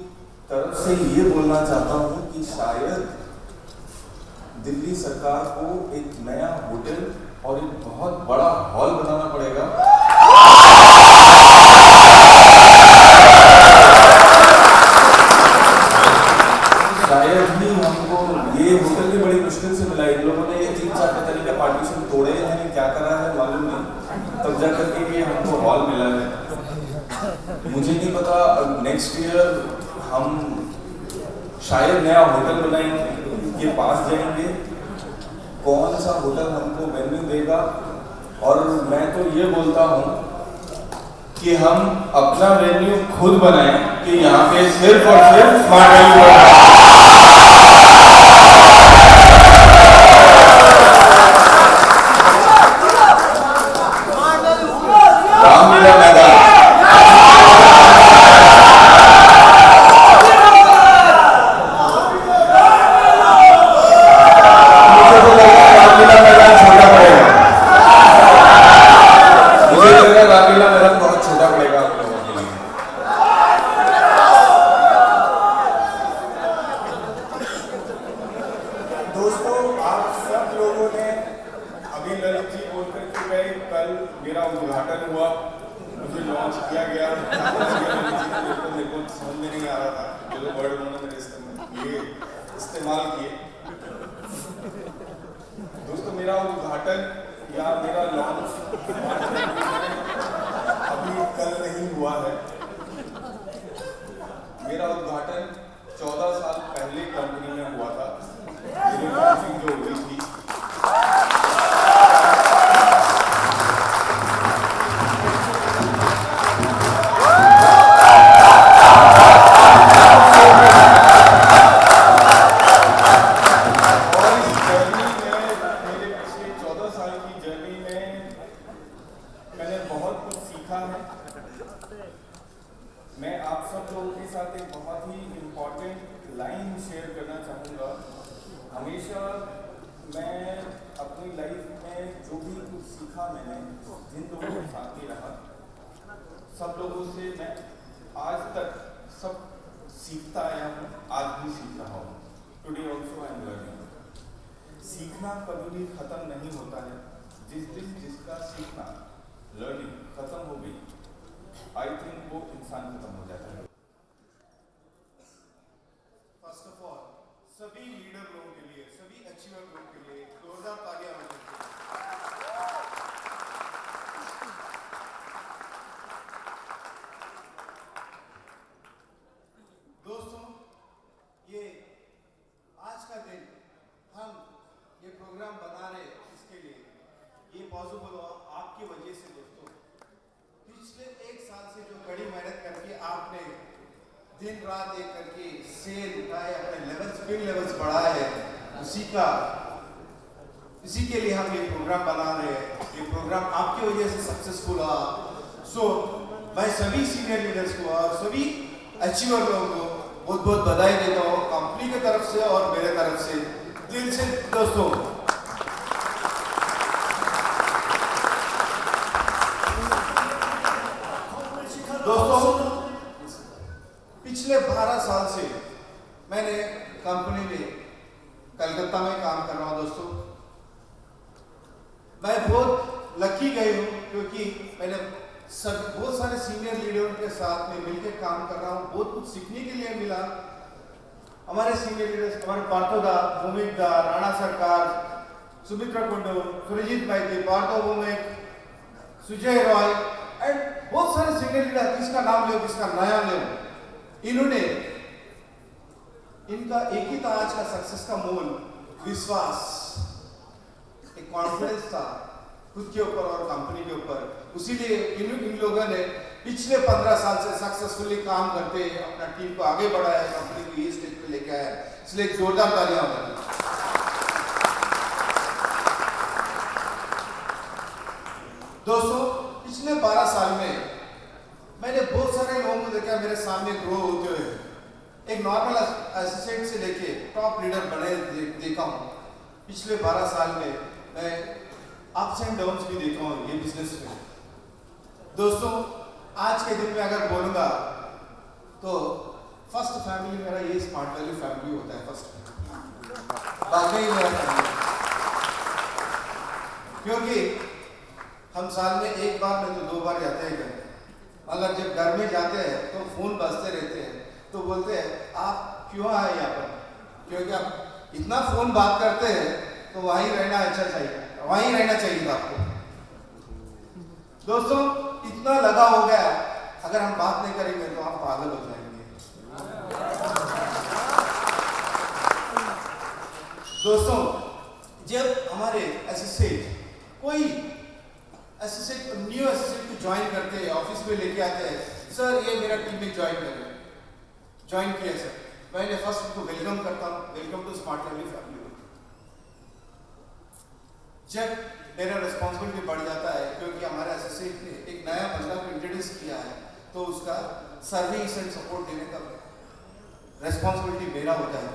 तरफ से ये बोलना चाहता हूँ कि शायद दिल्ली सरकार को एक नया होटल और एक बहुत बड़ा हॉल बनाना पड़ेगा. शायद ही हमको ये होटल भी बड़ी मुश्किल से मिला. इन लोगों ने ये 3-4 तरीके का पार्टीशन तोड़े हैं, क्या करा है मालूम नहीं, तब जा करके ये हमको हॉल मिला है. मुझे नहीं पता, नेक्स्ट ईयर हम शायद नया होटल बनाएंगे, के पास जाएंगे, कौन सा होटल हमको वेन्यू देगा. और मैं तो ये बोलता हूँ कि हम अपना वेन्यू खुद बनाएं कि यहाँ पे सिर्फ और सिर्फ स्मार्ट वैल्यू होगा. रामलीला मैदान मुझे मुझे लॉन्च किया गया मेरे को समझ में नहीं आ रहा था जो वर्ड उन्होंने मेरे इस्तेमाल किए। दोस्तों मेरा उद्घाटन या मेरा लॉन्च अभी कल नहीं हुआ है। मेरा उद्घाटन 14 साल पहले कंपनी में हुआ था। मेरी लॉन्चिंग जो हुई थी मैं आप सब लोगों के साथ एक बहुत ही इम्पोर्टेंट लाइन शेयर करना चाहूँगा। हमेशा मैं अपनी लाइफ में जो भी कुछ सीखा मैंने जिन लोगों के साथ ही रहा, सब लोगों से मैं आज तक सब सीखता आया हूँ, आज भी सीख रहा हूँ। Today also I am learning. सीखना कभी भी खत्म नहीं होता है। जिस दिन जिसका सीखना लर्निंग खत्म हो गई, आई थिंक वो इंसान खत्म हो जाता है। फर्स्ट ऑफ ऑल सभी लीडर लोगों के लिए, सभी अचीवर लोगों के लिए जोरदार तालियां बजाइए। दोस्तों, ये आज का दिन हम ये प्रोग्राम बना रहे इसके लिए ये पॉसिबल हुआ आपकी वजह से। दोस्तों पिछले एक साल से जो कड़ी मेहनत करके आपने दिन रात एक करके सेल उठाए, अपने लेवल्स स्किल लेवल्स बढ़ाए हैं, इसी के लिए हम ये प्रोग्राम बना रहे हैं। ये प्रोग्राम आपकी वजह से सक्सेसफुल हुआ। सो मैं सभी सीनियर लीडर्स को और सभी अचीवर लोगों को बहुत बहुत बधाई देता हूँ, कंपनी की तरफ से और मेरे तरफ से दिल से। दोस्तों पिछले 12 साल से मैंने कंपनी में कलकत्ता में काम कर रहा हूं। दोस्तों मैं बहुत लकी गई हूं क्योंकि मैंने बहुत सारे सीनियर लीडरों के साथ में मिलकर काम कर रहा हूं। बहुत कुछ सीखने के लिए मिला। हमारे सीनियर लीडर्स, हमारे पार्थोदा, भूमिकदा, राणा सरकार, सुमित्रा कुंडू, सुरजीत माइती, पार्थो भूमिक, सुजय रॉय एंड बहुत सारे सीनियर लीडर, किसका नाम ले किसका नया ले, इन्होंने इनका एक ही था आज का सक्सेस का मूल विश्वास, एक कॉन्फिडेंस था खुद के ऊपर और कंपनी के ऊपर। उसीलिए इन लोगों ने पिछले 15 साल से सक्सेसफुली काम करते अपना टीम को आगे बढ़ाया, कंपनी को ये स्टेज पे लेके आया। इसलिए एक जोरदार तालियां हो। दोस्तों पिछले 12 साल में मैंने बहुत सारे लोगों को देखा मेरे सामने ग्रो होते हुए, एक नॉर्मल एसोसिएट से लेके टॉप लीडर बने देखा हूँ। पिछले 12 साल में मैं अप्स एंड डाउन्स भी देखा हूँ ये बिजनेस में। दोस्तों आज के दिन में अगर बोलूँगा तो फर्स्ट फैमिली मेरा ये स्मार्ट वैल्यू फैमिली होता है। फर्स्ट बाकी मेरा फैमिली, क्योंकि हम साल में एक बार नहीं तो 2 बार जाते हैं घर। अगर जब घर में जाते हैं तो फोन बजते रहते हैं, तो बोलते हैं आप क्यों आए यहाँ पर, क्योंकि आप इतना फोन बात करते हैं तो वहीं रहना अच्छा चाहिए, वहीं रहना चाहिए आपको। दोस्तों इतना लगा हो गया, अगर हम बात नहीं करेंगे तो आप पागल हो जाएंगे। दोस्तों जब हमारे एसोसिएट कोई एसोसिएट न्यू एसोसिएट को ज्वाइन करते हैं, ऑफिस में लेके आते हैं, सर ये मेरा टीम में ज्वाइन करें, ज्वाइन किया सर, मैंने फर्स्ट उनको वेलकम करता हूँ, welcome to smart value family. जब मेरा रिस्पॉन्सिबिलिटी बढ़ जाता है क्योंकि हमारे एसोसिएट ने एक नया बंदा को इंट्रोड्यूस किया है, तो उसका सर्विस एंड सपोर्ट देने का रिस्पॉन्सिबिलिटी मेरा होता है।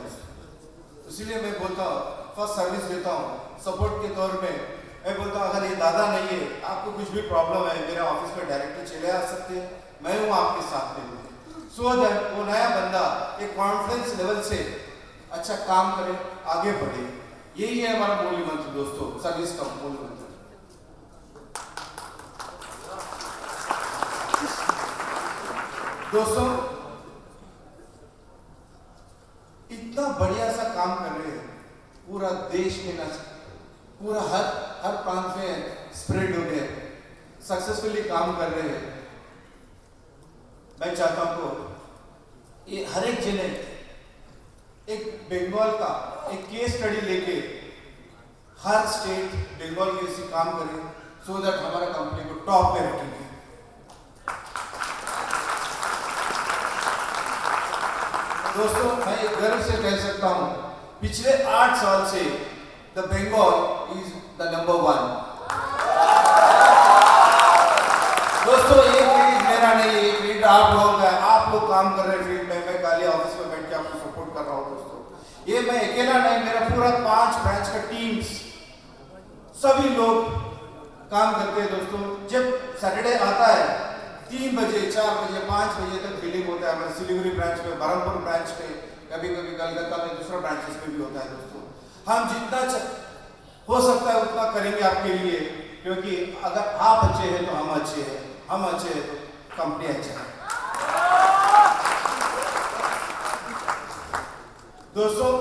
इसीलिए मैं बोलता हूँ फर्स्ट सर्विस देता हूँ सपोर्ट के तौर में। मैं बोलता हूँ अगर ये दादा नहीं है, आपको कुछ भी प्रॉब्लम है, मेरे ऑफिस में डायरेक्टली चले आ सकते हैं, मैं हूँ आपके साथ में। सो दैट वो नया बंदा एक कॉन्फिडेंस लेवल से अच्छा काम करे, आगे बढ़े। यही है हमारा मूल मंत्र दोस्तों, सर्विस का मूल मंत्र। दोस्तों, इतना बढ़िया सा काम कर रहे हैं, पूरा देश में ना पूरा हर प्रांत में स्प्रेड हो गए, सक्सेसफुली काम कर रहे हैं। मैं चाहता हूं ये हर एक जने एक बंगाल का एक केस स्टडी लेके हर स्टेट बंगाल के इसी काम करें, सो दैट हमारा कंपनी को टॉप पे रखेंगे। दोस्तों, मैं एक गर्व से कह सकता हूं, पिछले 8 साल से the Bengal is the number 1। दोस्तों, ये क्रेडिट मेरा नहीं है, ये क्रेडिट आप लोगों का है। आप लोग काम कर रहे हैं फील्ड में, मैं काली ऑफिस में बैठ के आपको सपोर्ट कर रहा हूँ। दोस्तों, ये मैं अकेला नहीं, मेरा पूरा 5 ब्रांच का टीम्स, सभी लोग काम करते हैं। दोस्तों, जब सैटरडे आता है 3 बजे 4 बजे 5 बजे तक फिलिंग होता है हमारे सिलीगुड़ी ब्रांच में, बरहमपुर ब्रांच में, कभी कभी कलकत्ता में दूसरा ब्रांचेस में भी होता है। दोस्तों, हम जितना हो सकता है उतना करेंगे आपके लिए, क्योंकि अगर आप अच्छे हैं तो हम अच्छे हैं, हम अच्छे हैं तो कंपनी अच्छा है। दोस्तों,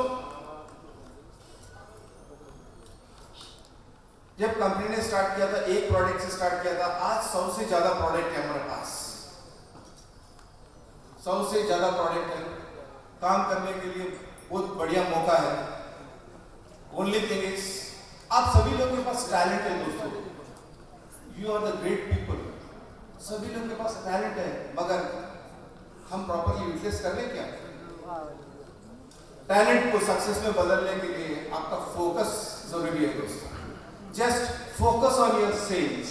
जब कंपनी ने स्टार्ट किया था, एक प्रोडक्ट से स्टार्ट किया था, आज 100 से ज्यादा प्रोडक्ट है हमारे पास, 100 से ज्यादा प्रोडक्ट है। काम करने के लिए बहुत बढ़िया मौका है। ओनली थिंग इज, आप सभी लोगों के पास टैलेंट है। दोस्तों, you are the great people, सभी लोगों के पास टैलेंट है, मगर हम प्रॉपरली यूटिलाइज कर लें क्या? टैलेंट को सक्सेस में बदलने के लिए आपका फोकस जरूरी है। दोस्तों, just focus on your sales,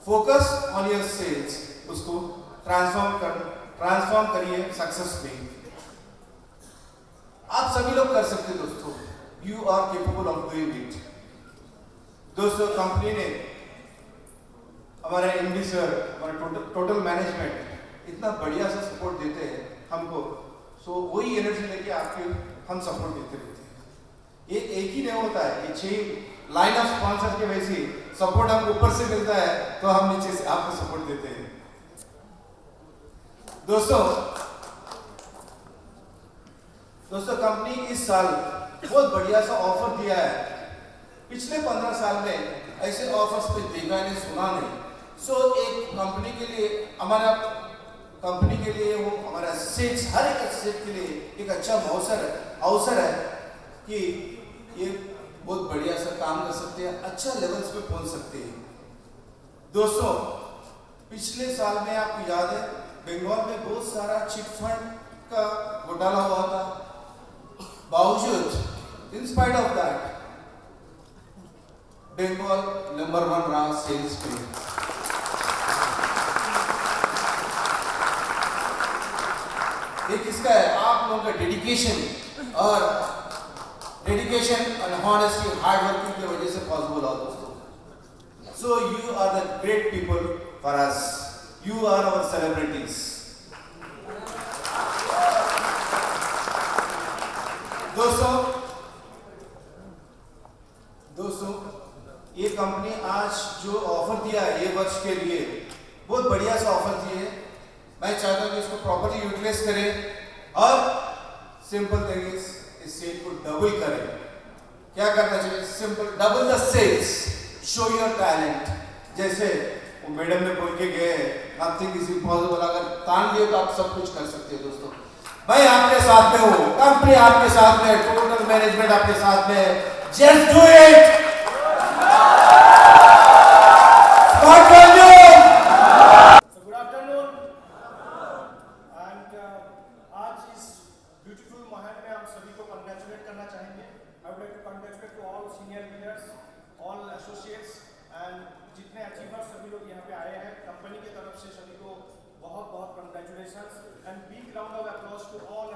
focus on your sales, उसको ट्रांसफॉर्म करिए सक्सेस में। आप सभी लोग कर सकते हैं। दोस्तों, you are capable of doing it. दोस्तों, कंपनी ने, हमारे एमडी सर, हमारे टोटल मैनेजमेंट इतना बढ़िया सा सपोर्ट देते हैं हमको, सो वही एनर्जी लेके आपके हम सपोर्ट देते रहते हैं। ये एक ही नहीं होता है, ये 6 लाइन ऑफ स्पॉन्सर के वैसे सपोर्ट हमको ऊपर से मिलता है तो हम नीचे से आपको सपोर्ट देते हैं। दोस्तों, कंपनी इस साल बहुत बढ़िया सा ऑफर दिया है। पिछले 15 साल में ऐसे ऑफर्स पे देखा नहीं, सुना नहीं। सो एक कंपनी के लिए, हमारा कंपनी के लिए, वो हमारा एसोसिएट्स, हर एक एसोसिएट के लिए एक अच्छा अवसर है कि ये बहुत बढ़िया सा काम कर सकते हैं, अच्छा लेवल्स पे पहुंच सकते हैं। दोस्तों, पिछले साल में आपको याद है बंगाल में बहुत सारा चिट फंड का घोटाला हुआ था, बावजूद in spite of that Bengal number 1 रहा सेल्स पे। ये किसका है? आप लोगों का डेडिकेशन और हॉनेस्टी, हार्ड वर्किंग की वजह से पॉसिबल हुआ। दोस्तों, so you are the great people for us, you are our celebrities. दोस्तों, ये कंपनी आज जो ऑफर दिया है ये वर्ष के लिए, बहुत बढ़िया सा ऑफर दिए। मैं चाहता हूं कि इसको प्रॉपर्ली यूटिलाइज करें और सिंपल थिंग इज, इस सेल को डबल करें। क्या करना चाहिए? Simple, double the sales, show your talent. जैसे वो मैडम ने बोल के गए, नथिंग इज इम्पॉसिबल, अगर तान लिए तो आप सब कुछ कर सकते हैं। दोस्तों, मैं आपके साथ में हूं, कंपनी आपके साथ में, टोटल मैनेजमेंट आपके साथ में है। Just do it. Smart value. Good afternoon. And आज इस ब्यूटीफुल महल में हम सभी को कंग्रेचुलेट करना चाहेंगे। I would like to congratulate to all senior leaders, all associates and जितने अचीवर्स सभी लोग यहाँ पे आए हैं। कंपनी की तरफ से सभी को बहुत बहुत congratulations and big round of applause to all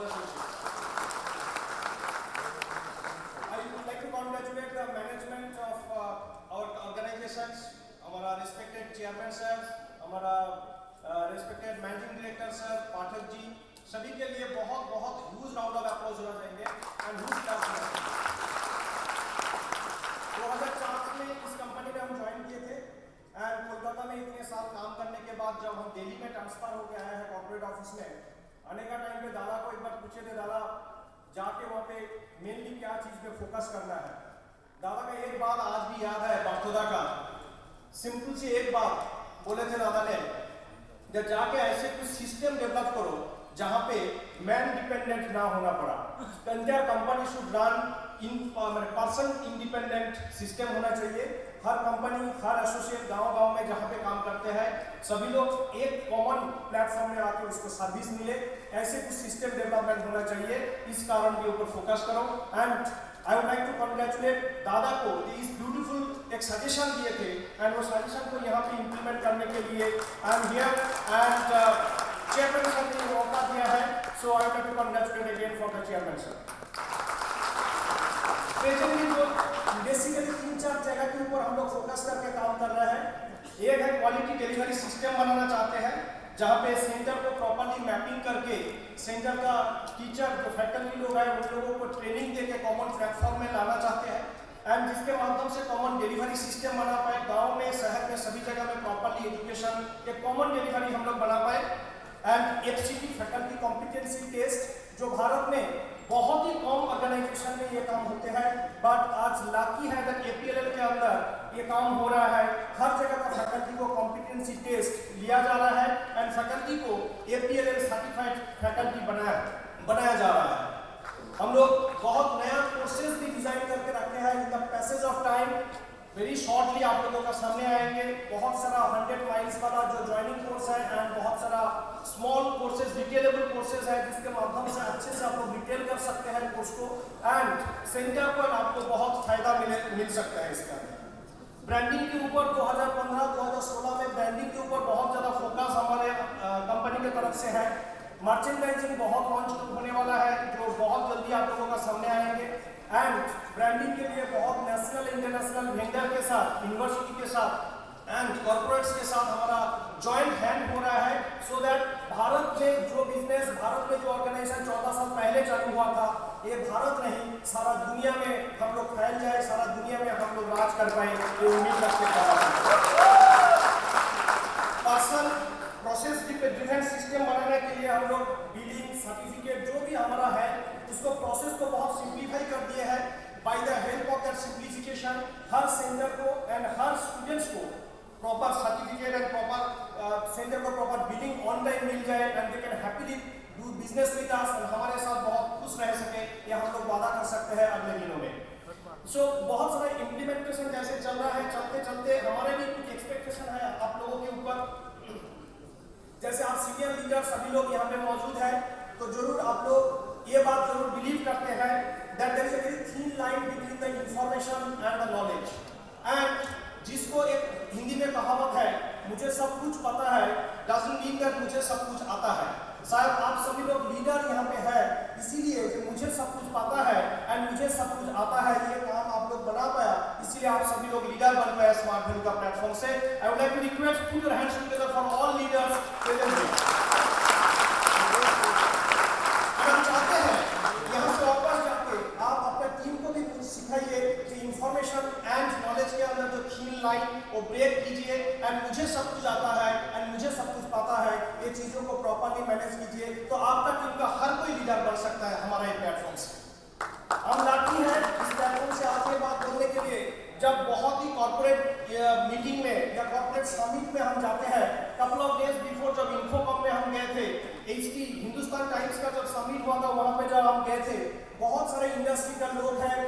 associates. I would like to congratulate the management of our organizations, हमारा respected chairman sir, हमारा respected managing director sir, Pathak ji, सभी के लिए बहुत बहुत huge round of applause होना चाहिए and huge clap होना चाहिए। 2004 में इस कंपनी में हम ज्वाइन किए थे एंड कोलकाता में इतने साल काम करने के बाद बाद जब हम दिल्ली में ट्रांसफर होकर आए हैं कॉर्पोरेट ऑफिस में, आने का टाइम पे दादा को एक बार पूछे थे, दादा जाके वहाँ पे मेनली क्या चीज़ पे फोकस करना है। दादा का एक बात आज भी याद है बड़ौदा का, सिंपल सी एक बात बोले थे दादा ने, जब जाके ऐसे कुछ सिस्टम डेवलप करो जहाँ पे मैन डिपेंडेंट ना होना पड़ा। Entire company should run in person independent system होना चाहिए। हर कंपनी, हर एसोसिएट गांव-गांव में जहां पे काम करते हैं, सभी लोग एक कॉमन प्लेटफॉर्म में आके उसको सर्विस मिले, ऐसे कुछ सिस्टम डेवलपमेंट होना चाहिए। इस कारण के ऊपर फोकस करो। And I would like to congratulate दादा को, इस ब्यूटीफुल एक सजेशन दिए थे एंड वो सजेशन को यहाँ पे इम्प्लीमेंट करने के लिए I am here and chairman sir ने मौका दिया है, so I would like to congratulate again for the chairman sir. Presently जो बेसिकली 3-4 जगह के ऊपर हम लोग फोकस करके काम कर रहे हैं। एक है क्वालिटी डिलीवरी सिस्टम बनाना चाहते हैं, जहाँ पे सेंटर को प्रॉपर्ली मैपिंग करके सेंटर का टीचर जो फैकल्टी लोग हैं उन लोगों को ट्रेनिंग देके कॉमन प्लेटफॉर्म में लाना चाहते हैं एंड जिसके माध्यम से कॉमन डिलीवरी सिस्टम बना पाए, गांव में, शहर में, सभी जगह में प्रॉपर्ली एजुकेशन एक कॉमन डिलीवरी हम लोग बना पाए। And FCT faculty competency test जो भारत में बहुत ही कम ऑर्गेनाइजेशन में ये काम होते हैं, बट आज लाकी है कि एपीएलएल के अंदर ये काम हो रहा है। हर जगह का फैकल्टी को कॉम्पिटेंसी टेस्ट लिया जा रहा है एंड फैकल्टी को एपीएलएल सर्टिफाइड फैकल्टी बनाया जा रहा है। हम लोग बहुत नया कोर्सेज भी डिजाइन करके रखे हैं। In the passage of time very shortly आप लोगों का सामने आएंगे। बहुत सारा 100 माइल्स वाला जो ज्वाइनिंग कोर्स है एंड बहुत सारा स्मॉल कोर्सेज, रिटेलेबल कोर्सेज है जिसके माध्यम से अच्छे से आप लोग रिटेल कर सकते हैं कोर्स को एंड सेंटर पर आपको बहुत फायदा मिल सकता है इसका। ब्रांडिंग के ऊपर 2015-2016 में ब्रांडिंग के ऊपर बहुत ज़्यादा फोकस हमारे कंपनी की तरफ से है। मर्चेंडाइजिंग बहुत लॉन्च होने वाला है जो बहुत जल्दी आप लोगों का सामने आएंगे एंड ब्रांडिंग के लिए बहुत नेशनल इंटरनेशनल वेंडर के साथ, यूनिवर्सिटी के साथ एंड कॉर्पोरेट्स के साथ हमारा जॉइंट हैंड हो रहा है सो दैट भारत में जो बिजनेस, भारत में जो ऑर्गेनाइजेशन 14 साल पहले चालू हुआ था, ये भारत नहीं सारा दुनिया में हम लोग फैल जाए, सारा दुनिया में हम लोग राज कर पाए, ये उम्मीद रखते हैं। पर्सन प्रोसेस डिफरेंट सिस्टम बनाने के लिए हम लोग बिलिंग, सर्टिफिकेट जो भी हमारा है उसको प्रोसेस को बहुत सिंप्लीफाई कर दिए हैं। By the help of that simplification her centre को एंड हर स्टूडेंट्स को proper certificate and proper centre को प्रॉपर बिलिंग ऑनलाइन मिल जाए and they can happily do business with us और हमारे साथ बहुत खुश रह सके, ये हम लोग वादा कर सकते हैं अगले दिनों में। सो बहुत सारा इम्प्लीमेंटेशन जैसे चल रहा है, चलते चलते हमारे भी कुछ एक्सपेक्टेशन है आप लोगों के ऊपर। जैसे आप सीनियर लीडर सभी लोग यहाँ पे मौजूद हैं तो जरूर आप लोग ये बात जरूर बिलीव करते हैं that there is a very thin line between the information and the knowledge and जिसको एक हिंदी में कहावत है, मुझे सब कुछ पता है डजंट मीन दैट मुझे सब कुछ आता है। शायद आप सभी लोग लीडर यहाँ पे है इसीलिए कि मुझे सब कुछ पता है एंड मुझे सब कुछ आता है, ये काम आप लोग बना पाया, इसीलिए आप सभी लोग लीडर बन पाए स्मार्ट वैल्यू का प्लेटफॉर्म से। I would like to request put your hands together for all leaders present here. हम चाहते हैं यहाँ से वापस जाके आप अपने टीम को भी कुछ सिखाइए कि इंफॉर्मेशन एंड नॉलेज के अंदर जो थीन लाइन वो ब्रेक कीजिए एंड मुझे सब कुछ आता है एंड मुझे सब कुछ पता है, ये चीजों को प्रॉपर्ली मैनेज कीजिए तो आपका टीम का हर कोई लीडर बन सकता है हमारा ये प्लेटफॉर्म से। हम लाकी हैं इस प्लेटफॉर्म से आपके बात बोलने के लिए। जब बहुत ही कॉर्पोरेट मीटिंग में या कॉर्पोरेट समिट में हम जाते हैं, कपल ऑफ डेज बिफोर जब इन्फोकॉम में हम गए थे, एचटी हिंदुस्तान टाइम्स का जब समिट हुआ था वहां पे जब हम गए थे, बहुत सारे इंडस्ट्री का लोग हैं,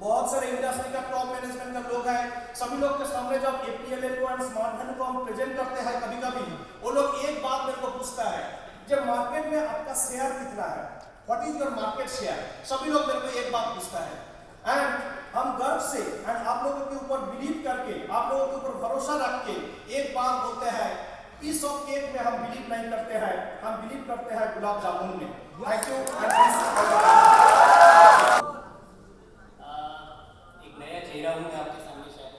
बहुत सारे इंडस्ट्री का टॉप मैनेजमेंट का लोग हैं, सभी लोग के सामने जब एपीएलएल को एंड स्मार्ट वैल्यू को हम प्रेजेंट करते हैं कभी कभी वो लोग एक बात मेरे को पूछता है, जब मार्केट में आपका शेयर कितना है, what is your market share, सभी लोग मेरे को एक बात पूछता है एंड हम गर्व से एंड आप लोगों के ऊपर बिलीव करके, आप लोगों के ऊपर भरोसा रख के एक बात बोलते हैं, पीस ऑफ केक में हम बिलीव नहीं करते हैं, हम बिलीव करते हैं गुलाब जामुन में। थैंक यू एक नया चेहरा हूँ मैं आपके सामने शायद,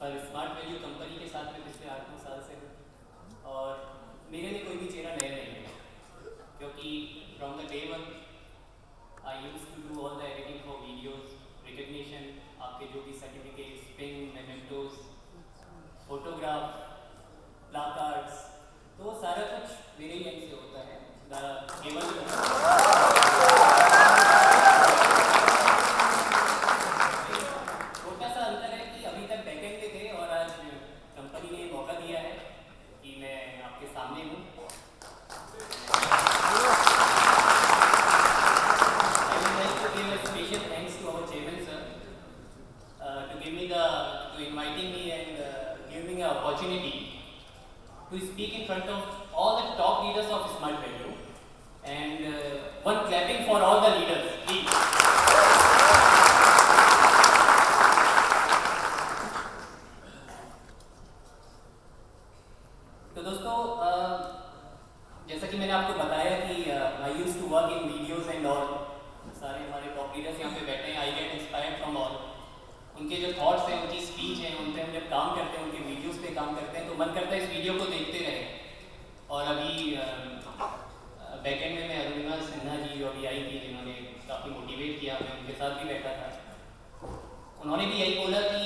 पर स्मार्ट वैल्यू कंपनी के साथ में पिछले 8-9 साल से हूँ और मेरे लिए कोई भी चेहरा नया नहीं है क्योंकि from the day one I used to do all the editing for videos, recognition, आपके जो भी certificates, pin, mementos, photograph, opportunity to speak in front of all the top leaders of Smart Value, and one clapping for all the leaders, please. तो दोस्तों, जैसा कि मैंने आपको बताया कि I used to work in videos and all, सारे हमारे टॉप लीडर्स यहाँ पे बैठे हैं, I get inspired from all. उनके जो थॉट्स हैं, उनकी स्पीच है, उन पे हम जब काम करते हैं, उनके वीडियोस पे काम करते हैं, तो मन करता है इस वीडियो को देखते रहें। और अभी बैकेंड में मैं अरुणिमा सिन्हा जी जो अभी आई थी, जिन्होंने काफ़ी मोटिवेट किया, मैं उनके साथ भी बैठा था। उन्होंने भी यही बोला कि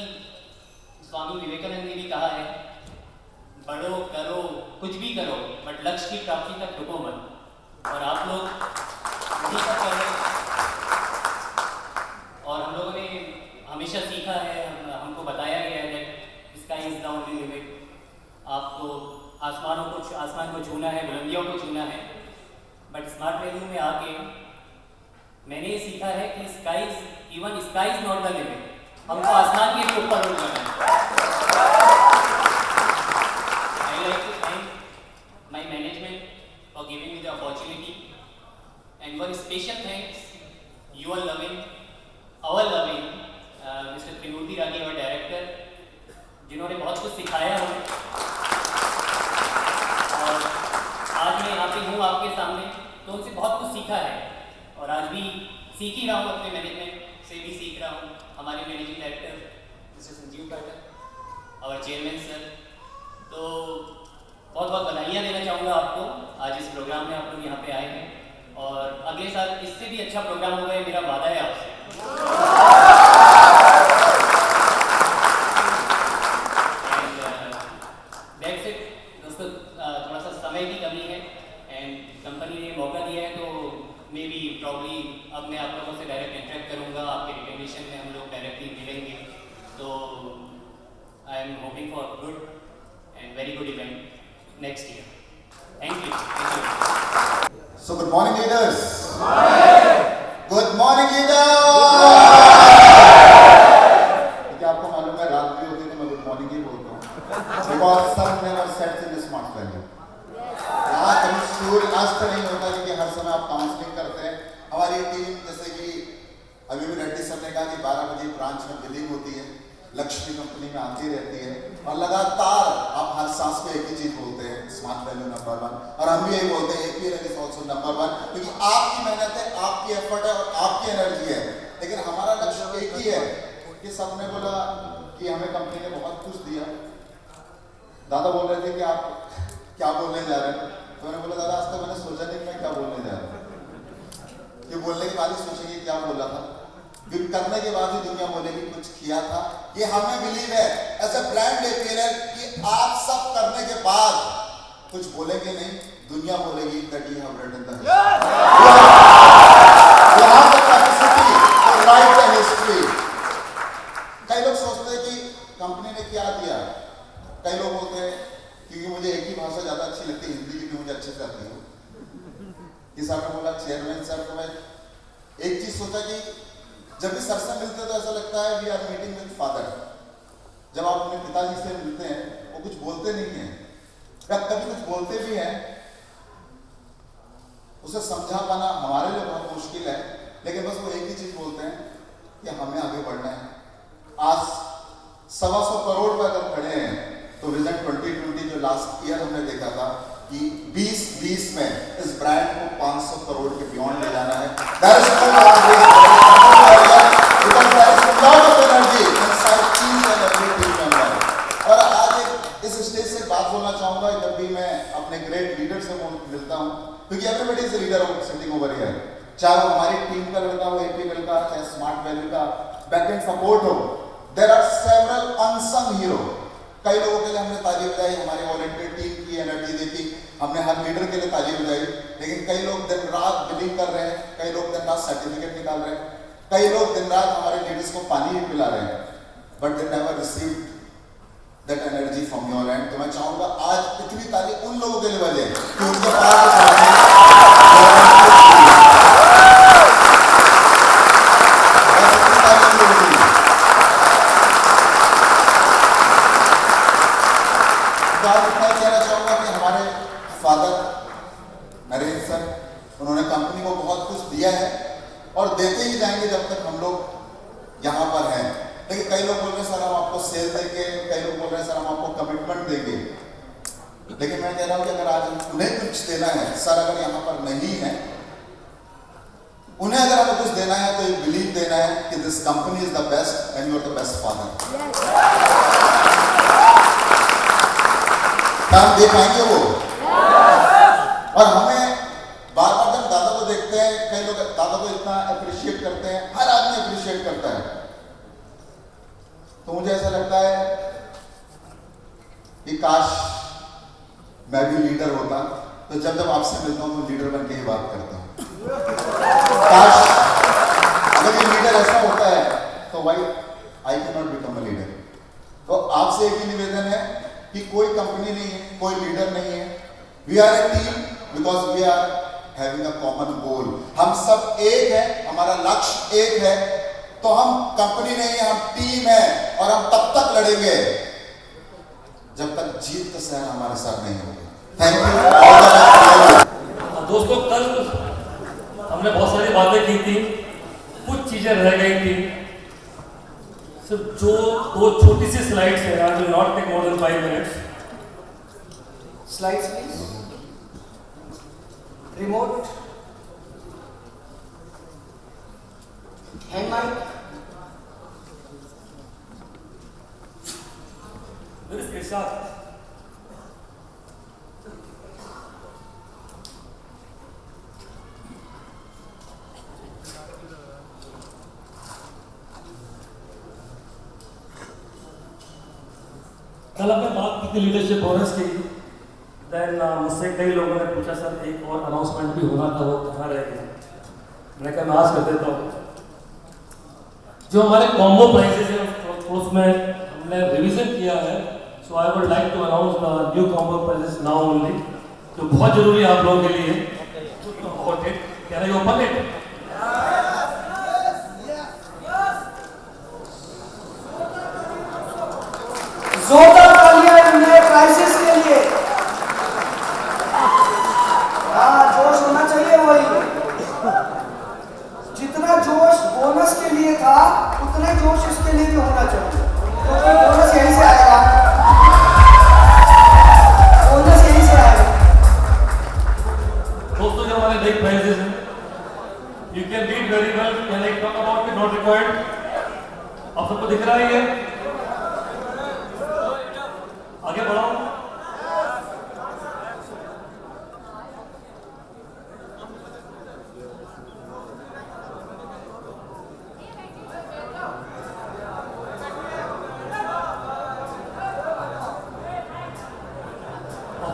स्वामी विवेकानंद ने भी कहा है, बढ़ो करो कुछ भी करो, बट लक्ष्य की प्राप्ति तक रुको मत। और आप लोग वही सब कर रहे हैं। और हम लोगों ने हमेशा सीखा है, हमको बताया गया है that sky is the only limit. आपको आसमान को छूना है, बुलंदियों को छूना है। बट स्मार्ट वैल्यू में आके मैंने ये सीखा है कि sky is not the limit. हमको आसमान के भी ऊपर उड़ जाना है। I like to thank my management for giving me the opportunity, and one special thanks our loving Mr. Trimurti Ragi, our director, जिन्होंने बहुत कुछ सिखाया हमें। और आज मैं यहाँ पे हूँ आपके सामने, तो उनसे बहुत कुछ सीखा है, और आज भी सीख ही रहा हूँ, अपने मैनेजमेंट से भी सीख रहा हूँ। हमारे मैनेजिंग डायरेक्टर मिस्टर संजीव पाठक और चेयरमैन सर, तो बहुत बहुत बधाइयाँ देना चाहूँगा आपको। आज इस प्रोग्राम में आप लोग यहाँ पे आए हैं, और अगले साल इससे भी अच्छा प्रोग्राम होगा, ये मेरा वादा है आपसे। दैट्स इट दोस्तों, थोड़ा सा समय की कमी है, एंड कंपनी ने मौका दिया है, तो मे बी प्रॉब्ली अब मैं आप लोगों से डायरेक्ट इंटरेक्ट करूँगा। आपके रिकग्निशन में हम लोग डायरेक्टली मिलेंगे, तो I am hoping for good and very good event next year. Thank you. So good morning leaders. Good morning leaders. क्या आपको मालूम है, रात भी होती है तो मैं गुड मॉर्निंग ही बोलता हूँ, because sun never sets in Smart Value. यहाँ कभी सूर्य अस्त नहीं होता, क्योंकि हर समय आप काउंसलिंग करते हैं। हमारी टीम, जैसे कि अभी भी रेड्डी सर ने कहा कि 12 बजे ब्रांच में बिलिंग होती है, लक्ष्मी कंपनी में आती रहती है, और लगातार आप हर सांस पे एक ही चीज बोलते हैं, स्मार्ट वैल्यू नंबर 1। और हम भी यही बोलते हैं, APL इज आल्सो नंबर 1, क्योंकि आपकी मेहनत है, आपकी एफर्ट है और आपकी एनर्जी है। लेकिन हमारा लक्ष्य एक ही है कि सबने बोला कि हमें कंपनी ने बहुत कुछ दिया। दादा बोल रहे थे कि आप क्या बोलने जा रहे हैं, तो मैंने बोला दादा आज तक मैंने सोचा नहीं मैं क्या बोलने जा रहा हूँ, कि बोलने के बाद ही सोचेंगे क्या बोला था, फिर करने के बाद ही दुनिया बोलेगी कुछ किया था। ये हमें बिलीव है एज अ ब्रांड APL कि आप सब करने के बाद कुछ बोलेंगे नहीं, दुनिया बोलेगी that you have written the history. कई लोग सोचते हैं कि कंपनी ने क्या दिया, कई लोग बोलते हैं क्योंकि मुझे एक ही भाषा ज्यादा अच्छी लगती है, हिंदी क्योंकि मुझे अच्छे से आती है। किसी ने बोला चेयरमैन सर, तो मैं एक चीज सोचा कि जब भी सर से मिलते तो ऐसा लगता है we are meeting with father. जब आप अपने पिताजी से मिलते हैं, वो कुछ बोलते नहीं है, कभी कुछ बोलते भी हैं, उसे समझा पाना हमारे लिए बहुत मुश्किल है, लेकिन बस वो एक ही चीज बोलते हैं कि हमें आगे बढ़ना है। आज 125 करोड़ पर अगर खड़े हैं, तो विजन 2020 जो लास्ट ईयर हमने देखा था कि 2020 में इस ब्रांड को 500 करोड़ के बियॉन्ड ले जाना है। और आज इस स्टेज से बात बोलना चाहूंगा, जब भी मैं अपने ग्रेट लीडर से मिलता हूं, क्योंकि everybody is leader sitting over here, चाहे वो हमारी टीम का लड़का हो, APL का, चाहे स्मार्ट वैल्यू का बैकएंड सपोर्ट हो, there are several unsung hero. कई लोगों के लिए हमने ताली बजाई, हमारी वॉलंटियर टीम की एनर्जी देखी, हमने हर लीडर के लिए ताली बजाई, लेकिन कई लोग दिन रात बिलिंग कर रहे हैं, कई लोग दिन रात सर्टिफिकेट निकाल रहे हैं, कई लोग दिन रात हमारे लीडर्स को पानी ही पिला रहे हैं, but they never received that energy from your and. तो मैं चाहूंगा आज इतनी ताली उन लोगों के लिए बजे कि उनके पास बात मैं कहना चाहूँगा कि हमारे फादर नरेंद्र सर, उन्होंने कंपनी को बहुत कुछ दिया है और देते ही जाएंगे जब तक हम लोग यहाँ पर हैं। लेकिन कई लोग बोल रहे हैं सर हम आपको सेल देंगे, कई लोग बोल रहे हैं सर हम आपको कमिटमेंट देंगे, लेकिन मैं कह रहा हूँ कि अगर आज उन्हें कुछ देना है, सर अगर यहाँ पर नहीं है, उन्हें अगर हमें कुछ देना है तो ये बिलीव देना है कि this company is the best and you are the best father. काम दे पाएंगे वो। और हमें बार बार जब दादा को देखते हैं, कई लोग दादा को इतना अप्रिशिएट करते हैं, हर आदमी अप्रिशिएट करता है, तो मुझे ऐसा लगता है कि काश मैं भी लीडर होता, तो जब जब आपसे मिलता हूं तो लीडर बन के ही बात करता हूं। काश अगर ये लीडर ऐसा होता है तो why I can not become a leader. तो आपसे एक ही निवेदन है कि कोई कंपनी नहीं है, कोई लीडर नहीं है, we are a team because we are having a common goal. हम सब एक है, हमारा लक्ष्य एक है, तो हम कंपनी नहीं है, हम टीम है और हम तब तक लड़ेंगे जब तक जीत का सहर हमारे साथ नहीं होगा। Thank you. दोस्तों, कल हमने बहुत सारी बातें की थी, कुछ चीजें रह गई थी, सिर्फ जो दो छोटी सी स्लाइड्स है, I will not take more than 5 minutes. Slides please. Remote, hand mic, इसके साथ कल हमने बात की थी लीडरशिप बोनस की, देन मुझसे कई लोगों ने पूछा सर एक और अनाउंसमेंट भी होना था, वो कहाँ रह गया। मैंने कहा मैं आज कर देता हूँ। जो हमारे कॉम्बो प्राइसेस है उसमें हमने रिवीजन किया है, so I would like to announce the new combo prices now only, जो बहुत जरूरी है आप लोगों के लिए। Can I open it? जोरदार तालियां नए प्राइसेस के लिए। हाँ, जोश होना चाहिए वही। जितना जोश बोनस के लिए था उतना ही जोश इसके लिए भी होना चाहिए, क्योंकि बोनस यहीं से आएगा, बोनस यहीं से आएगा। दोस्तों, जो हमारे नए प्राइसेस हैं, you can read very well, can I talk about it? Not required. आप सबको दिख रहा है ये? आगे बढ़ो।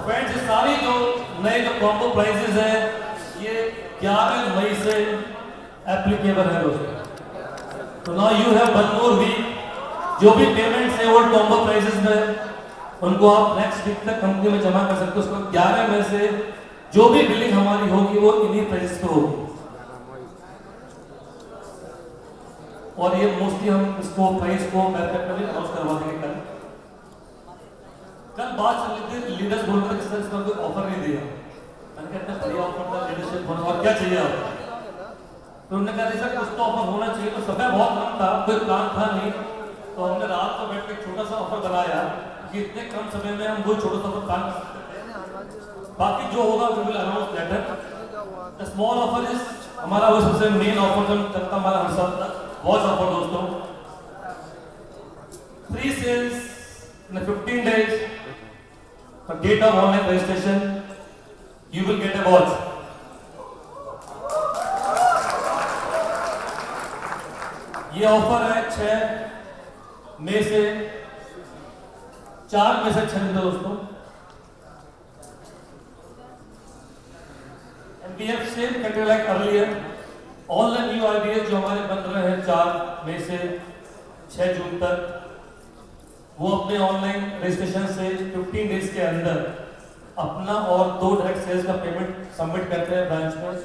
फ्रेंड्स, ये सारी जो नए जो कॉम्बो प्राइसेस हैं, ये 11 मई से एप्लीकेबल है दोस्तों। तो now you have 1 more week. जो भी पेमेंट्स है ओल्ड कॉम्बो प्राइसेस में, उनको आप नेक्स्ट वीक तक कंपनी में जमा कर सकते हो। उसको 11 में से जो भी बिलिंग हमारी होगी वो इन्हीं प्राइसेस पे होगी, और ये मोस्टली हम इसको प्राइस को परफेक्टली अनाउंस करवा देंगे। कल बात चल रही थी, लीडर्स बोल रहे थे कि सर इसका कोई ऑफर नहीं दिया। मैंने कहा इतना बढ़िया ऑफर था लीडरशिप बोनस, और क्या चाहिए आपको? तो उन्होंने कहा सर कुछ तो ऑफर होना चाहिए। तो समय बहुत कम था, कोई प्लान था नहीं, तो हमने रात को बैठ के छोटा सा ऑफर बनाया कि इतने कम समय में हम वो छोटा सा प्लान कर सकते हैं। बाकी जो होगा we will announce later. The small offer is हमारा वो सबसे मेन ऑफर जो चलता हमारा हर साल तक वॉच ऑफर दोस्तों। Free sales in 15 days for date of online registration, you will get a watch. ये ऑफर है 6 मई से 4 मई से 6 दिन दोस्तों। MBF same country like earlier, all the new IDs जो हमारे बन रहे हैं 4 मई से 6 जून तक, वो अपने ऑनलाइन रजिस्ट्रेशन से 15 डेज के अंदर अपना और 2 डायरेक्ट सेल्स का पेमेंट सबमिट करते हैं ब्रांच में,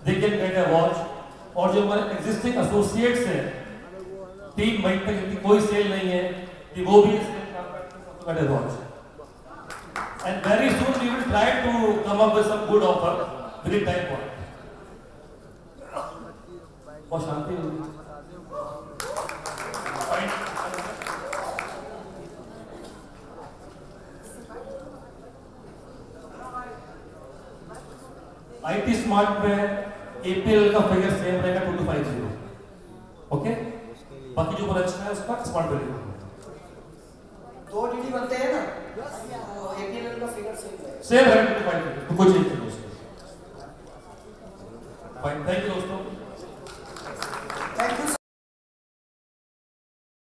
they can get a watch. और जो हमारे एग्जिस्टिंग एसोसिएट्स हैं 3 मई तक इनकी कोई सेल नहीं है कि वो भी get a watch. and very soon we will try to come up with some good offer within time point. और शांति होगी. IT स्मार्ट में APL का फिगर सेम रहेगा 2250. ओके, बाकी जो अच्छा है उसका स्मार्ट वैल्यू. 2 DD बनते हैं ना, APL का फिगर सेम है. सेम है 2250, तो कोई चेंज नहीं है उसमें. फाइन, थैंक यू दोस्तों.